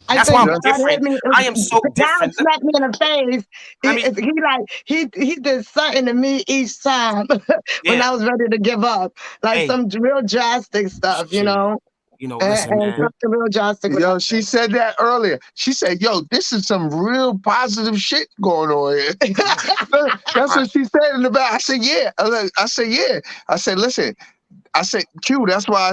I That's why think I'm God hit different. me. I am so God different. slapped me in the face. I mean, He did something to me each time when yeah. I was ready to give up, like Hey, some real drastic stuff, shit. Listen, and man. something real drastic. Yo, she said that earlier. She said, "Yo, this is some real positive shit going on here." That's Right. what she said in the back. I said, "Yeah." I said, "Yeah." I said, "Listen." I said, "Q." That's why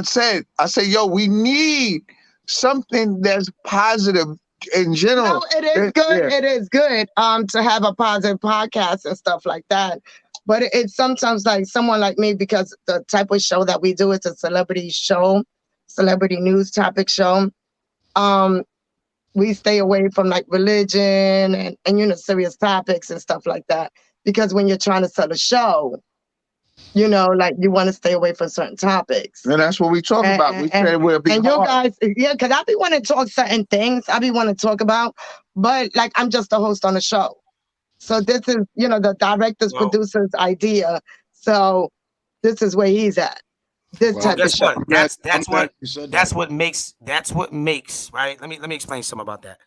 I said, "Yo, we need something that's positive in general." It is good. Yeah. It is good to have a positive podcast and stuff like that. But it's sometimes like someone like me, because the type of show that we do is a celebrity show, celebrity news topic show. Um, we stay away from like religion and serious topics and stuff like that. Because when you're trying to sell a show, like you want to stay away from certain topics. And that's what we talk about. We And, said we'll be and you hard. guys, yeah, because I be wanting to talk certain things. I be wanting to talk about, but like I'm just a host on the show. So this is, the director's Well, producer's idea. So this is where he's at. This Well, type of guess show. what? That's I'm that's glad what you said that. that's what makes right. Let me explain something about that.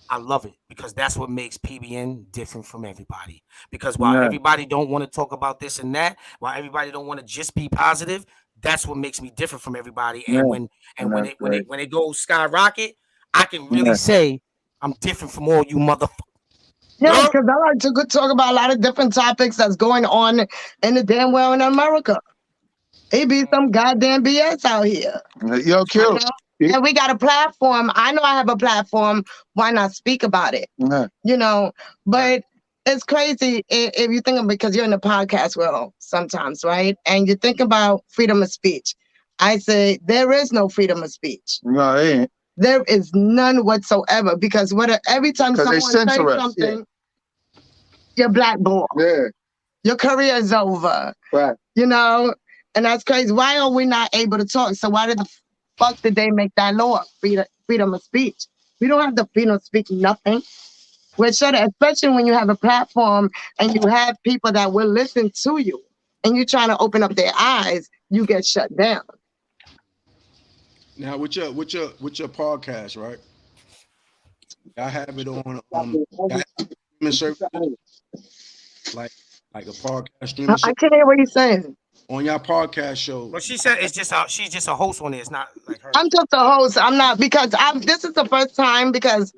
I love it because that's what makes PBN different from everybody. Because while Yeah, everybody don't want to talk about this and that, while everybody don't want to just be positive, that's what makes me different from everybody. yeah, And when and when that's it when great. it when it goes skyrocket, I can really Yeah. say I'm different from all you motherfuckers. Yeah, because I like to talk about a lot of different topics that's going on in the damn world in America. It be some goddamn BS out here. Yo, Q. And we got a platform. I know I have a platform. Why not speak about it? Yeah. But it's crazy if you think of, because you're in the podcast world sometimes, right? And you think about freedom of speech. I say there is no freedom of speech. No, it ain't. There is none whatsoever, because every time 'Cause they someone censor says us, something, you're blackballed. Yeah. Your career is over. Right. And that's crazy. Why are we not able to talk? So why the fuck did they make that law? Freedom of speech. We don't have the freedom of speech, nothing. Which should, especially when you have a platform and you have people that will listen to you, and you're trying to open up their eyes, you get shut down. Now with your podcast, right? I have it on y'all have streaming services like a podcast streaming I service can't hear what he's saying. on your podcast show. Well, she said she's just a host on it. It's not like her. I'm just a host. I'm not, because this is the first time, because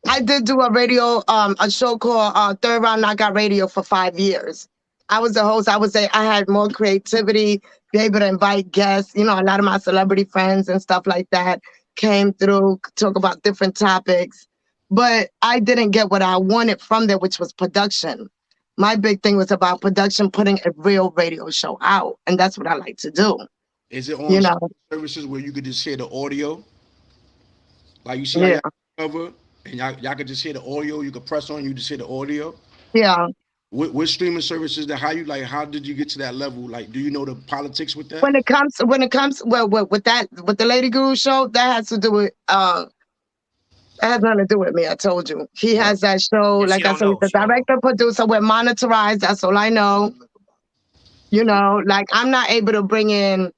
I did do a show called Third Round Knockout Radio for 5 years. I was the host. I had more creativity, be able to invite guests. A lot of my celebrity friends and stuff like that came through, talk about different topics. But I didn't get what I wanted from there, which was production. My big thing was about production, putting a real radio show out. And that's what I like to do. Is it on You know, services where you could just hear the audio? Like you see how yeah, y'all cover and y'all could just hear the audio. You could press on, you just hear the audio. yeah. What streaming services that? How did you get to that level? Like, do you know the politics with that? When it comes, well, with the Lady Guru show, that has to do with that has nothing to do with me. I told you. He has that show. Yeah, Like I said, he's the director, producer. We're monetized. That's all I know. You know, like I'm not able to bring in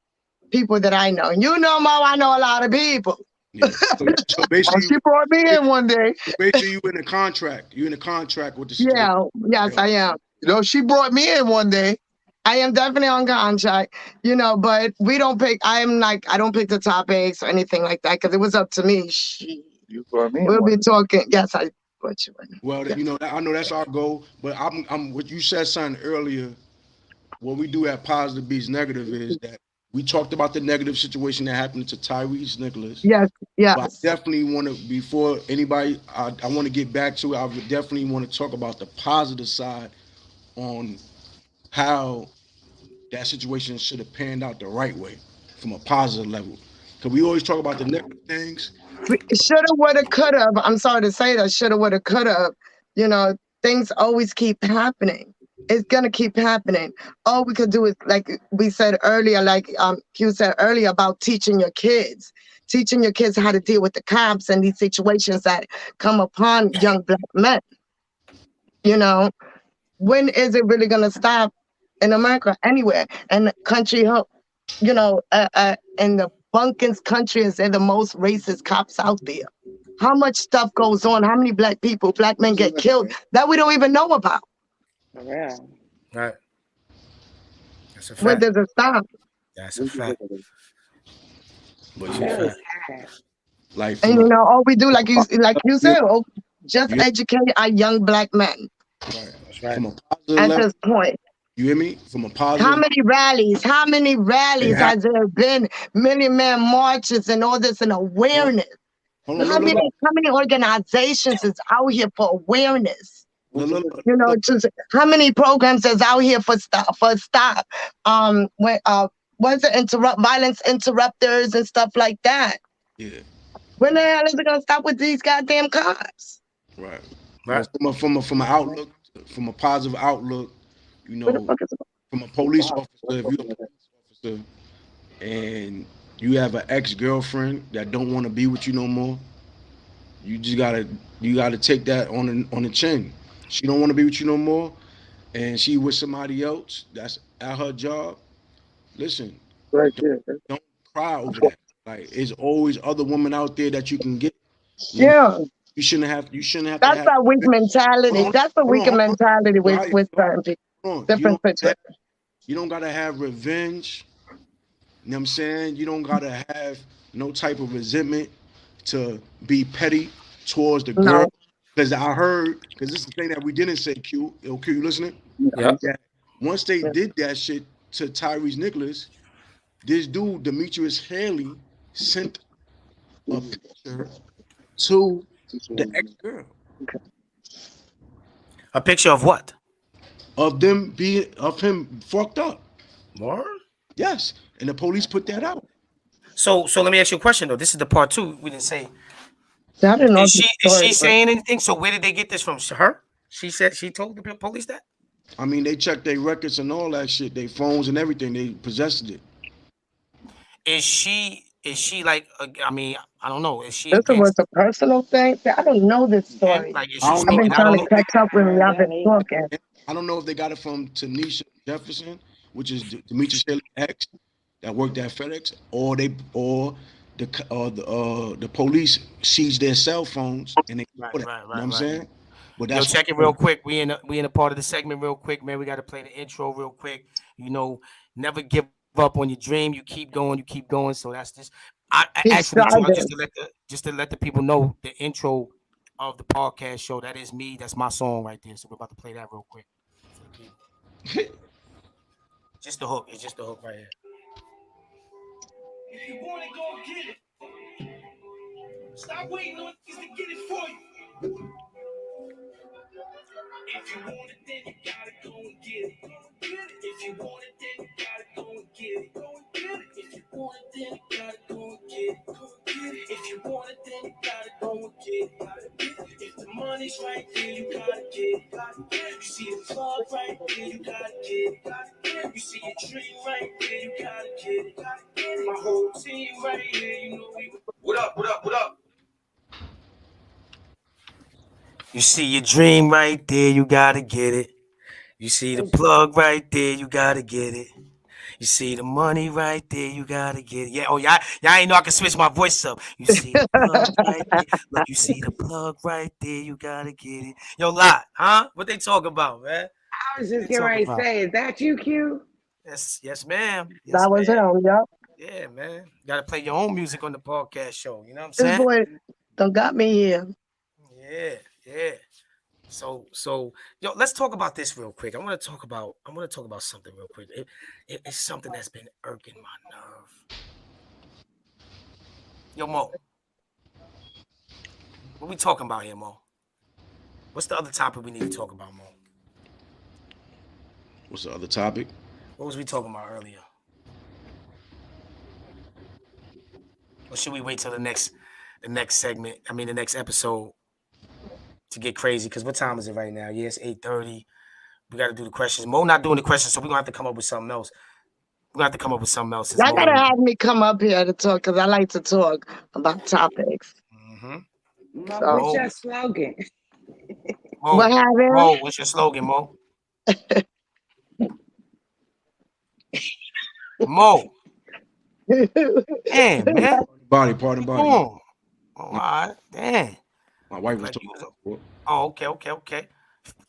people that I know. You know, Mo, I know a lot of people. Yeah. So basically, she brought me in one day. Basically, you in a contract. You in a contract with the situation. Yeah, yes, I am. You know, she brought me in one day. I am definitely on contract, you know, but we don't pick. I don't pick the topics or anything like that because it was up to me. You brought me in. We'll be talking. Yes, I brought you in. Well, yes. You know, I know that's our goal, but I'm what you said something earlier. What we do at Positive Beats Negative is that we talked about the negative situation that happened to Tyre Nichols. Yes, yes. But I definitely want to, before anybody, I want to get back to it. I would definitely want to talk about the positive side on how that situation should have panned out the right way from a positive level. Because we always talk about the negative things. Shoulda, woulda, coulda. I'm sorry to say that. Shoulda, woulda, coulda. You know, things always keep happening. It's gonna keep happening. All we could do is, like we said earlier, like Q said earlier, about teaching your kids how to deal with the cops and these situations that come upon young Black men. You know, when is it really gonna stop in America? Anywhere and country, you know, in the Bunkins countries, they're the most racist cops out there. How much stuff goes on? How many Black men get killed that we don't even know about? Yeah. Right. That's a fact. When does it stop? That's a fact. But Really sad. Like, And you know, all we do, like you said, just educate our young Black men. Right. That's right. From a positive At level, this point. you hear me? From a positive. How many rallies has there been? Million Man marches and all this and awareness. How many organizations is out here for awareness? You know, how many programs is out here for stop? What's it, interrupt violence interrupters and stuff like that? Yeah. When the hell is it gonna stop with these goddamn cops? Right. Right. From an outlook, from a positive outlook, you know, from a police officer, if you're a police officer and you have an ex-girlfriend that don't want to be with you no more, you gotta take that on the chin. She don't want to be with you no more, and she with somebody else that's at her job. Listen, don't cry over that. Like, there's always other women out there that you can get. Yeah. You shouldn't have. That's a weak mentality. That's a weak mentality with certain people. Different situations. You don't gotta have revenge. You know what I'm saying? You don't gotta have no type of resentment to be petty towards the girl. Because I heard, because this is the thing that we didn't say, Q. Q, you listening? Yeah. Once they did that shit to Tyre Nichols, this dude, Demetrius Haley, sent a picture to the ex-girl. A picture of what? Of him fucked up. What? Yes. And the police put that out. So let me ask you a question though. This is the part 2 we didn't say. I didn't know is she saying anything? So where did they get this from? Her? She said she told the police that? I mean, they checked their records and all that shit, their phones and everything. They possessed it. Is she like? I mean, I don't know. Is she? This was a personal thing. I don't know this story. Like, I've been trying to catch up with me. I've been talking. I don't know if they got it from Tanisha Jefferson, which is Demetrius Haley's ex that worked at FedEx, or the police seized their cell phones and they right, put it. Right, you know what I'm saying? But that's check it real quick. We in a part of the segment real quick, man. We got to play the intro real quick. You know, never give up on your dream. You keep going. So that's this. I actually just to let the people know the intro of the podcast show. That is me. That's my song right there. So we're about to play that real quick. Just the hook. It's just the hook right here. If you want it, go get it. Stop waiting on things to get it for you. If you want it, then you gotta go and get it. If you want it, then you gotta go and get it. If you want it, then you gotta go and get it. If you want it, then you gotta go and get it. If the money money's right there, you gotta get it. You see the plug right there, you gotta get it. You see your dream right there, you gotta get it. My whole team right here, you know we. What up? What up? What up? You see your dream right there, you gotta get it. You see the plug right there, you gotta get it. You see the money right there, you gotta get it. Yeah, oh y'all ain't know I can switch my voice up. You see the plug right there. Look, you see the plug right there, you gotta get it. Yo, Lot, huh? What they talking about, man? I was just getting ready to say, is that you, Q? Yes, ma'am. Yes, That was ma'am. him, yep. Yeah, man. You gotta play your own music on the podcast show. You know what I'm This saying? boy done got me here. Yeah. So, yo, let's talk about this real quick. I want to talk about something real quick. It's something that's been irking my nerve. Yo, Mo, what we talking about here, Mo? What's the other topic we need to talk about, Mo? What's the other topic? What was we talking about earlier? Or should we wait till the next segment? I mean, the next episode to get crazy? Because what time is it right now? Yeah, it's 8:30. We got to do the questions. Mo not doing the questions, so we're gonna have to come up with something else. We're gonna have to come up with something else. Y'all gotta have me come up here to talk because I like to talk about topics. Mm-hmm. Mo, what's your slogan? Mo, what happened? Mo, what's your slogan, Mo? Mo. Damn, man. Pardon body. Oh, all right. Damn. My wife was talking about. Oh, okay.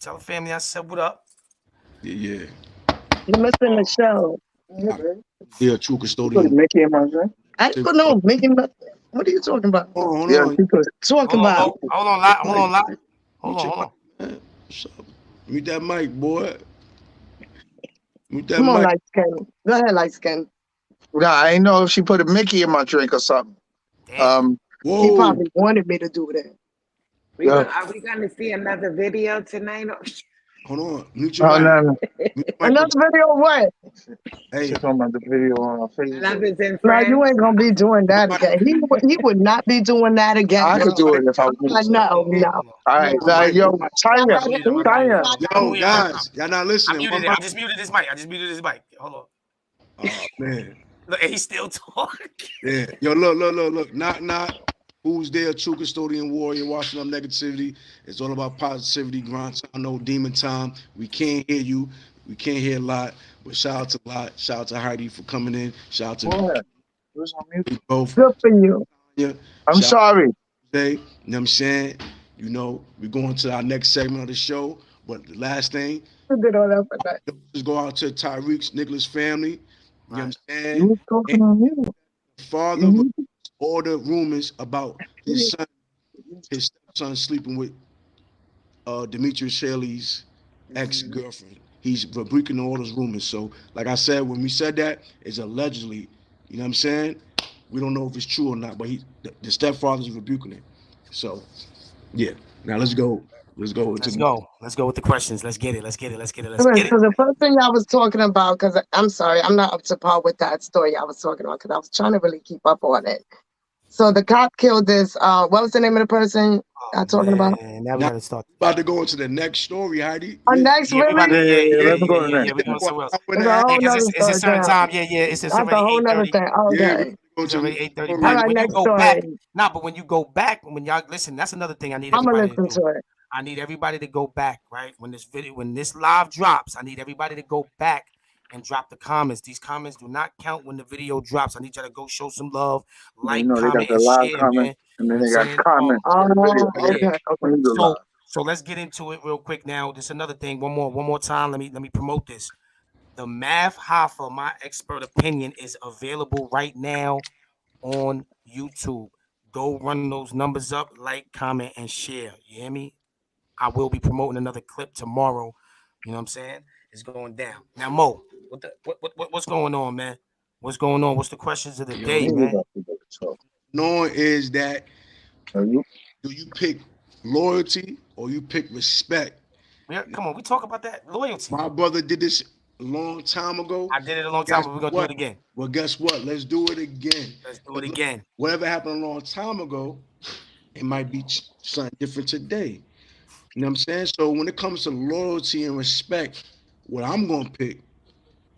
Tell the family I said what up. Yeah. You're missing the show. Yeah, true custodian. Mickey and my friend. I don't know. Making what are you talking about? Hold Yeah, on. Talking about. Hold on, lot. Hold on. What's up? Mute that mic, boy. Mute that Come on, mic. light skin. Go ahead, light skin. Nah, I ain't know if she put a Mickey in my drink or something. Damn. He probably wanted me to do that. Are we going to see another video tonight? Hold on. Mute your mic. No. Another video of what? Hey. She's talking about the video on Facebook. Love is in No, friends. you ain't gonna be doing that again. He would not be doing that again. I could do it if I was. No. All right, now, yo, Tyre. Yo, guys, y'all not listening. I just muted his mic. Hold on. Oh, man. Look, he's still talking. Yeah. Yo, look. Not. Who's there? True custodian warrior, washing up negativity. It's all about positivity, grind time, no demon time. We can't hear you. We can't hear a lot. But shout out to Lot. Shout out to Heidi for coming in. Shout out to both. Good for you. Yeah. I'm sorry. Today, you know what I'm saying? You know, we're going to our next segment of the show. But the last thing, You did all that for that. just go out to Tyre Nichols family. You know what I'm saying? You was talking on you. Father all the rumors about his stepson sleeping with Demetrius Shelley's ex-girlfriend. He's breaking all those rumors. So, like I said, when we said that, it's allegedly, you know what I'm saying? We don't know if it's true or not, but the stepfather's rebuking it. So, yeah. Now let's go. Let's go with the questions. Let's get it. So the first thing I was talking about, because I'm sorry, I'm not up to par with that story I was talking about, because I was trying to really keep up on it. So the cop killed this. What was the name of the person I'm talking about? Now we gotta start. About to go into the next story, Heidi. Next, really? Let's go to We're going somewhere else. It's a certain time. Yeah. It's already 8:30. Okay. It's already 8:30. All right, next story. But when you go back, when y'all listen, that's another thing I need. I'm gonna listen to it. I need everybody to go back, right? When this live drops, I need everybody to go back and drop the comments. These comments do not count when the video drops. I need y'all to go show some love, comment, and share, man. And then they got comments. So let's get into it real quick now. There's another thing. One more time. Let me promote this. The Math Hoffa, my expert opinion, is available right now on YouTube. Go run those numbers up, like, comment, and share. You hear me? I will be promoting another clip tomorrow. You know what I'm saying? It's going down. Now, Mo, what's going on, man? What's going on? What's the questions of the day, man? Knowing is that do you pick loyalty or you pick respect? Yeah, come on, we talk about that. Loyalty. My brother did this a long time ago. I did it a long time ago. We're gonna do it again. Well, guess what? Let's do it again. Whatever happened a long time ago, it might be something different today. You know what I'm saying? So when it comes to loyalty and respect, what I'm gonna pick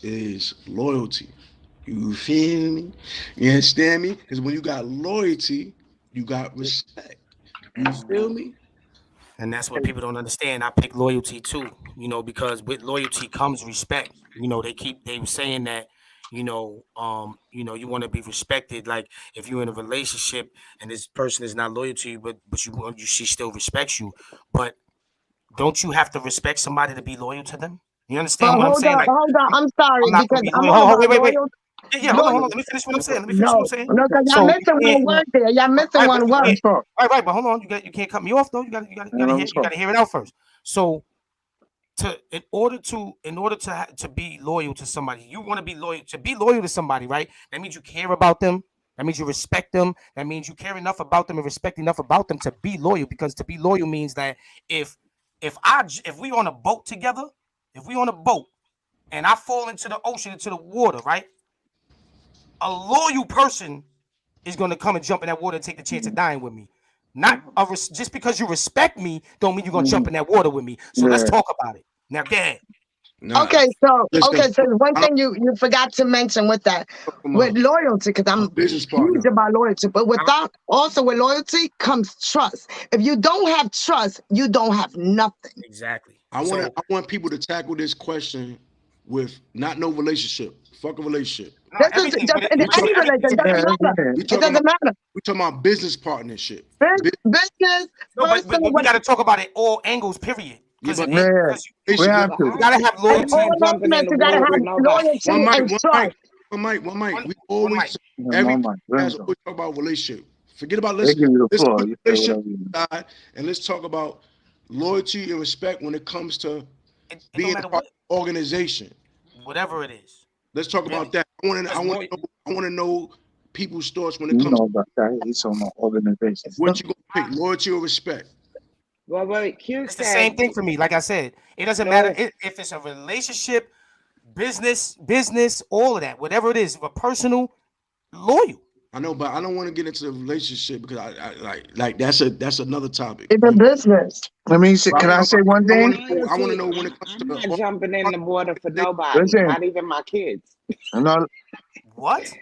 is loyalty. You feel me? You understand me? Because when you got loyalty, you got respect. You feel me? And that's what people don't understand. I pick loyalty too, because with loyalty comes respect. They were saying that, you want to be respected. Like if you're in a relationship and this person is not loyal to you, but she still respects you. But don't you have to respect somebody to be loyal to them? You But understand what I'm saying? Like hold on. I'm sorry I'm not gonna because be I'm loyal. all Hold on, about wait. loyal. Yeah, hold on. Let me finish what I'm saying. No, because y'all So you missing can't, one word there. Y'all missing right, but one you word. can't, right, but hold on. You can't cut me off though. You gotta hear it out first. So in order to be loyal to somebody, you want to be loyal to somebody, right? That means you care about them. That means you respect them. That means you care enough about them and respect enough about them to be loyal. Because to be loyal means that if we on a boat together, if we on a boat and I fall into the ocean, into the water, right? A loyal person is going to come and jump in that water and take the chance of dying with me. Just because you respect me, don't mean you're going to jump in that water with me. So let's talk about it. Now, go ahead. Nah, Okay, listen, so one I don't thing you forgot to mention with that, talk about with loyalty, because my I'm business huge partner. about loyalty, but with loyalty comes trust. If you don't have trust, you don't have nothing. Exactly. I want people to tackle this question with not no relationship. Fuck a relationship. This is Everything, just but in We talk, any religion. It doesn't matter. we It talking doesn't about matter. we talking about business partnership. Business, no, but personal, we got to talk about it all angles. Period. Yeah, Because but we have you to. Well, got to have and I'm loyalty. all not jumping in elements, the you gotta water have with nobody. loyalty one mic, and trust. one mic. We One mic. always My every mind, podcast always talk about relationship. Forget about they give you the let's floor. put You say relationship whatever you want. aside and let's talk about loyalty and respect when it comes to It don't being a matter part of an organization. whatever it is. Let's talk about Really. that. Because loyalty. I want to know people's thoughts when it You comes know to about that. He's on the organization. what you gonna pick, loyalty or respect. Well, what Q It's the same said, thing for me. Like I said, it doesn't matter no, if it's a relationship, business, all of that, whatever it is, a personal, loyal. I know, but I don't want to get into the relationship because I like that's another topic. It's a business. Let me see. But Can I say one thing? I want to loyalty, know when it comes to I'm not the jumping in the water for nobody, Listen, not even my kids. I'm not. What?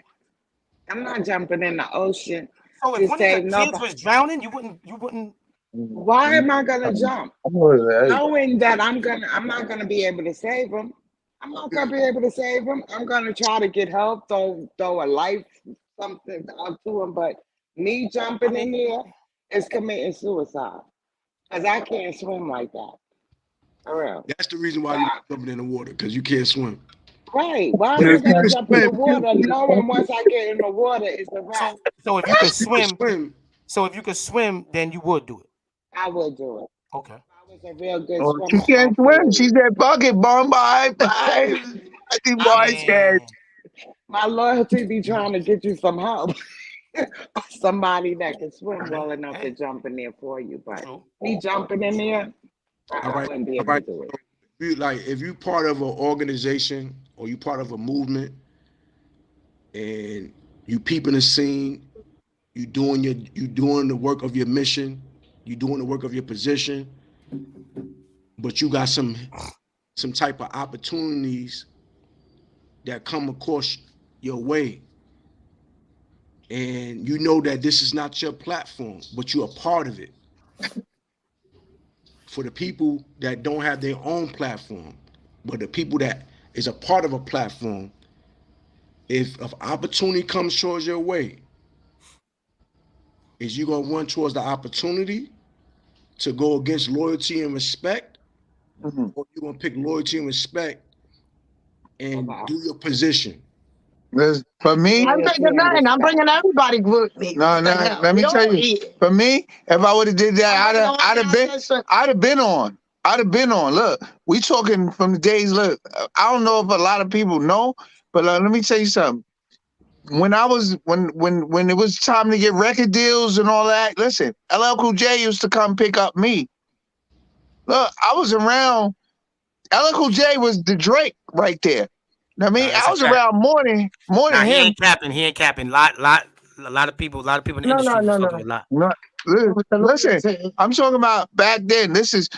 I'm not jumping in the ocean So if to one of your save kids nobody. was drowning, you wouldn't. Why am I gonna jump? I'm with everybody. Knowing that I'm not gonna be able to save them. I'm not gonna be able to save them. I'm gonna try to get help, throw a life something up to them. But me I jumping mean, in here is committing suicide because I can't swim like that. For real. That's the reason why you're Uh, not jumping in the water because you can't swim. right. Why But am I if you gonna can jump in the swim, water knowing once I get in the water it's a wrap? so if you could you can swim, swim. then you would do it. I would do it. Okay. If I was a real good Oh, she swimmer, can't swim. She absolutely. said, "Bucket bomb, bye, bye." I think boy said, Damn. My loyalty be trying to get you some help. Somebody that can swim well enough to Hey, jump in there for you. But true. me jumping in there, All I right, wouldn't be all able to right. do it. If you part of an organization or you part of a movement and you peeping the scene, you doing the work of your mission, you doing the work of your position, but you got some type of opportunities that come across your way, and you know that this is not your platform, but you're a part of it. For the people that don't have their own platform, but the people that is a part of a platform, if an opportunity comes towards your way, is you gonna run towards the opportunity to go against loyalty and respect, Mhm. or you gonna pick loyalty and respect and Okay. do your position? For me, I'm bringing Loyalty and mine. I'm respect. bringing everybody with me. no, What the no. hell? Let me We tell all you. eat. For me, if I would have did that, I'd have been. I'd have been on. I'd have been on. Look, we talking from the days. Look, I don't know if a lot of people know, but let me tell you something. When I was when it was time to get record deals and all that, listen, LL Cool J used to come pick up me. Look, I was around. LL Cool J was the Drake right there. I mean, Nah, that's I a was fact. around more than Nah, he him. ain't capping. He ain't capping. Lot. A lot of people in the No, industry was no, talking no. a lot. No, listen, I'm talking about back then. This is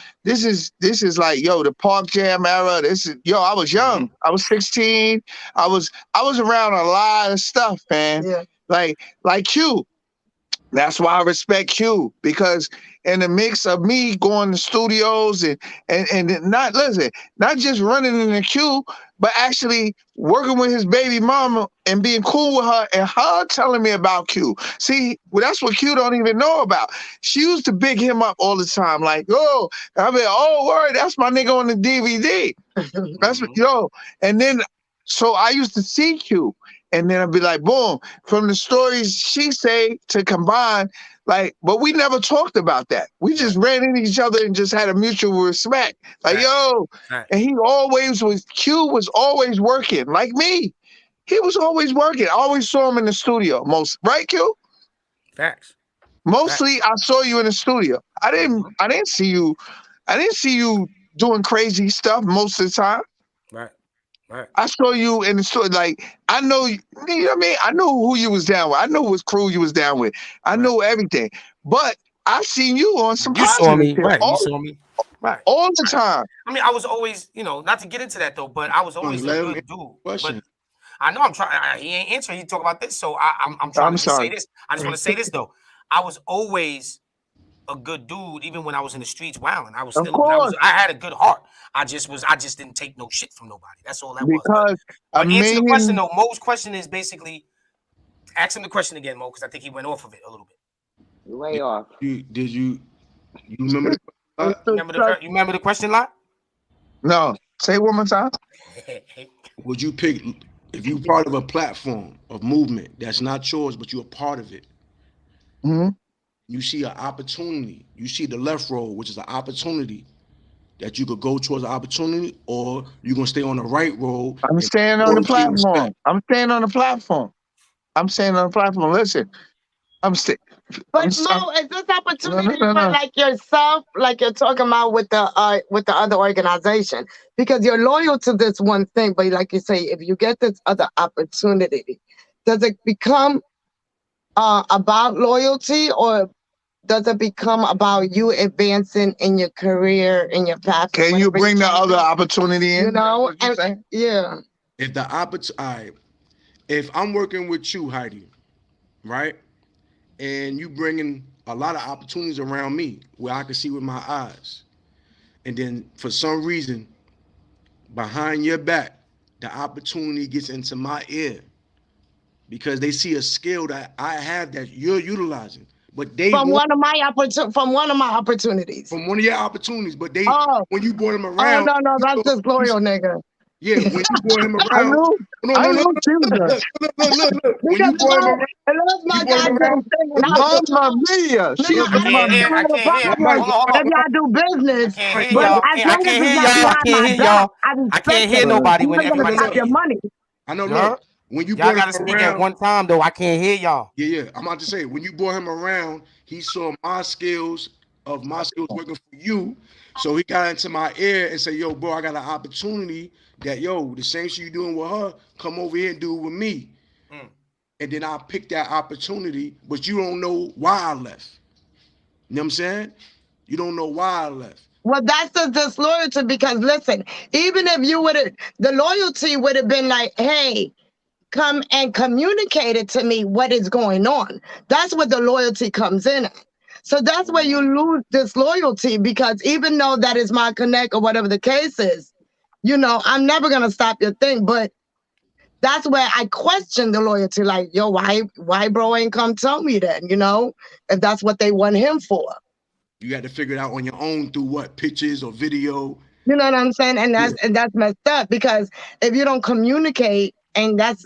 like, yo, the Park Jam era. This is, yo, I was young. I was 16. I was around a lot of stuff, man. Yeah. Like Q. That's why I respect Q, because in the mix of me going to studios and not just running in the queue, but actually working with his baby mama and being cool with her and her telling me about Q. See, well, that's what Q don't even know about. She used to big him up all the time, like, oh, I mean, oh, word, that's my nigga on the DVD. That's what, yo. And then, so I used to see Q. And then I'd be like, boom, from the stories she say to combine, like, but we never talked about that. We just ran into each other and just had a mutual respect. Like, yo, and Q was always working, like me. He was always working. I always saw him in the studio, right, Q? Facts. Mostly I saw you in the studio. I didn't see you doing crazy stuff most of the time. Right. Right. I saw you in the store. Like, I know, you know what I mean? I know who you was down with. I know what crew you was down with. I know everything. But I seen you on some You saw me, shit. right? You saw me, right? All the time. I mean, I was always, not to get into that though, but I was always a good dude. But I know I'm trying. He ain't answering. He talk about this, so I'm trying to just say this. I just want to say this though. I was always a good dude, even when I was in the streets wilding. I was still. I had a good heart. I just didn't take no shit from nobody. That's all that was. But answer the question though. Mo's question is basically, ask him the question again, Mo, because I think he went off of it a little bit. Way off. Did you remember? You remember the question, lot? No. Say it one more time. Would you pick, if you're part of a platform of movement that's not yours, but you're a part of it? Mm-hmm. You see an opportunity. You see the left road, which is an opportunity that you could go towards an opportunity, or you're gonna stay on the right road. I'm staying on the platform. I'm staying on the platform. Listen, But Mo, is this opportunity for like yourself, like you're talking about with the other organization? Because you're loyal to this one thing, but like you say, if you get this other opportunity, does it become about loyalty, or does it become about you advancing in your career, in your path? Can you bring the other opportunity in? You know, and yeah. If the opportunity, if I'm working with you, Heidi, right, and you bringing a lot of opportunities around me where I can see with my eyes, and then for some reason, behind your back, the opportunity gets into my ear because they see a skill that I have that you're utilizing. But they from one of my opportunities. From one of your opportunities, but they when you brought him around. Oh no, that's just loyal, nigga. Yeah, when you brought him around. I knew. Look. When you brought him around. My goddamn thing. Mamma mia. I if y'all do business, but as long as you got my back, I can't hear nobody when everybody's got your money. I know. Look, when you y'all gotta speak at one time though, I can't hear y'all. Yeah. I'm about to say, when you brought him around, he saw my skills working for you. So he got into my ear and said, yo, bro, I got an opportunity that, yo, the same shit you doing with her, come over here and do it with me. And then I picked that opportunity, but you don't know why I left. You know what I'm saying? You don't know why I left. Well, that's the disloyalty, because listen, even if you would have, the loyalty would have been like, hey, come and communicate it to me what is going on. That's where the loyalty comes in at. So that's where you lose disloyalty, because even though that is my connect or whatever the case is, I'm never going to stop your thing. But that's where I question the loyalty. Like, yo, why bro ain't come tell me then, if that's what they want him for. You had to figure it out on your own through what? Pictures or video? You know what I'm saying? And that's messed up, because if you don't communicate, and that's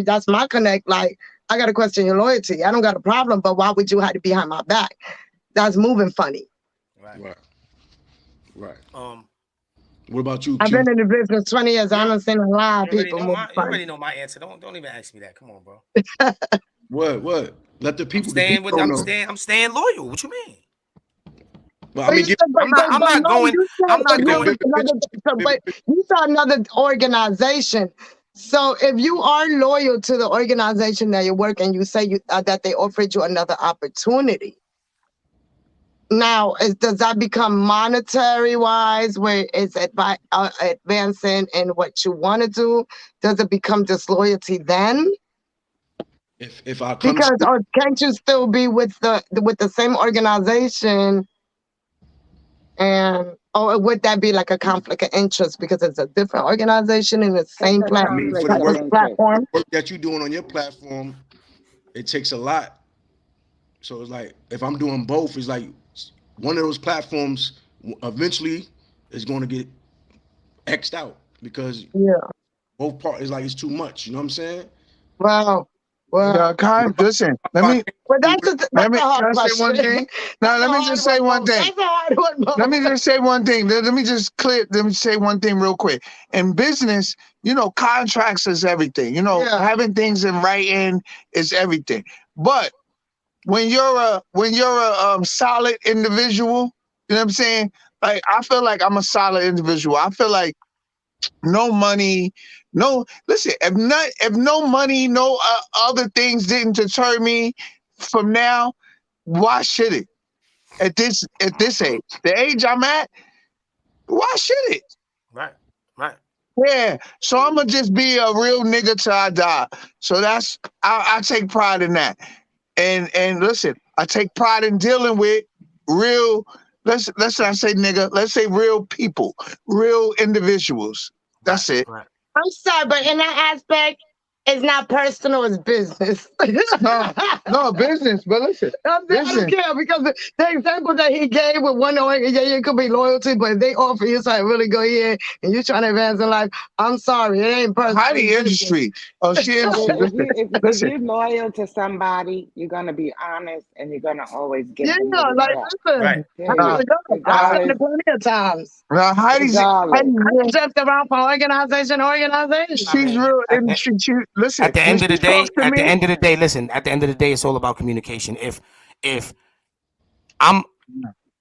that's my connect, like, I got to question your loyalty. I don't got a problem, but why would you hide behind my back? That's moving funny. Right. What about you, Q? I've been in the business 20 years. I don't seen a lot of people move funny. You already know my answer. Don't even ask me that. Come on, bro. What? Let the people. I'm staying loyal. What you mean? Well, I mean, I'm not going. But you saw another organization So if you are loyal to the organization that you work and you say that they offered you another opportunity, now does that become monetary wise, where it's advancing in what you want to do? Does it become disloyalty then? If I come Because to, or can't you still be with the same organization? And or would that be like a conflict of interest because it's a different organization in the same It's a I mean, for the conflict of interest. platform? work that you're doing on your platform, it takes a lot. So it's like if I'm doing both, it's like one of those platforms eventually is going to get X'd out because Yeah. both parts is like it's too much. You know what I'm saying? Wow. Wow. Listen, Well, that's let a me hard can I say question. one thing. Now let me just say one thing. That's a hard one. Mo. Let me just say one thing. Let me just let me say one thing real quick. In business, contracts is everything. Yeah. Having things in writing is everything. But when you're a solid individual, you know what I'm saying? Like I feel like I'm a solid individual. I feel like no money, listen, if no money, no other things didn't deter me from now, why should it? At this age, the age I'm at, why should it? Right. Right. Yeah. So I'm gonna just be a real nigga till I die. So I take pride in that. And listen, I take pride in dealing with real. Let's not say nigga. Let's say real people, real individuals. Right. That's it. Right. I'm sorry, but in that aspect, it's not personal, it's business. No business. But listen, I don't care because the example that he gave with one organization, it could be loyalty, but if they offer you something really good here and you're trying to advance in life, I'm sorry, it ain't personal. Heidi industry. Oh, she But industry. if Listen. you're loyal to somebody, you're gonna be honest and you're gonna always give Yeah, them the like respect. Right. listen, Nah, I I've done Regardless, it plenty of times. nah, Heidi's regardless. I jumped around from organization to organization. I she's mean, real industry. Listen, at the when end of she the day, talks to at the me, end of the day, listen. At the end of the day, it's all about communication. If I'm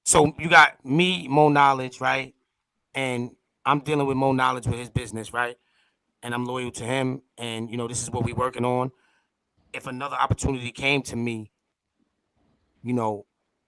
so you got me, Mo Knowledge, right, and I'm dealing with Mo Knowledge with his business, right, and I'm loyal to him, and this is what we're working on. If another opportunity came to me, you know,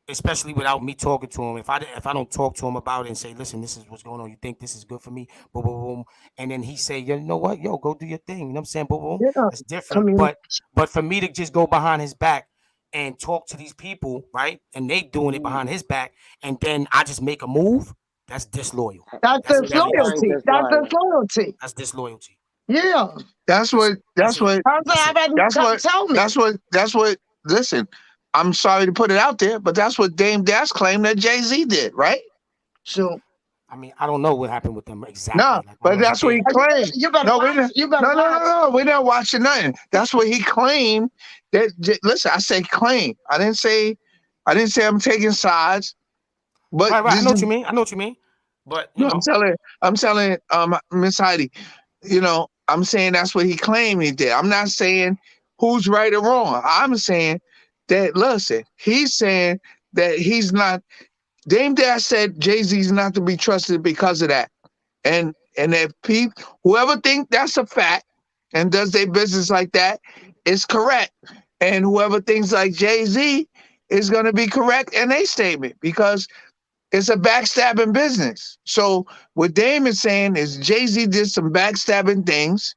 especially without me talking to him. If I don't talk to him about it and say, listen, this is what's going on. You think this is good for me? Boom, boom, boom. And then he say, you know what? Yo, go do your thing. You know what I'm saying? Boom, boom. Yeah, That's different. community. But for me to just go behind his back and talk to these people, right? And they doing it behind his back, and then I just make a move. That's disloyal. That's That's It's very very disloyalty. That's disloyal. disloyalty. That's disloyalty. Yeah. that's That's what. it. That's what. I'm saying, I've had That's come what. tell me. That's what. Listen, I'm sorry to put it out there, but that's what Dame Dash claimed that Jay-Z did, right? Sure. I mean, I don't know what happened with them exactly. No, Like, I but know he that's what he did. claimed. You better No, watch. You better no, no, watch. no, no. We're not watching nothing. That's what he claimed. Listen, I say claim. I didn't say I'm taking sides. But Right, right. I this know is, what you mean. I know what you mean. But I'm telling Miss Heidi, I'm saying that's what he claimed he did. I'm not saying who's right or wrong. I'm saying that listen, he's saying that he's not. Dame Dash said Jay-Z's not to be trusted because of that. And if whoever think that's a fact and does their business like that is correct. And whoever thinks like Jay-Z is gonna be correct in their statement because it's a backstabbing business. So what Dame is saying is Jay-Z did some backstabbing things.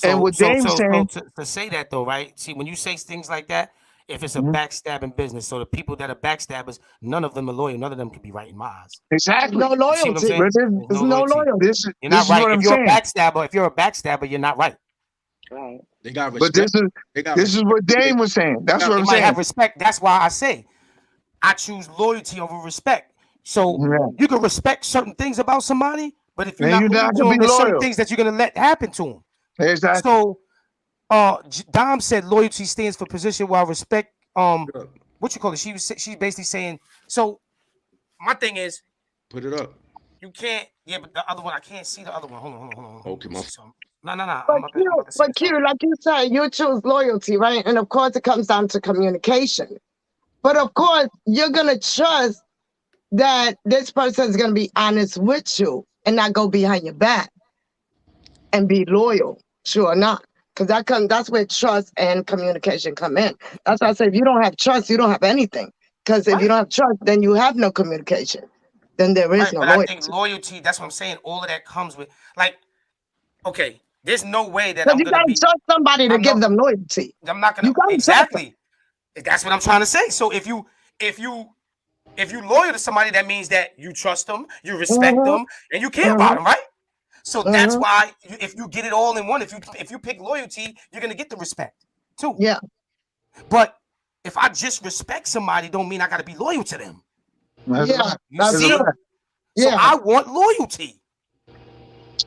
And So what so Dame's so so saying, to say that though, right? See, when you say things like that, if it's a Mhm. backstabbing business, so the people that are backstabbers, none of them are loyal. None of them can be right in my eyes. Exactly. No You see what I'm loyalty. saying? But There's There's no no loyalty. loyalty. You're this not is right. what If I'm you're a saying. backstabber, you're not right. Right. They got But respect. They got this is respect. what Dame was saying. That's what They I'm might saying. have respect. That's why I say I choose loyalty over respect. So Yeah. you can respect certain things about somebody, but if you're And not you're loyal not to gonna be them, there's certain loyal. things that you're gonna let happen to them. Exactly. So Dom said loyalty stands for position while respect what you call it? She's basically saying so my thing is Put it up. you can't but the other one I can't see the other one. Hold on. Let Okay, me my see something. No. I'm But about to I'm Q, about to say something. like you said, you choose loyalty, right? And of course, it comes down to communication. But of course, you're gonna trust that this person is gonna be honest with you and not go behind your back and be loyal. Sure not. Because that's where trust and communication come in. That's why I say if you don't have trust, you don't have anything. Because if you don't have trust, then you have no communication. Then there is Right, no but I loyalty. think loyalty, that's what I'm saying. All of that comes with, like, okay, there's no way that Because I'm you gonna gotta be, trust somebody to I'm give no, them loyalty. I'm not gonna, You gotta trust them. exactly. That's what I'm trying to say. So if you loyal to somebody, that means that you trust them, you respect Mm-hmm, them, and you care about mm-hmm, them, right? So that's mm-hmm. why if you get it all in one, if you pick loyalty, you're gonna get the respect too. Yeah. But if I just respect somebody, don't mean I gotta be loyal to them. That's Yeah. right. You That's That's see? true. right. So Yeah. I want loyalty.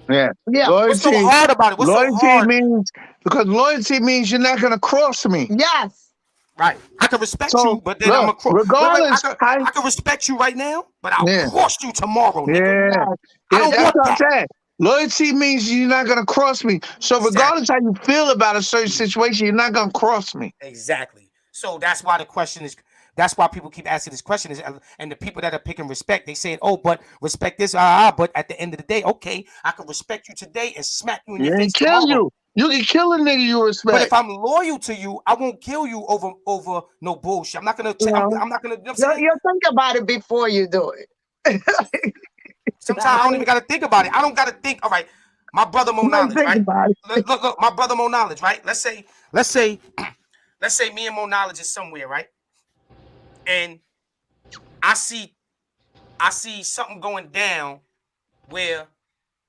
Yeah. Yeah. What's so Loyalty. hard about it? What's so Loyalty hard? means because loyalty means you're not gonna cross me. Yes. Right. I can respect So you, but then I'm look, a cross. Wait. regardless how I can respect you right now, but I'll yeah, cross you tomorrow, nigga. yeah. Yes. I Yeah, don't that's want what I'm that. saying. Loyalty means you're not gonna cross me. So Exactly. regardless how you feel about a certain situation, you're not gonna cross me. Exactly. So that's why the question is. That's why people keep asking this question. Is and the people that are picking respect, they saying, "Oh, but respect this." But at the end of the day, okay, I can respect you today and smack you in You your face ain't kill tomorrow. you. You can kill a nigga you But respect. if I'm loyal to you, I won't kill you over no bullshit. I'm not gonna. No. I'm not gonna. You know what I'm saying? You think about it before you do it. Sometimes I don't even gotta think about it. I don't gotta think. All right, my brother Mo You don't Knowledge, think right? about it. Look, my brother Mo Knowledge, right? Let's say, me and Mo Knowledge is somewhere, right? And I see something going down where,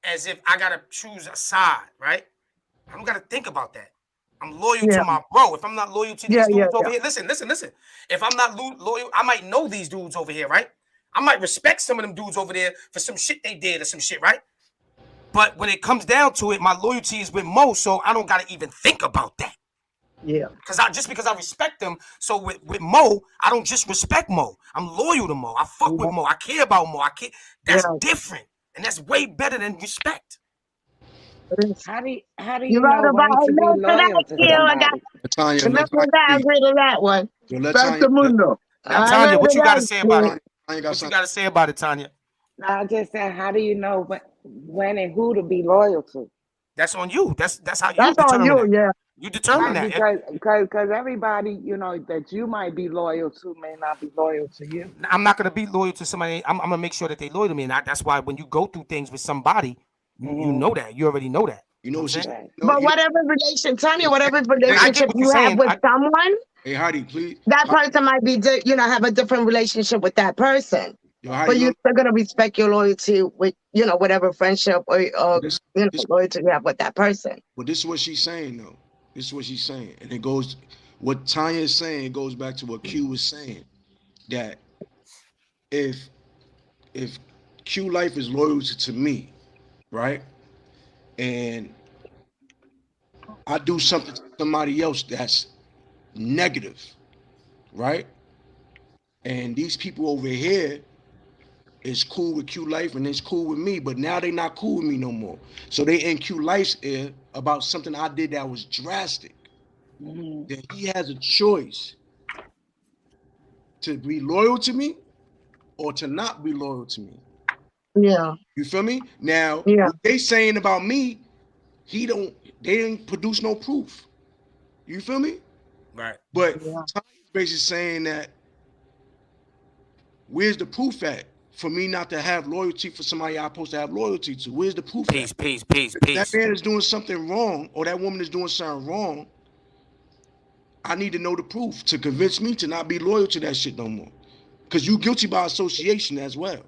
as if I gotta choose a side, right? I don't gotta think about that. I'm loyal Yeah. to my bro. If I'm not loyal to Yeah. these Yeah. dudes over Yeah. here, listen. If I'm not loyal, I might know these dudes over here, right? I might respect some of them dudes over there for some shit they did or some shit, right? But when it comes down to it, my loyalty is with Mo, so I don't gotta even think about that. Yeah. Because I respect them. So with Mo, I don't just respect Mo. I'm loyal to Mo. I fuck with Mo. I care about Mo. That's Yeah. different. And that's way better than respect. It is. How do You you right know about when to be it. That loyal to you. I got somebody? Tanya, let remember Tanya that. I speak. agree to that one. Yo, let Back Tanya. to Mundo. Now, I Tanya, read what you got to that. say about it? Tanya got What you something. got to say about it, Tanya? I just said, how do you know when and who to be loyal to? That's on you. That's how you That's on determine you. that. Yeah. You determine Right, that. because everybody, that you might be loyal to may not be loyal to you. I'm not gonna be loyal to somebody. I'm gonna make sure that they loyal to me, and that's why when you go through things with somebody, you Hmm. know that. You already know that. You know You know what what I'm she? saying? Right. No, But you know. whatever relation, Tanya, whatever Hey, I get relationship what you're you have saying. with someone, hey, Heidi, please. that person might be, have a different relationship with that person. Yo, Heidi, But you're still gonna respect your loyalty with, whatever friendship or this, this, loyalty you have with that person. but this is what she's saying though. This is what she's saying, and it goes. What Tanya is saying goes back to what Q was saying. That if if Q Life is loyal to me, right, and I do something to somebody else that's negative, right, and these people over here is cool with Q Life and it's cool with me, but now they not cool with me no more. So they in Q Life's ear about something I did that was drastic. Hmm. Then he has a choice to be loyal to me or to not be loyal to me. Yeah. You feel me? Now, Yeah. what they saying about me, they didn't produce no proof. You feel me? Right. But Yeah. Tanya's basically saying that where's the proof at for me not to have loyalty for somebody I'm supposed to have loyalty to? Where's the proof at? Peace. If that man is doing something wrong or that woman is doing something wrong, I need to know the proof to convince me to not be loyal to that shit no more. Because you guilty by association as well.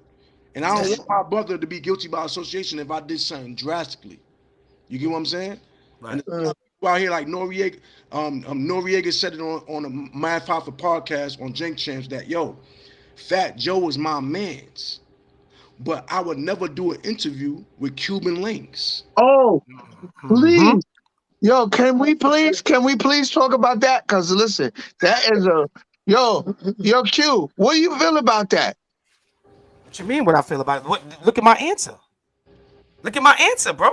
And I don't want my brother to be guilty by association if I did something drastically. You get what I'm saying? Right. And there's people out here like Noriega, Noriega said it on a Mind Papa podcast on Jink Champs that, yo, Fat Joe is my mans. But I would never do an interview with Cuban links. Oh, please. Mm-hmm. Yo, can we please talk about that? Cause listen, that is yo, Q, what do you feel about that? What you mean? What I feel about it? Look at my answer. Look at my answer, bro.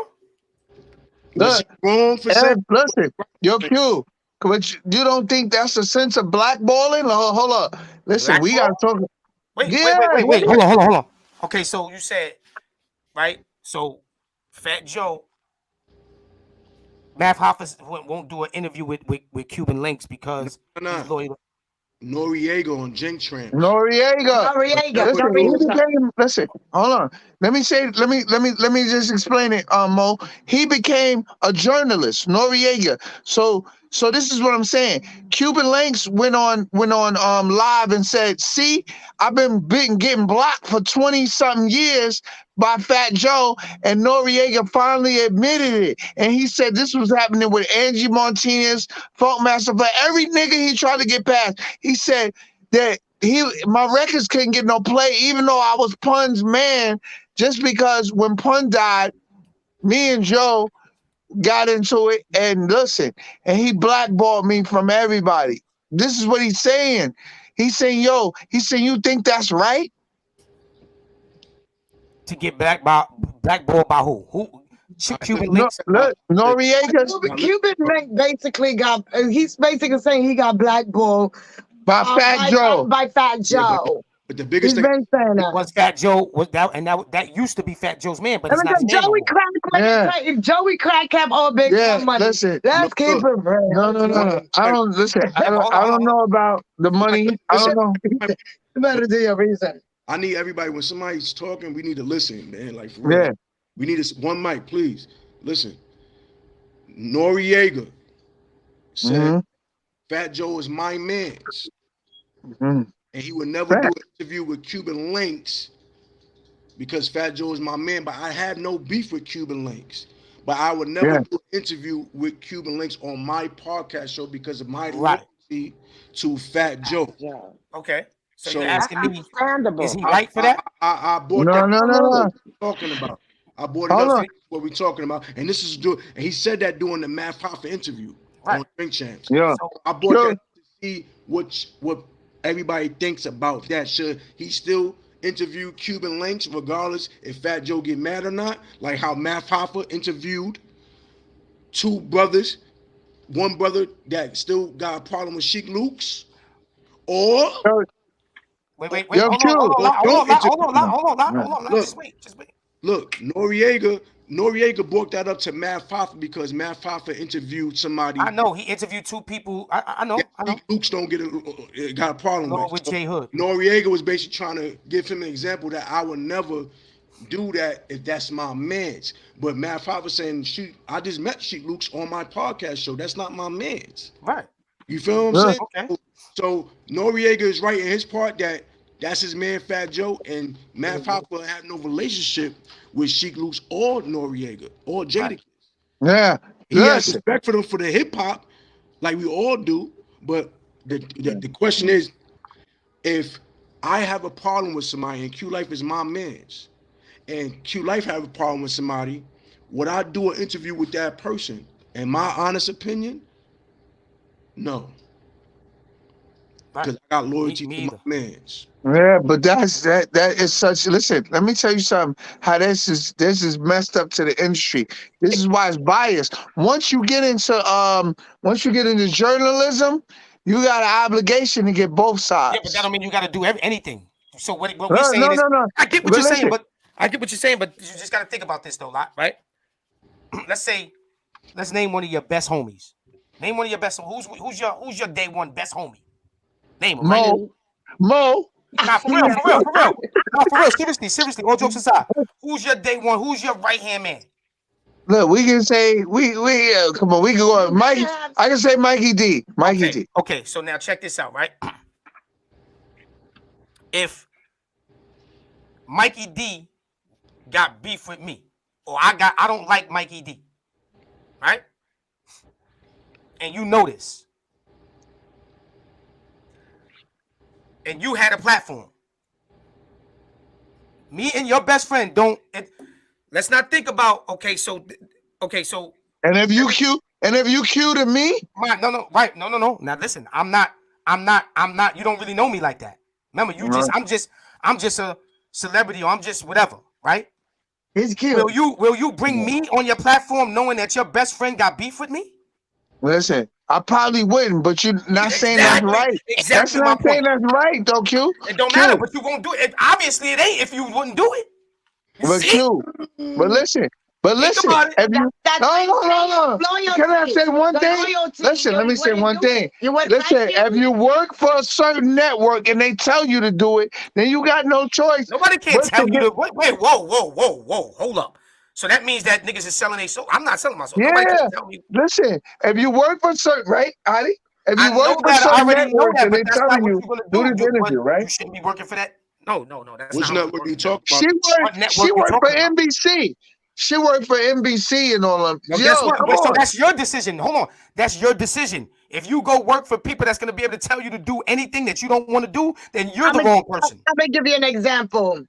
Was Look, he wrong for saying? listen, yo, Q, but you don't think that's a sense of blackballing? Hold up. Listen, we gotta talk. Wait. Yeah, Hold on. Okay, so you said, right? So Fat Joe Math Hoffers won't do an interview with Cuban Links because he's loyal. Noriega on Jink Tramps. Noriega. Listen, hold on. Let me just explain it, Mo. He became a journalist, Noriega. So this is what I'm saying. Cuban Links went on live and said, "See, I've been getting blocked for 20-something years by Fat Joe," and Noriega finally admitted it. And he said this was happening with Angie Martinez, Funkmaster, for every nigga he tried to get past. He said that my records couldn't get no play, even though I was Pun's man, just because when Pun died, me and Joe got into it, and listen, and he blackballed me from everybody. This is what he's saying. He's saying, you think that's right? To get blackballed by who? Who? Cuban Links. Noriega. Cuban Link basically he's basically saying he got blackballed by Fat Joe. By Fat Joe. But the biggest thing was Fat Joe that used to be Fat Joe's man, but it's not his Joey Crack. If Joey Crack kept all big money, listen, let's keep it real. No. I don't know about the money. I don't know. You better do your reason. I need everybody, when somebody's talking, we need to listen, man. Like, for real. Yeah. We need one mic, please. Listen. Noriega said, Fat Joe is my man's. And he would never do an interview with Cuban Links because Fat Joe is my man, but I have no beef with Cuban Links. But I would never do an interview with Cuban Links on my podcast show because of my loyalty to Fat Joe. Okay. So you're asking me, is he I, right for that? I bought that. No. Talking about. I bought it up. What we talking about, and this is and he said that during the Math Hoffa interview on Drink Champs. Yeah. So I bought that to see what everybody thinks about that. Should he still interview Cuban Links regardless if Fat Joe get mad or not? Like how Math Hoffa interviewed two brothers, one brother that still got a problem with Sheik Luke's, or wait, hold on. Just wait. Look, Noriega brought that up to Math Hoffa because Math Hoffa interviewed somebody. I know he interviewed two people. I know. Luke's don't got a problem with J Hood. Noriega was basically trying to give him an example that I would never do that if that's my man's. But Math Hoffa saying, I just met Sheik Luke's on my podcast show. That's not my man's. Right. You feel what I'm saying? Okay. So Noriega is right in his part that's his man Fat Joe, and Math Hoffa had no relationship with Sheik Luke's or Noriega or Jadakiss. Yeah. He has respect for them for the hip hop, like we all do. But the question is, if I have a problem with somebody and Q Life is my man's, and Q Life have a problem with somebody, would I do an interview with that person? In my honest opinion, no. Because I got loyalty to my man's. Yeah, but that is such. Listen, let me tell you something. How this is messed up to the industry. This is why it's biased. Once you get into journalism, you got an obligation to get both sides. Yeah, but that don't mean you got to do anything. So what we're saying is, I get what you're saying, but you just got to think about this though, right? Let's name one of your best homies. Name one of your best. Who's your day one best homie? Name him. Mo. Nah, for real. Nah, for real. Seriously. All jokes aside, who's your day one? Who's your right hand man? Look, we can say we come on. We can go Mike. I can say Mikey D. D. Okay. So now check this out, right? If Mikey D got beef with me, or I don't like Mikey D, right? And you know this. And you had a platform. Me and your best friend let's not think about so. And if you cue to me, no. Now listen, I'm not. You don't really know me like that. Remember, I'm just a celebrity, or I'm just whatever, right? He's cute. Will you bring me on your platform knowing that your best friend got beef with me? Listen, I probably wouldn't, but you're not saying that's right. Exactly. That's not saying that's right, though, Q. It don't matter, but you won't do it. Obviously, it ain't if you wouldn't do it. But Q, but listen, But listen, about it. if you, That's no. Can I say one The thing? loyalty, Listen, let me you say wouldn't one do thing. it. You would Listen, like if you work for a certain network and they tell you to do it, then you got no choice. Nobody can't but tell to you get- to wait. Whoa. Hold up. So that means that niggas is selling their soul. I'm not selling my soul. Nobody Yeah. can tell me. Listen, if you work for certain, right, Adi? If you I work know for that. I certain already know networks that, and but they that's not telling what you you're gonna do do. this interview, right? You shouldn't be working for that. No, that's Which not how it network works. you talking She about? What worked. network She you worked for talking about? NBC. She worked for NBC and all of them. Well, Yo, guess what? come So on. that's your decision. Hold on. That's your decision. If you go work for people that's going to be able to tell you to do anything that you don't want to do, then you're the wrong person. I'm gonna give you an example.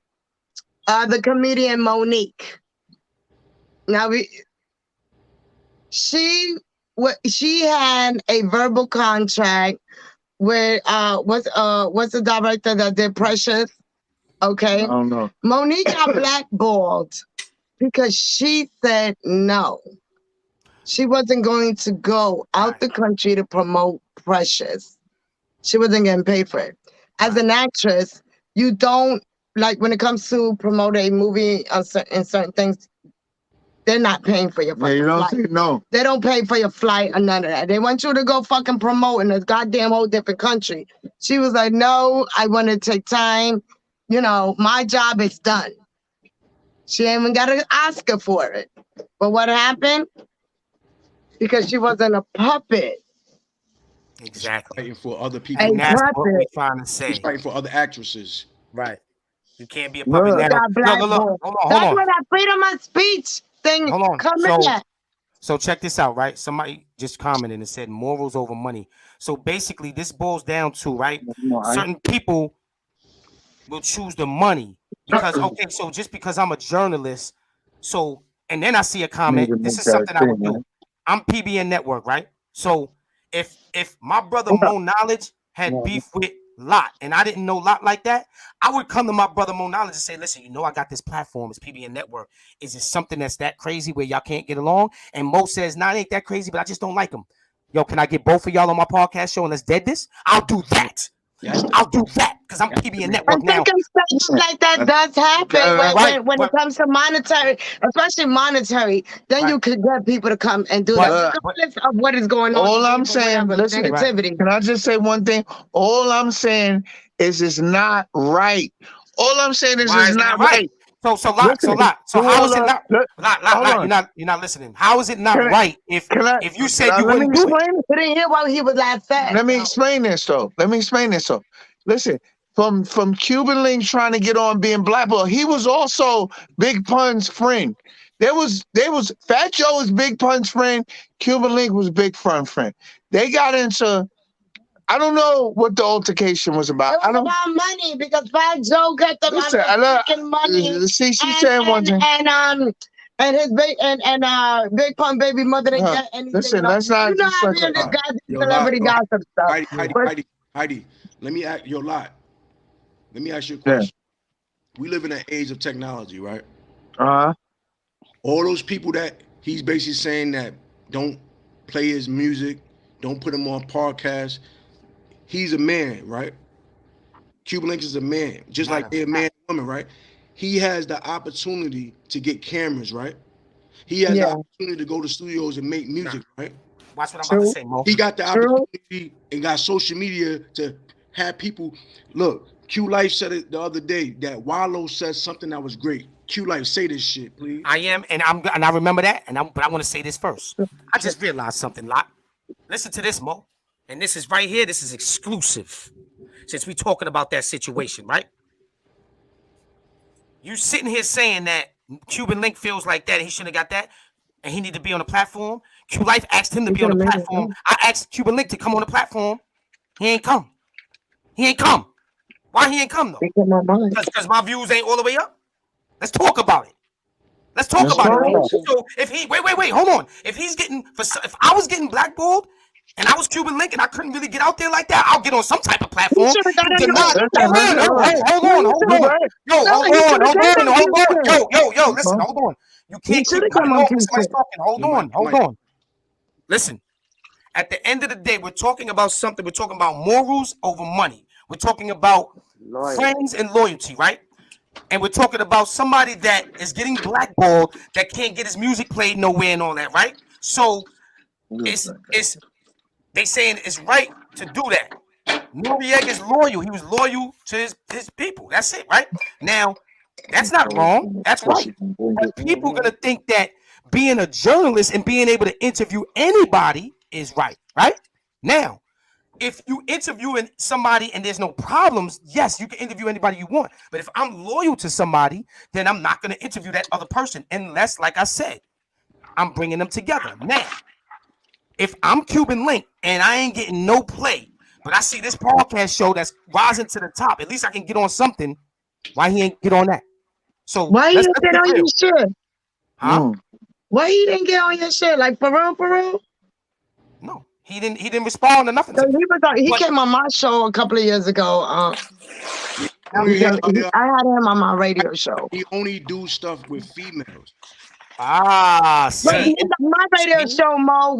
The comedian Monique. Now she had a verbal contract with what's the director that did Precious? Okay. I don't know. Monique got blackballed because she said no. She wasn't going to go out the country to promote Precious. She wasn't getting paid for it. As an actress, you don't, like, when it comes to promote a movie in certain things, they're not paying for your fucking flight. No. They don't pay for your flight or none of that. They want you to go fucking promote in a goddamn whole different country. She was like, no, I want to take time. You know, my job is done. She ain't even got an Oscar for it. But what happened? Because she wasn't a puppet. Exactly. Fighting for other people. And that's what we're trying to say. He's fighting for other actresses. Right. You can't be a puppet now. Look. Hold That's on. where that freedom of speech thing come in. So check this out, right? Somebody just commented and said morals over money. So basically, this boils down to, right? Certain people will choose the money because, okay, so just because I'm a journalist, so, and then I see a comment, this is something I would do. I'm PBN Network, right? So if my brother Mo Knowledge had beef with Lot and I didn't know Lot like that, I would come to my brother Mo Knowledge and say, listen, you know I got this platform, it's PBN Network. Is it something that's that crazy where y'all can't get along? And Mo says, nah, it ain't that crazy, but I just don't like him. Yo, can I get both of y'all on my podcast show and let's dead this? I'll do that. I'll do that because I'm PBN Network now. Stuff like that does happen when it comes to monetary, especially monetary. Then you could get people to come and do that. Regardless of what is going on. All I'm saying, listen, negativity. Can I just say one thing? All I'm saying is it's not right. All I'm saying is it's not right. So how is it not? Lot, you're not listening. How is it not right if you said you wouldn't do it? You didn't hear what he was last said. Let me explain this though. Listen, from Cuban Link trying to get on being blackballed, he was also Big Pun's friend. There was Fat Joe was Big Pun's friend. Cuban Link was Big Pun's friend. They got into. I don't know what the altercation was about. It was about money because Fat Joe got the fucking money. See, she's saying one thing. And his Big Pun baby mother didn't get anything. Listen, let's not. You know how we in this goddamn celebrity gossip stuff. Heidi, let me ask you a lot. Let me ask you a question. We live in an age of technology, right? Uh-huh. All those people that he's basically saying that don't play his music, don't put him on podcasts. He's a man, right? Cuban Links is a man, just like they're a man and woman, right? He has the opportunity to get cameras, right? He has the opportunity to go to studios and make music, right? Watch what I'm about to say, Mo. He got the opportunity and got social media to have people look. Q Life said it the other day that Wallow said something that was great. Q Life, say this shit, please. I am, and I remember that, but I want to say this first. I just realized something, Lot. Listen to this, Mo. And this is right here. This is exclusive. Since we're talking about that situation, right? You sitting here saying that Cuban Link feels like that, he shouldn't have got that, and he need to be on the platform. Q Life asked him to be on the platform. I asked Cuban Link to come on the platform. He ain't come. Why he ain't come though? Because my views ain't all the way up. Let's talk about it. So if he wait, hold on. If I was getting blackballed and I was Cuban Link and I couldn't really get out there like that, I'll get on some type of platform. Hold on. Listen, hold on. You can't keep cutting off when somebody's talking. Hold on. Listen. At the end of the day, we're talking about something. We're talking about morals over money. We're talking about friends and loyalty, right? And we're talking about somebody that is getting blackballed, that can't get his music played nowhere and all that, right? So it's they saying it's right to do that. Noriega is loyal. He was loyal to his people. That's it, right? Now, that's not wrong. That's right. But people are gonna think that being a journalist and being able to interview anybody is right, right? Now, if you interviewing somebody and there's no problems, yes, you can interview anybody you want. But if I'm loyal to somebody, then I'm not going to interview that other person unless, like I said, I'm bringing them together. Now, if I'm Cuban Link and I ain't getting no play, but I see this podcast show that's rising to the top, at least I can get on something. Why he ain't get on that? So why he didn't get on your shit? Huh? Why he didn't get on your shit? Like for real? No. He didn't respond to nothing. So he came on my show a couple of years ago. I had him on my radio show. He only do stuff with females. See. My radio show, Mo,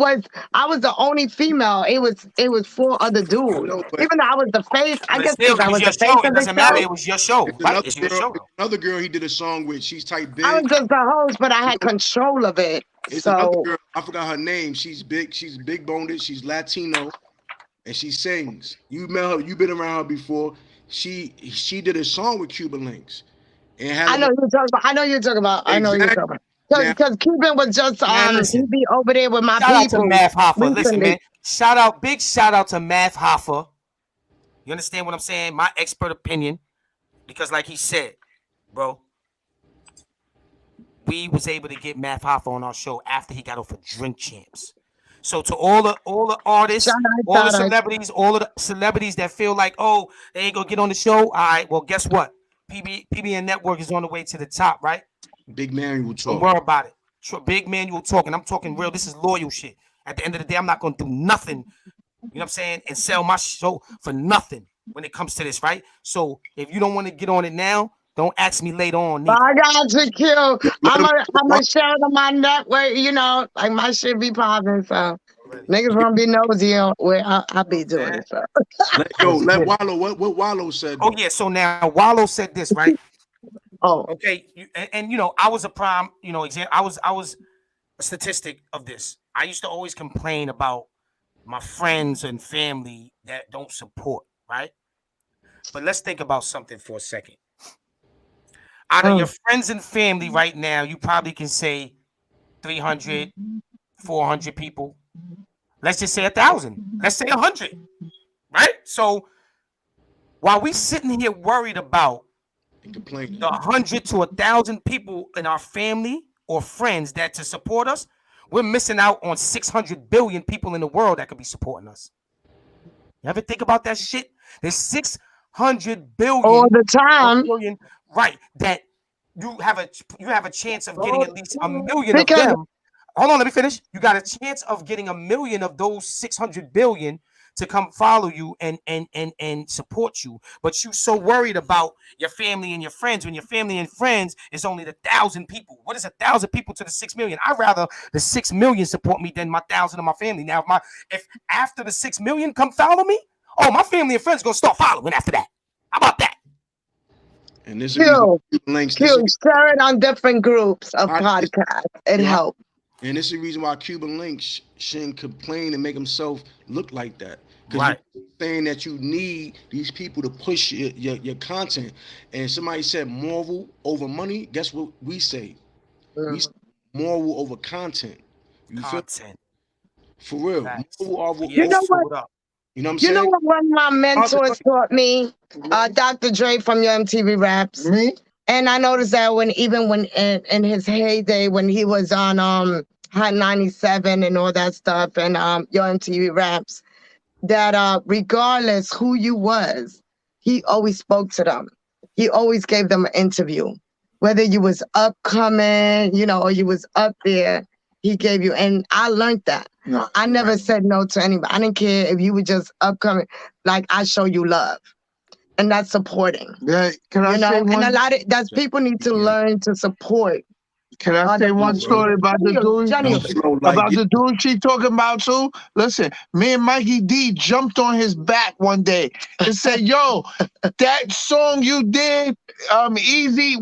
I was the only female. It was 4 other dudes. Even though I was the face, I guess because I was the face of the show. It doesn't matter. It was your show. Right? It's your show. Another girl he did a song with. She's type big. I was just the host, but I had control of it. It's another girl. I forgot her name. She's big. She's big boned. She's Latino, and she sings. You met her. You've been around her before. She did a song with Cuban Links. And I know you're talking about. Because Cuban was just he'd be over there with my people. Shout out to Math Hoffa. Listen, man. Big shout out to Math Hoffa. You understand what I'm saying? My expert opinion. Because like he said, bro, we was able to get Math Hoffa on our show after he got off of Drink Champs. So to all the artists, all the celebrities that feel like, oh, they ain't gonna get on the show. All right, well, guess what? PBN Network is on the way to the top, right? Big Manual talk. Don't worry about it. Big Manual talking. I'm talking real. This is loyal shit. At the end of the day, I'm not gonna do nothing. You know what I'm saying? And sell my show for nothing when it comes to this, right? So if you don't want to get on it now, don't ask me later on. I got you, Q. I'm a share on my network. You know, like my shit be popping. So niggas gonna be nosy on where I be doing it. So. Let Wallow. What Wallow said. Oh yeah. So now Wallow said this, right? Oh, okay. And you know, I was a prime, you know, example. I was a statistic of this. I used to always complain about my friends and family that don't support, right? But let's think about something for a second. Out of your friends and family right now, you probably can say 300, 400 people. Let's just say 1,000. Let's say 100, right? So while we sitting here worried about the 100 to 1,000 people in our family or friends that to support us, we're missing out on 600 billion people in the world that could be supporting us. You ever think about that shit? There's 600 billion all the time, billion, right? That you have a chance of getting at least 1 million of them. Hold on, let me finish. You got a chance of getting 1 million of those 600 billion to come follow you and support you. But you so worried about your family and your friends when your family and friends is only 1,000 people. What is 1,000 people to the 6 million? I'd rather the 6 million support me than my 1,000 of my family. Now, if after the 6 million come follow me, oh, my family and friends gonna start following after that. How about that? And this is share it on different groups of podcasts. It helps. And this is the reason why Cuban Links shouldn't complain and make himself look like that. Because right. You're saying that you need these people to push your content. And somebody said moral over money. Guess what we say? We say moral over content. Content. For real. Moral over you know what? You know what I'm saying? You know what one of my mentors taught me? Dr. Dre from your MTV Raps. Me? And I noticed that when in his heyday, when he was on Hot 97 and all that stuff and your MTV Raps, that regardless who you was, he always spoke to them. He always gave them an interview. Whether you was upcoming, you know, or you was up there, he gave you, and I learned that. No, I never said no to anybody. I didn't care if you were just upcoming. Like, I show you love. And that's supporting. Yeah, can I say one? And a lot of people need to learn to support. Can I say one story about the dude? About the dude she talking about too? Listen, me and Mikey D jumped on his back one day and said, yo, that song you did Easy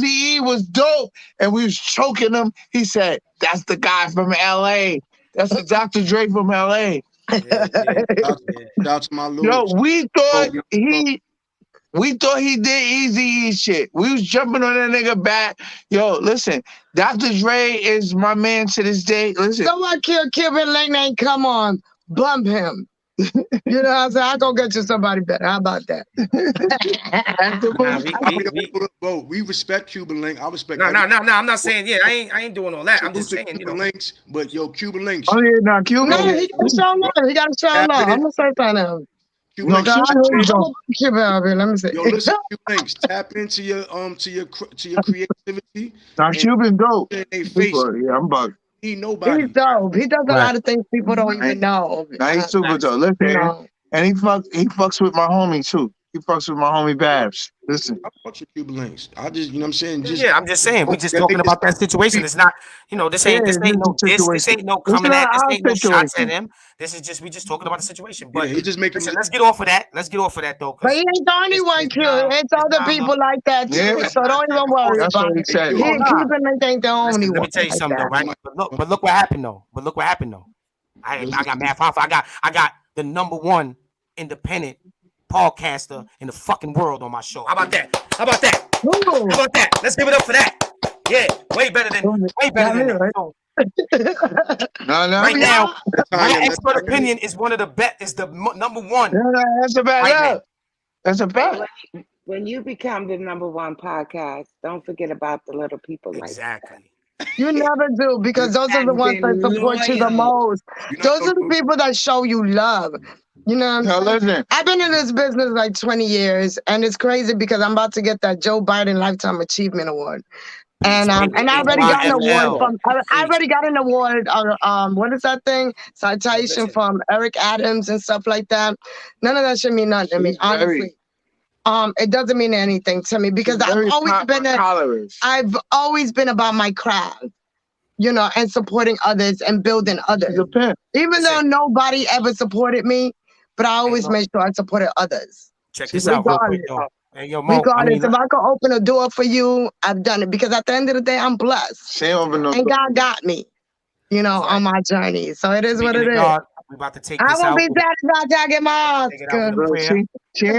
E was dope, and we was choking him. He said, "That's the guy from L.A. That's the Dr. Dre from L.A." Yeah. Shout out to my little. Yo, we thought he did Easy E shit. We was jumping on that nigga back. Yo, listen, Dr. Dre is my man to this day. Listen, Someone kill Cuban Link Name. Come on, bump him. You know what I'm saying? I'll go get you somebody better. How about that? We respect Cuban Link. I respect. No. I'm not saying I ain't doing all that. I'm just saying Cuban Links, but yo, Cuban Links. Oh yeah, no, Cuban. No, he got to show love. He got to show love. I'm gonna say something to him. Cuban No, Links. Cuban out here. Let me see. Yo, listen, Cuban Links. Tap into your creativity. Now Cuban dope. They face. Yeah, I'm bugged. He nobody. He's dope. He does a lot of things people don't even know. Now he's super dope. Listen, and he fucks with my homie too. He fucks with my homie Babs. Listen. I fucks with Cuban Links. I just, you know what I'm saying? I'm just saying. We just talking about that situation. It's not, this ain't no coming at, this ain't no shots at him. This is just, we just talking about the situation. But he just making. Let's get off of that. Though. But he ain't the only one, Q. It's other people like that too. Yeah. So don't even worry about it. Said. He and Cuban Link ain't the only one. Let me tell you something, though, right? But look what happened, though. I got mad pop. I got the number one independent podcaster in the fucking world on my show. How about that? Let's give it up for that. Yeah, way better than that. So, right now, my expert opinion is one of the best. Is the number one. That's a bad. That's a bad. When you become the number one podcast, don't forget about the little people. Exactly. You never do, because those are the ones that support you the most. Those are the people that show you love. You know what I'm saying? Listen. I've been in this business like 20 years, and it's crazy because I'm about to get that Joe Biden Lifetime Achievement Award. And I already got an award from. I already got an award. What is that thing? Citation from Eric Adams and stuff like that. None of that should mean nothing to me, honestly. It doesn't mean anything to me because I've always been about my craft, and supporting others and building others. Even though nobody ever supported me, but I always made sure I supported others. Check this out real quick, though. Hey, yo, Mo, regardless, if I can open a door for you, I've done it, because at the end of the day, I'm blessed. And God got me, on my journey. So it is what it is. We about to take this out. I won't be satisfied till I get my Oscar. She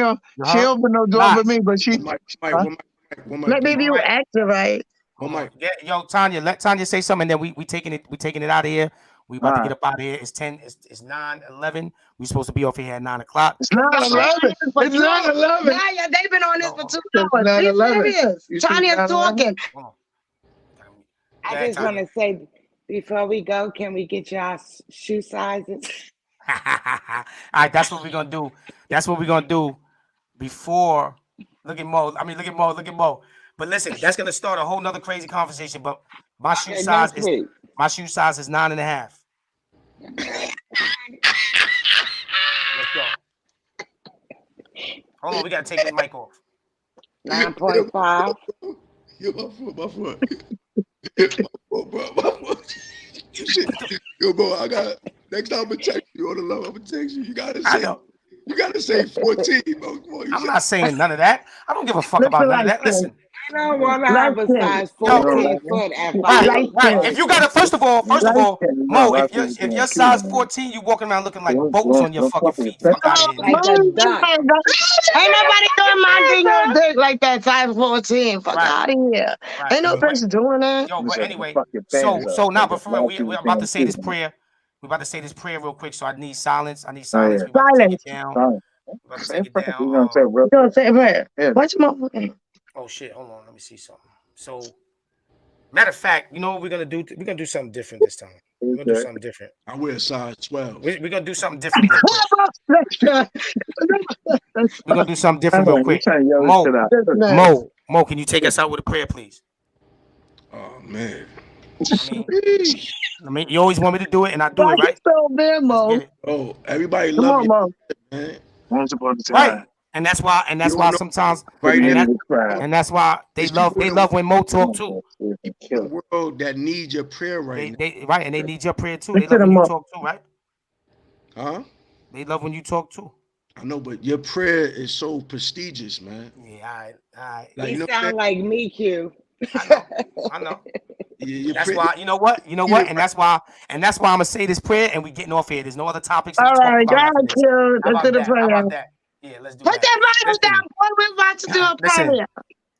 opened no door for me, but she. Let me be you extra, right? Yeah, yo, Tanya, let Tanya say something, and then we taking it out of here. We about to get up out of here. It's 9:11. We supposed to be off here at 9 o'clock. It's 9:11. It's 9:11. Yeah, they've been on this for 2 hours. Be serious. Tanya's talking. I just want to say, before we go, can we get y'all shoe sizes? All right, that's what we're gonna do. Before, look at Mo. But listen, that's gonna start a whole nother crazy conversation. But my shoe size is 9.5. Let's go. Hold on, we gotta take the mic off. 9.5. Yo, my foot. My foot. Yo, bro, next time I'm gonna text you on the low, I'm gonna text you. You gotta say 14, bro. I'm not saying none of that. I don't give a fuck about none of that. Listen. I don't want to have a size 14 foot at 5. Right. If you got a first of all, Mo, if you're size 14, you walking around looking like boats on your fucking feet. Fuck out of here. Ain't nobody doing my dick like that. Size 14. Fuck out of here. Ain't no bitch doing that. Yo, but anyway, so now, but for real, we're about to say this prayer. We're about to say this prayer real quick, so I need silence. We're about to take it down. We're about to take it down. You're gonna say a prayer. Watch your motherfucking. Oh shit! Hold on, let me see something. So, matter of fact, you know what we're gonna do? We're gonna do something different this time. We're gonna do something different. I wear size 12. We're gonna do something different. We're gonna do something different real quick. Mo, can you take us out with a prayer, please? Oh man. I mean, you always want me to do it, and I do it, right? So bad, Mo. Oh, everybody love you, man. Once upon a time. Right. And that's why sometimes, and that's why they love when Mo talk too. The world that needs your prayer right now. Right, and they need your prayer too. They love when you talk too, right? Huh? They love when you talk too. I know, but your prayer is so prestigious, man. Yeah, all right. Like, He you know what I'm saying? sound like me, Q. I know. Your That's prayer, why, you know what? And that's why I'm gonna say this prayer and we getting off here. There's no other topics to be All talked right, go about ahead, after this. Q. How Let's do about the that? How prayer. about that? Yeah, let's do Put that. that Bible down, Listen, boy. We're about to do a listen, prayer.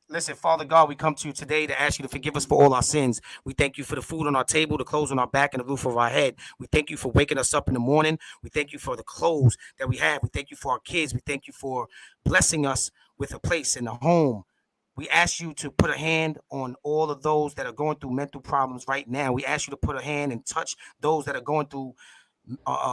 listen, Father God, we come to you today to ask you to forgive us for all our sins. We thank you for the food on our table, the clothes on our back, and the roof over our head. We thank you for waking us up in the morning. We thank you for the clothes that we have. We thank you for our kids. We thank you for blessing us with a place in the home. We ask you to put a hand on all of those that are going through mental problems right now. We ask you to put a hand and touch those that are going through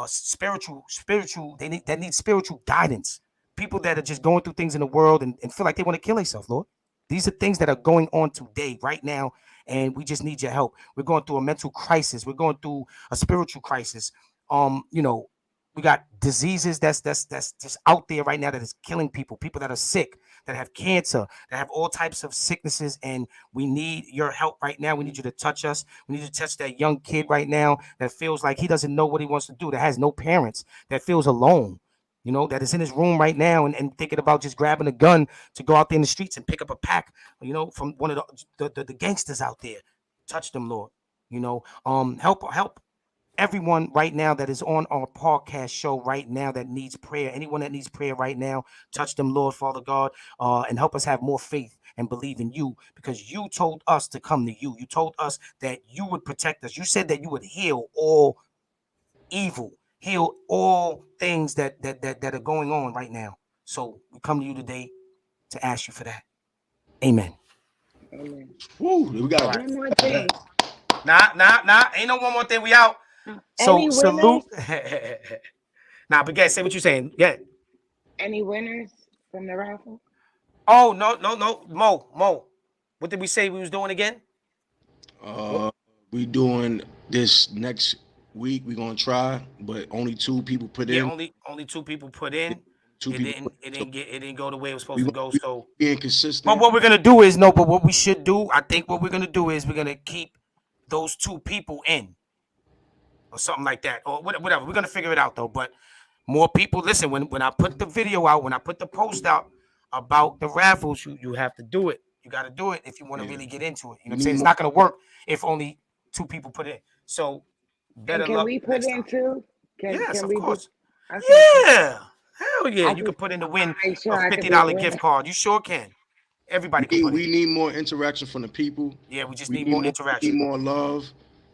spiritual. They need spiritual guidance. People that are just going through things in the world and feel like they want to kill themselves, Lord. These are things that are going on today, right now, and we just need your help. We're going through a mental crisis. We're going through a spiritual crisis. You know, we got diseases that's just out there right now that is killing people. People that are sick, that have cancer, that have all types of sicknesses, and we need your help right now. We need you to touch us. We need to touch that young kid right now that feels like he doesn't know what he wants to do, that has no parents, that feels alone. That is in his room right now and thinking about just grabbing a gun to go out there in the streets and pick up a pack, from one of the gangsters out there. Touch them, Lord. Help everyone right now that is on our podcast show right now that needs prayer. Anyone that needs prayer right now, touch them, Lord, Father God, and help us have more faith and believe in you, because you told us to come to you. You told us that you would protect us. You said that you would heal all evil, heal all things that are going on right now. So we come to you today to ask you for that. Amen. Amen. woo, we got All right. One more thing. Nah. Ain't no one more thing. We out. So Any salute. winners? But guys, say what you're saying. Yeah. Any winners from the raffle? Oh, no. Mo. What did we say we was doing again? uh we doing this next week. We gonna try, but only 2 people put Yeah, in. only 2 people put in. Two It people didn't put it in. So didn't get it didn't go the way it was we supposed to gonna go. be So being but consistent. what we're gonna do is no, but what we should do, I think what we're gonna do is we're gonna keep those 2 people in or something like that. Or whatever. We're gonna figure it out though. But more people listen, when I put the video out, when I put the post out about the raffles, you have to do it. You gotta do it if you want to Yeah, really get into it. You know what we I'm saying? need It's more. not gonna work if only 2 people put in. So And better can luck we put next in time. two? Yes, Can of we do? course. Okay, cool. Yeah. Hell yeah. I You can just put in the want win to make a sure I could be a $50 gift winner. card. You sure can. Everybody can We put we in. need more interaction from the people. Yeah, we just We need need more more. We interaction. need more love.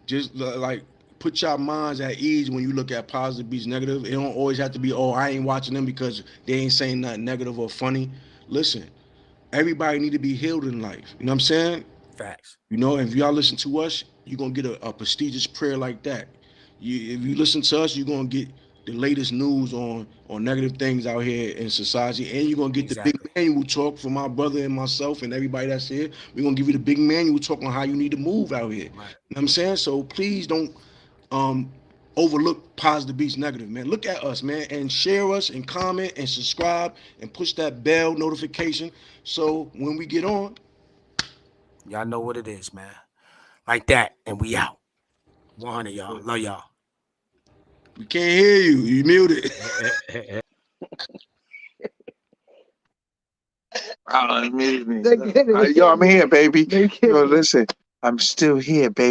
Just like put your minds at ease when you look at positive beats negative. It don't always have to be, oh, I ain't watching them because they ain't saying nothing negative or funny. Listen, everybody need to be healed in life. You know what I'm saying? Facts. If y'all listen to us, you're gonna get a prestigious prayer like that. If you listen to us, you're gonna get the latest news on negative things out here in society, and you're gonna get the big Exactly. manual talk from my brother and myself and everybody that's here. We're gonna give you the big manual talk on how you need to move out here. You know Right. what I'm saying? So please don't um overlook positive beats negative, man. Look at us, man, and share us and comment and subscribe and push that bell notification so when we get on, Y'all know what it is, man. Like that. And we out. 100, y'all. Love y'all. we can't hear you. You muted. Yo, I'm here, baby. Yo, listen, I'm still here, baby.